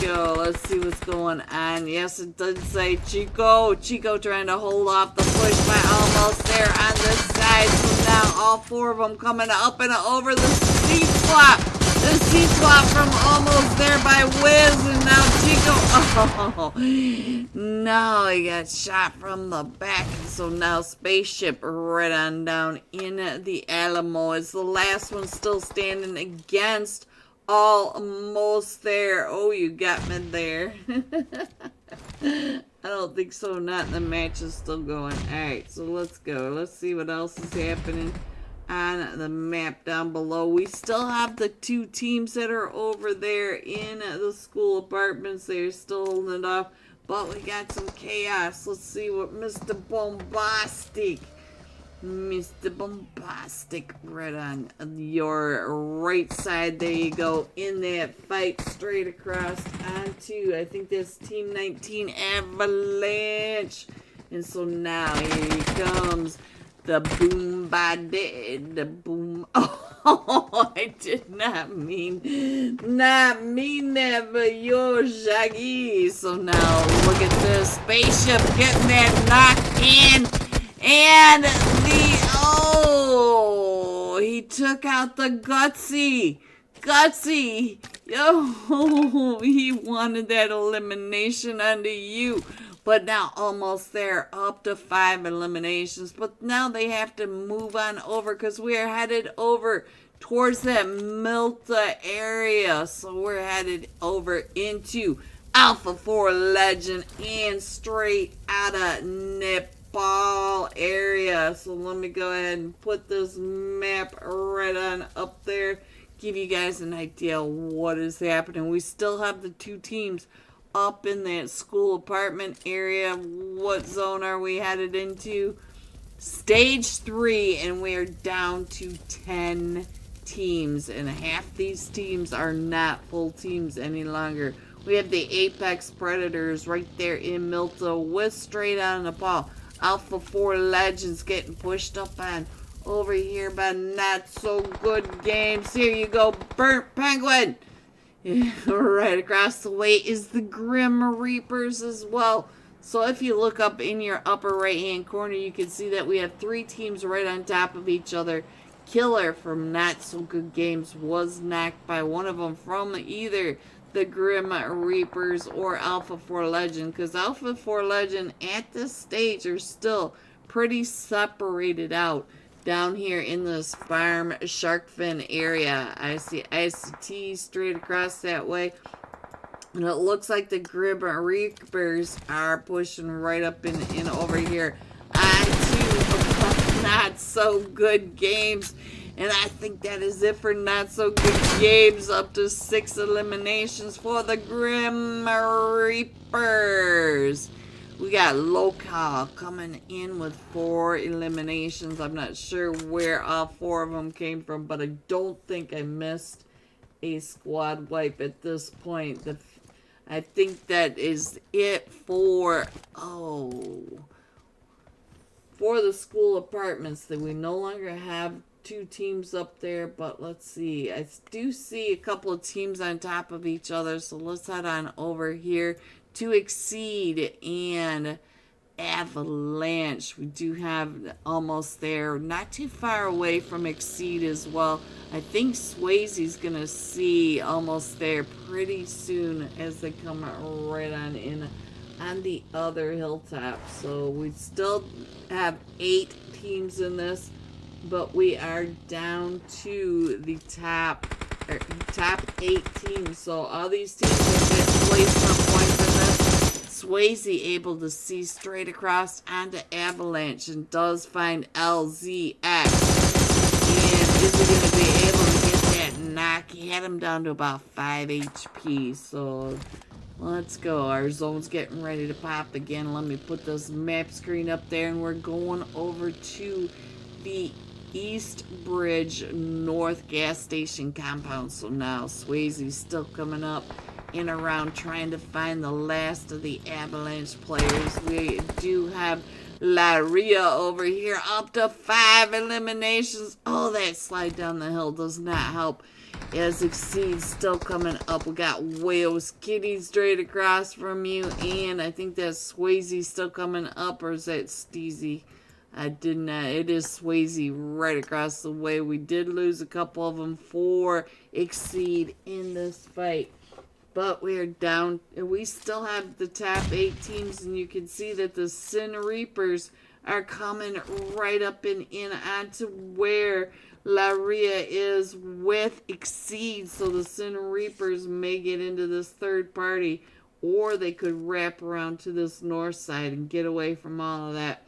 go. Let's see what's going on. Yes, it does say Chico. Chico trying to hold off the push by almost there on this side. So now all four of them coming up and over the seat swap. The seat swap from almost there by Wiz. And now Chico. Oh, no, he got shot from the back. And so now Spaceship right on down in the Alamo. Is the last one still standing against almost there. Oh, you got me there. I don't think so. Not the match is still going. Alright, so let's go. Let's see what else is happening on the map down below. We still have the two teams that are over there in the school apartments. They're still holding it off. But we got some chaos. Let's see what Mr. Bombastic right on your right side. There you go. In that fight straight across onto, I think that's Team 19 Avalanche. And so now here he comes. The boom the boom. Oh, I did not mean that for your Shaggy. So now look at this spaceship getting that knocked in. And he took out the Gutsy. Yo, he wanted that elimination under you. But now almost there, up to 5 eliminations. But now they have to move on over because we are headed over towards that Milta area. So we're headed over into Alpha 4 Legend and straight out of Nepal area. So let me go ahead and put this map right on up there. Give you guys an idea what is happening. We still have the two teams up in that school apartment area. What zone are we headed into? Stage 3, and we are down to 10 teams, and half these teams are not full teams any longer. We have the Apex Predators right there in Milta with straight out of Nepal. Alpha 4 Legends getting pushed up on over here by Not So Good Games. Here you go, Burnt Penguin. Right across the way is the Grim Reapers as well. So if you look up in your upper right hand corner, you can see that we have 3 teams right on top of each other. Killer from Not So Good Games was knocked by one of them from either the Grim Reapers or Alpha 4 Legend, because Alpha 4 Legend at this stage are still pretty separated out. Down here in this farm shark fin area, I see ICT straight across that way. And it looks like the Grim Reapers are pushing right up in over here onto Not So Good Games. And I think that is it for Not So Good Games. Up to 6 eliminations for the Grim Reapers. We got Local coming in with 4 eliminations. I'm not sure where all 4 of them came from, but I don't think I missed a squad wipe at this point. I think that is it for the school apartments. That we no longer have 2 teams up there, but let's see. I do see a couple of teams on top of each other, so let's head on over here to Exceed and Avalanche. We do have almost there, not too far away from Exceed as well. I think Swayze's gonna see almost there pretty soon as they come right on in on the other hilltop. So we still have 8 teams in this, but we are down to the top 8 teams. So all these teams will get placement points in this. Swayze able to see straight across onto Avalanche and does find LZX. And is he going to be able to get that knock? He had him down to about 5 HP. So Let's go. Our zone's getting ready to pop again. Let me put this map screen up there, and we're going over to the East Bridge North gas station compound. So now Swayze's still coming up and around trying to find the last of the Avalanche players. We do have Laria over here, up to 5 eliminations. Oh, that slide down the hill does not help. As Exceed still coming up. We got Wales Kitty straight across from you, and I think that's Swayze still coming up, or is that Steezy? I did not. It is Swayze right across the way. We did lose a couple of them for Exceed in this fight, but we are down. We still have the top 8 teams, and you can see that the Sin Reapers are coming right up and in onto where Laria is with Exceed. So the Sin Reapers may get into this third party, or they could wrap around to this north side and get away from all of that.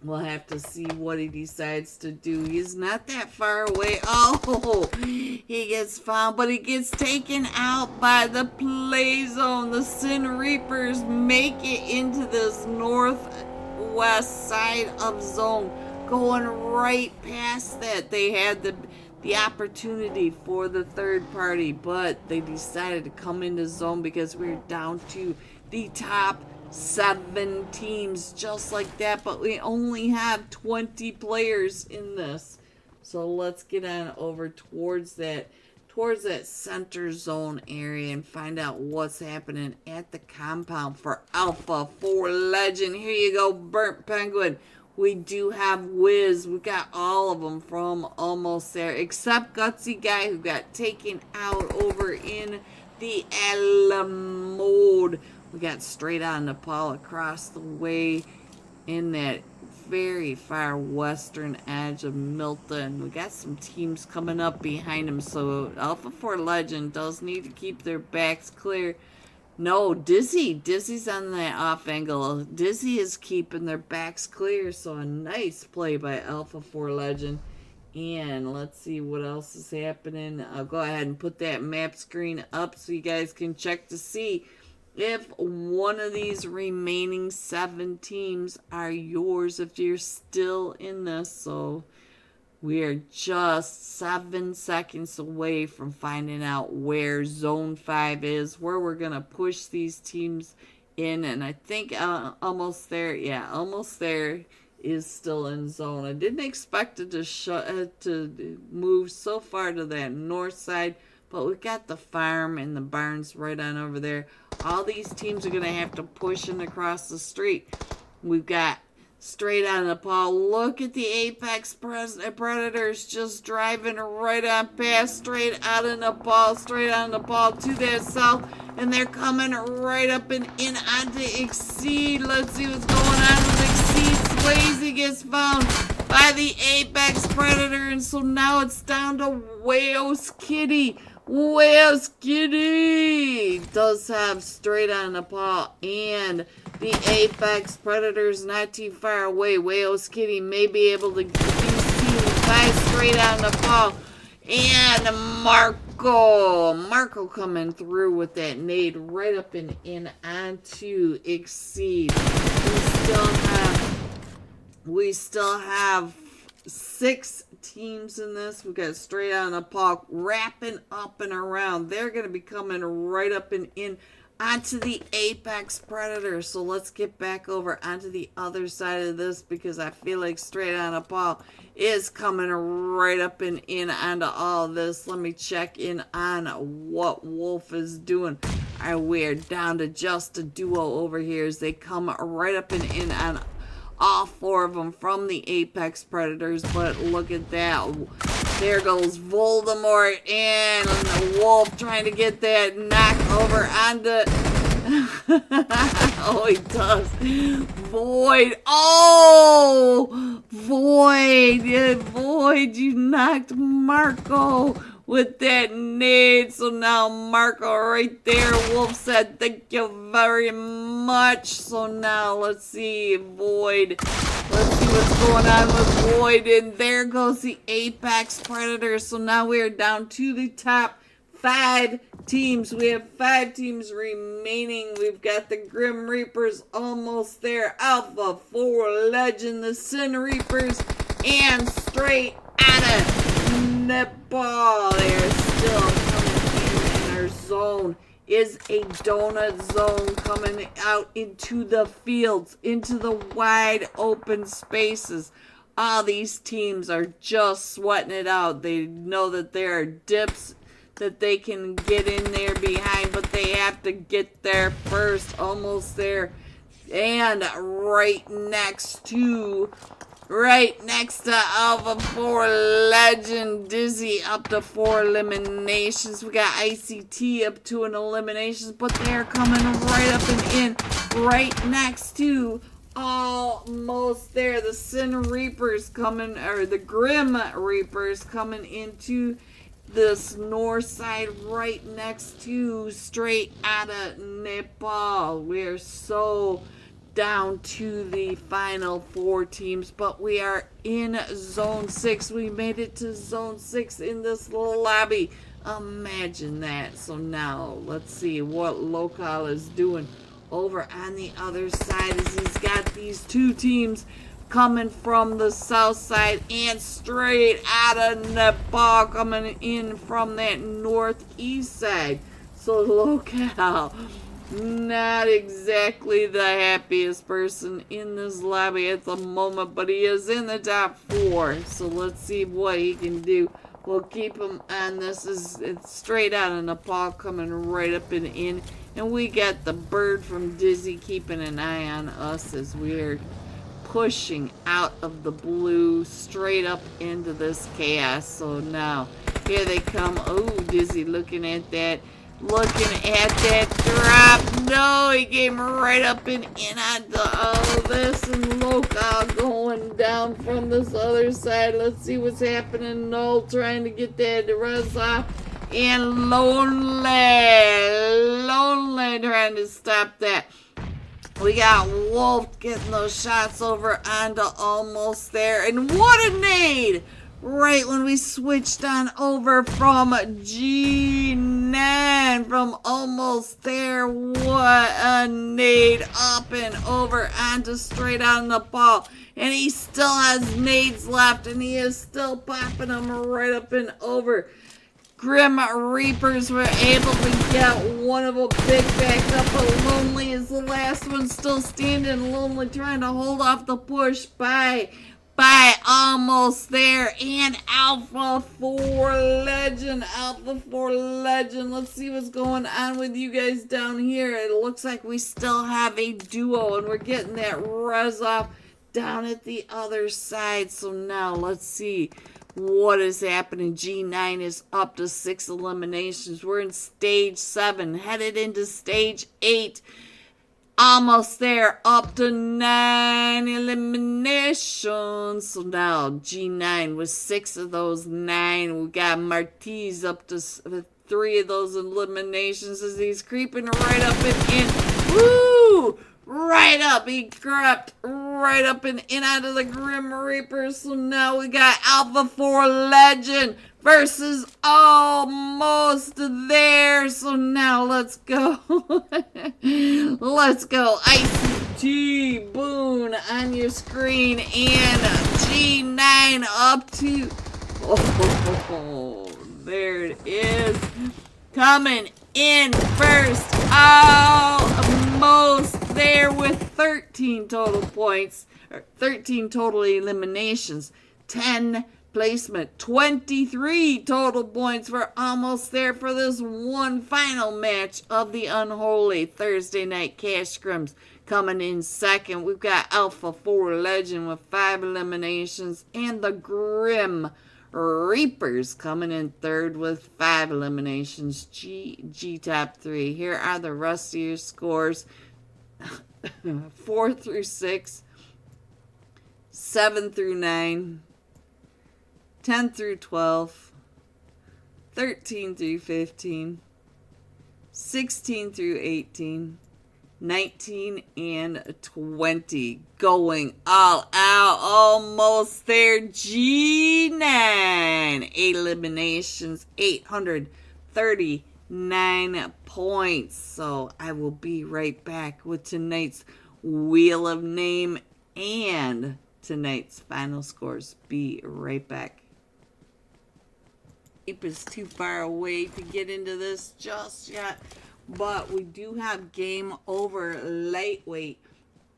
We'll have to see what he decides to do. He's not that far away. Oh, he gets found, but he gets taken out by the play zone. The Sin Reapers make it into this northwest side of zone, going right past that. They had the opportunity for the third party, but they decided to come into zone because we're down to the top 7 teams just like that, but we only have 20 players in this. So let's get on over towards that center zone area and find out what's happening at the compound for Alpha 4 Legend. Here you go, Burnt Penguin. We do have Wiz. We got all of them from almost there, except Gutsy Guy, who got taken out over in the Alamode. We got Straight On Nepal across the way in that very far western edge of Milton. We got some teams coming up behind him, so Alpha 4 Legend does need to keep their backs clear. No, Dizzy's on that off angle. Dizzy is keeping their backs clear, so a nice play by Alpha 4 Legend. And let's see what else is happening. I'll go ahead and put that map screen up so you guys can check to see if one of these remaining 7 teams are yours, if you're still in this. So we are just 7 seconds away from finding out where Zone 5 is, where we're going to push these teams in. And I think almost there, yeah, almost there is still in zone. I didn't expect it to move so far to that north side, but we got the farm and the barns right on over there. All these teams are going to have to push in across the street. We've got Straight On Nepal. Look at the Apex Predators just driving right on past Straight Out of Nepal. Straight On Nepal to that south. And they're coming right up and in onto Exceed. Let's see what's going on with Exceed. Swayze gets found by the Apex Predator. And so now it's down to Wales Kitty. Wales Kitty does have Straight On Nepal and the Apex Predators not too far away. Wales Kitty may be able to be seen by Straight On Nepal. And Marco coming through with that nade right up and in onto Exceed. We still have 6 teams in this. We got Straight On Nepal wrapping up and around. They're going to be coming right up and in onto the Apex Predator. So let's get back over onto the other side of this, because I feel like Straight On Nepal is coming right up and in onto all this. Let me check in on what Wolf is doing. Alright, we're down to just a duo over here as they come right up and in on all 4 of them from the Apex Predators. But look at that. There goes Voldemort and the Wolf trying to get that knock over onto... oh, he does. Void. Oh! Void. Yeah, Void, you knocked Marco with that nade. So now Marco right there. Wolf said thank you very much. So now let's see, Void. Let's see what's going on with Void. And there goes the Apex Predator. So now we are down to the top 5 teams. We have 5 teams remaining. We've got the Grim Reapers almost there. Alpha 4 Legend, the Sin Reapers, and straight out of Nepal. They're still coming in our zone. Is a donut zone coming out into the fields, into the wide open spaces. All these teams are just sweating it out. They know that there are dips that they can get in there behind, but they have to get there first. Almost there. And right next to Alpha 4 Legend, Dizzy up to 4 eliminations. We got ICT up to an eliminations, but they're coming right up and in. Right next to, almost there, the Sin Reapers coming, or the Grim Reapers coming into this north side right next to, straight out of Nepal. We're so down to the final 4 teams, but we are in zone 6. We made it to zone 6 in this little lobby. Imagine that. So now let's see what Local is doing over on the other side, as he's got these 2 teams coming from the south side and straight out of Nepal coming in from that northeast side. So Local, not exactly the happiest person in this lobby at the moment, but he is in the top 4. So let's see what he can do. We'll keep him on. It's straight out of Nepal coming right up and in. And we got the bird from Dizzy keeping an eye on us as we're pushing out of the blue straight up into this chaos. So now here they come. Oh, Dizzy looking at that drop. No, he came right up and in onto all of this, and Local going down from this other side. Let's see what's happening. Null trying to get that res off, and Lonely trying to stop that. We got Wolf getting those shots over onto almost there. And what a nade! Right when we switched on over from G9 from almost there. What a nade up and over onto straight on the ball. And he still has nades left, and he is still popping them right up and over. Grim Reapers were able to get one of a big back up, but Lonely is the last one still standing. Lonely trying to hold off the push by almost there. And Alpha 4 Legend. Let's see what's going on with you guys down here. It looks like we still have a duo, and we're getting that res off down at the other side. So now let's see what is happening. G9 is up to 6 eliminations. We're in stage 7, headed into stage 8. Almost there, up to 9 eliminations. So now G9 with 6 of those 9. We got Martiz up to 3 of those eliminations as he's creeping right up and in. Woo! Right up, he crept right up and in out of the Grim Reapers. So now we got Alpha 4 Legend versus almost there. So now let's go. Let's go. ICT Boone on your screen, and G9 up to, oh, there it is. Coming in first, almost there with 13 total points, or 13 total eliminations, 10 placement, 23 total points. We're almost there for this one final match of the Unholy Thursday Night Cash Scrims. Coming in second, we've got Alpha 4 Legend with 5 eliminations, and the Grim Reapers coming in third with 5 eliminations. G top 3. Here are the rest of your scores. 4 through 6, 7 through 9, 10 through 12, 13 through 15, 16 through 18, 19 and 20. Going all out. Almost there. G9. 8 eliminations. 830 9 points. So I will be right back with tonight's Wheel of Name and tonight's final scores. Be right back. Is too far away to get into this just yet, but we do have Game Over Lightweight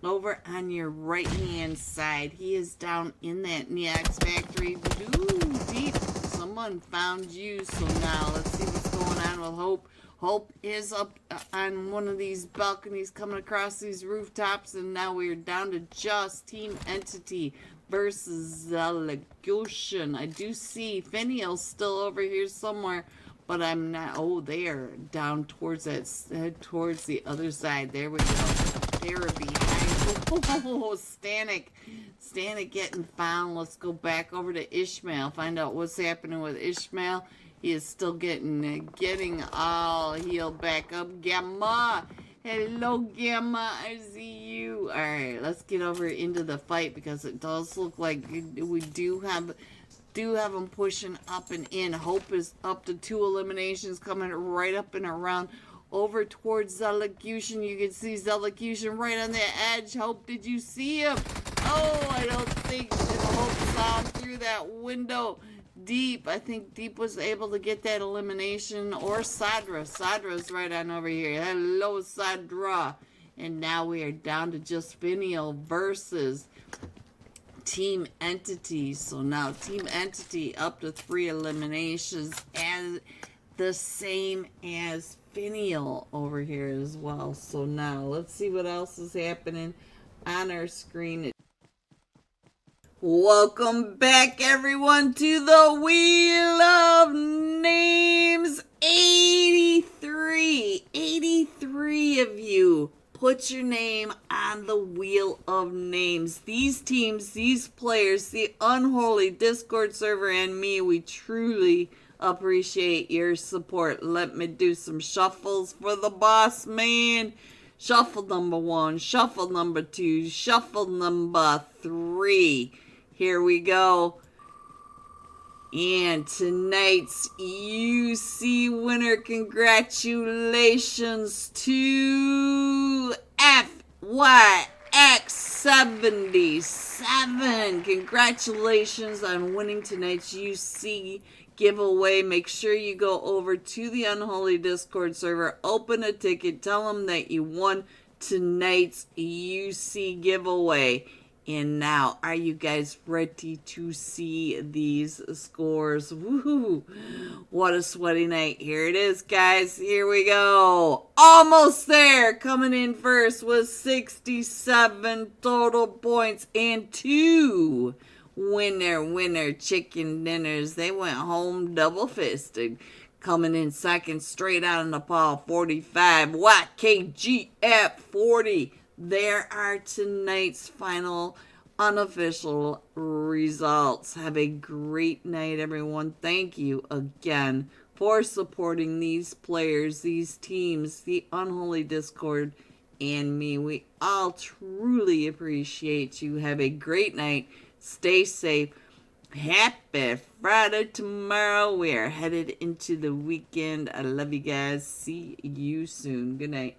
over on your right hand side. He is down in that Neox factory. Ooh, deep. Someone found you. So now let's see what's going on with Hope. Hope is up on one of these balconies coming across these rooftops, and now we're down to just Team Entity versus Delegation. I do see Finial still over here somewhere, but I'm not. Oh, they are down towards that, towards the other side. There we go. They were behind. Oh, Stanek getting found. Let's go back over to Ishmael. Find out what's happening with Ishmael. He is still getting all healed back up. Gamma. Hello, Gamma. I see you. All right, let's get over into the fight because it does look like we do have them pushing up and in. Hope is up to 2 eliminations, coming right up and around over towards Zelocution. You can see Zelocution right on the edge. Hope, did you see him? Oh, I don't think Hope saw him through that window. Deep, I think Deep was able to get that elimination, or Sadra. Sadra's right on over here. Hello, Sadra. And now we are down to just Finial versus Team Entity. So now Team Entity up to 3 eliminations, and the same as Finial over here as well. So now let's see what else is happening on our screen. Welcome back, everyone, to the Wheel of Names. 83 of you put your name on the Wheel of Names. These teams, these players, the Unholy Discord server, and me, we truly appreciate your support. Let me do some shuffles for the boss man. Shuffle number 1, shuffle number 2, shuffle number 3. Here we go. And tonight's UC winner, congratulations to FYX77. Congratulations on winning tonight's UC giveaway. Make sure you go over to the Unholy Discord server, open a ticket, tell them that you won tonight's UC giveaway. And now, are you guys ready to see these scores? Woohoo! What a sweaty night. Here it is, guys. Here we go. Almost there. Coming in first with 67 total points and 2 winner chicken dinners. They went home double-fisted. Coming in second, straight out of Nepal, 45. YKG at 40. There are tonight's final unofficial results. Have a great night, everyone. Thank you again for supporting these players, these teams, the Unholy Discord, and me. We all truly appreciate you. Have a great night. Stay safe. Happy Friday tomorrow. We are headed into the weekend. I love you guys. See you soon. Good night.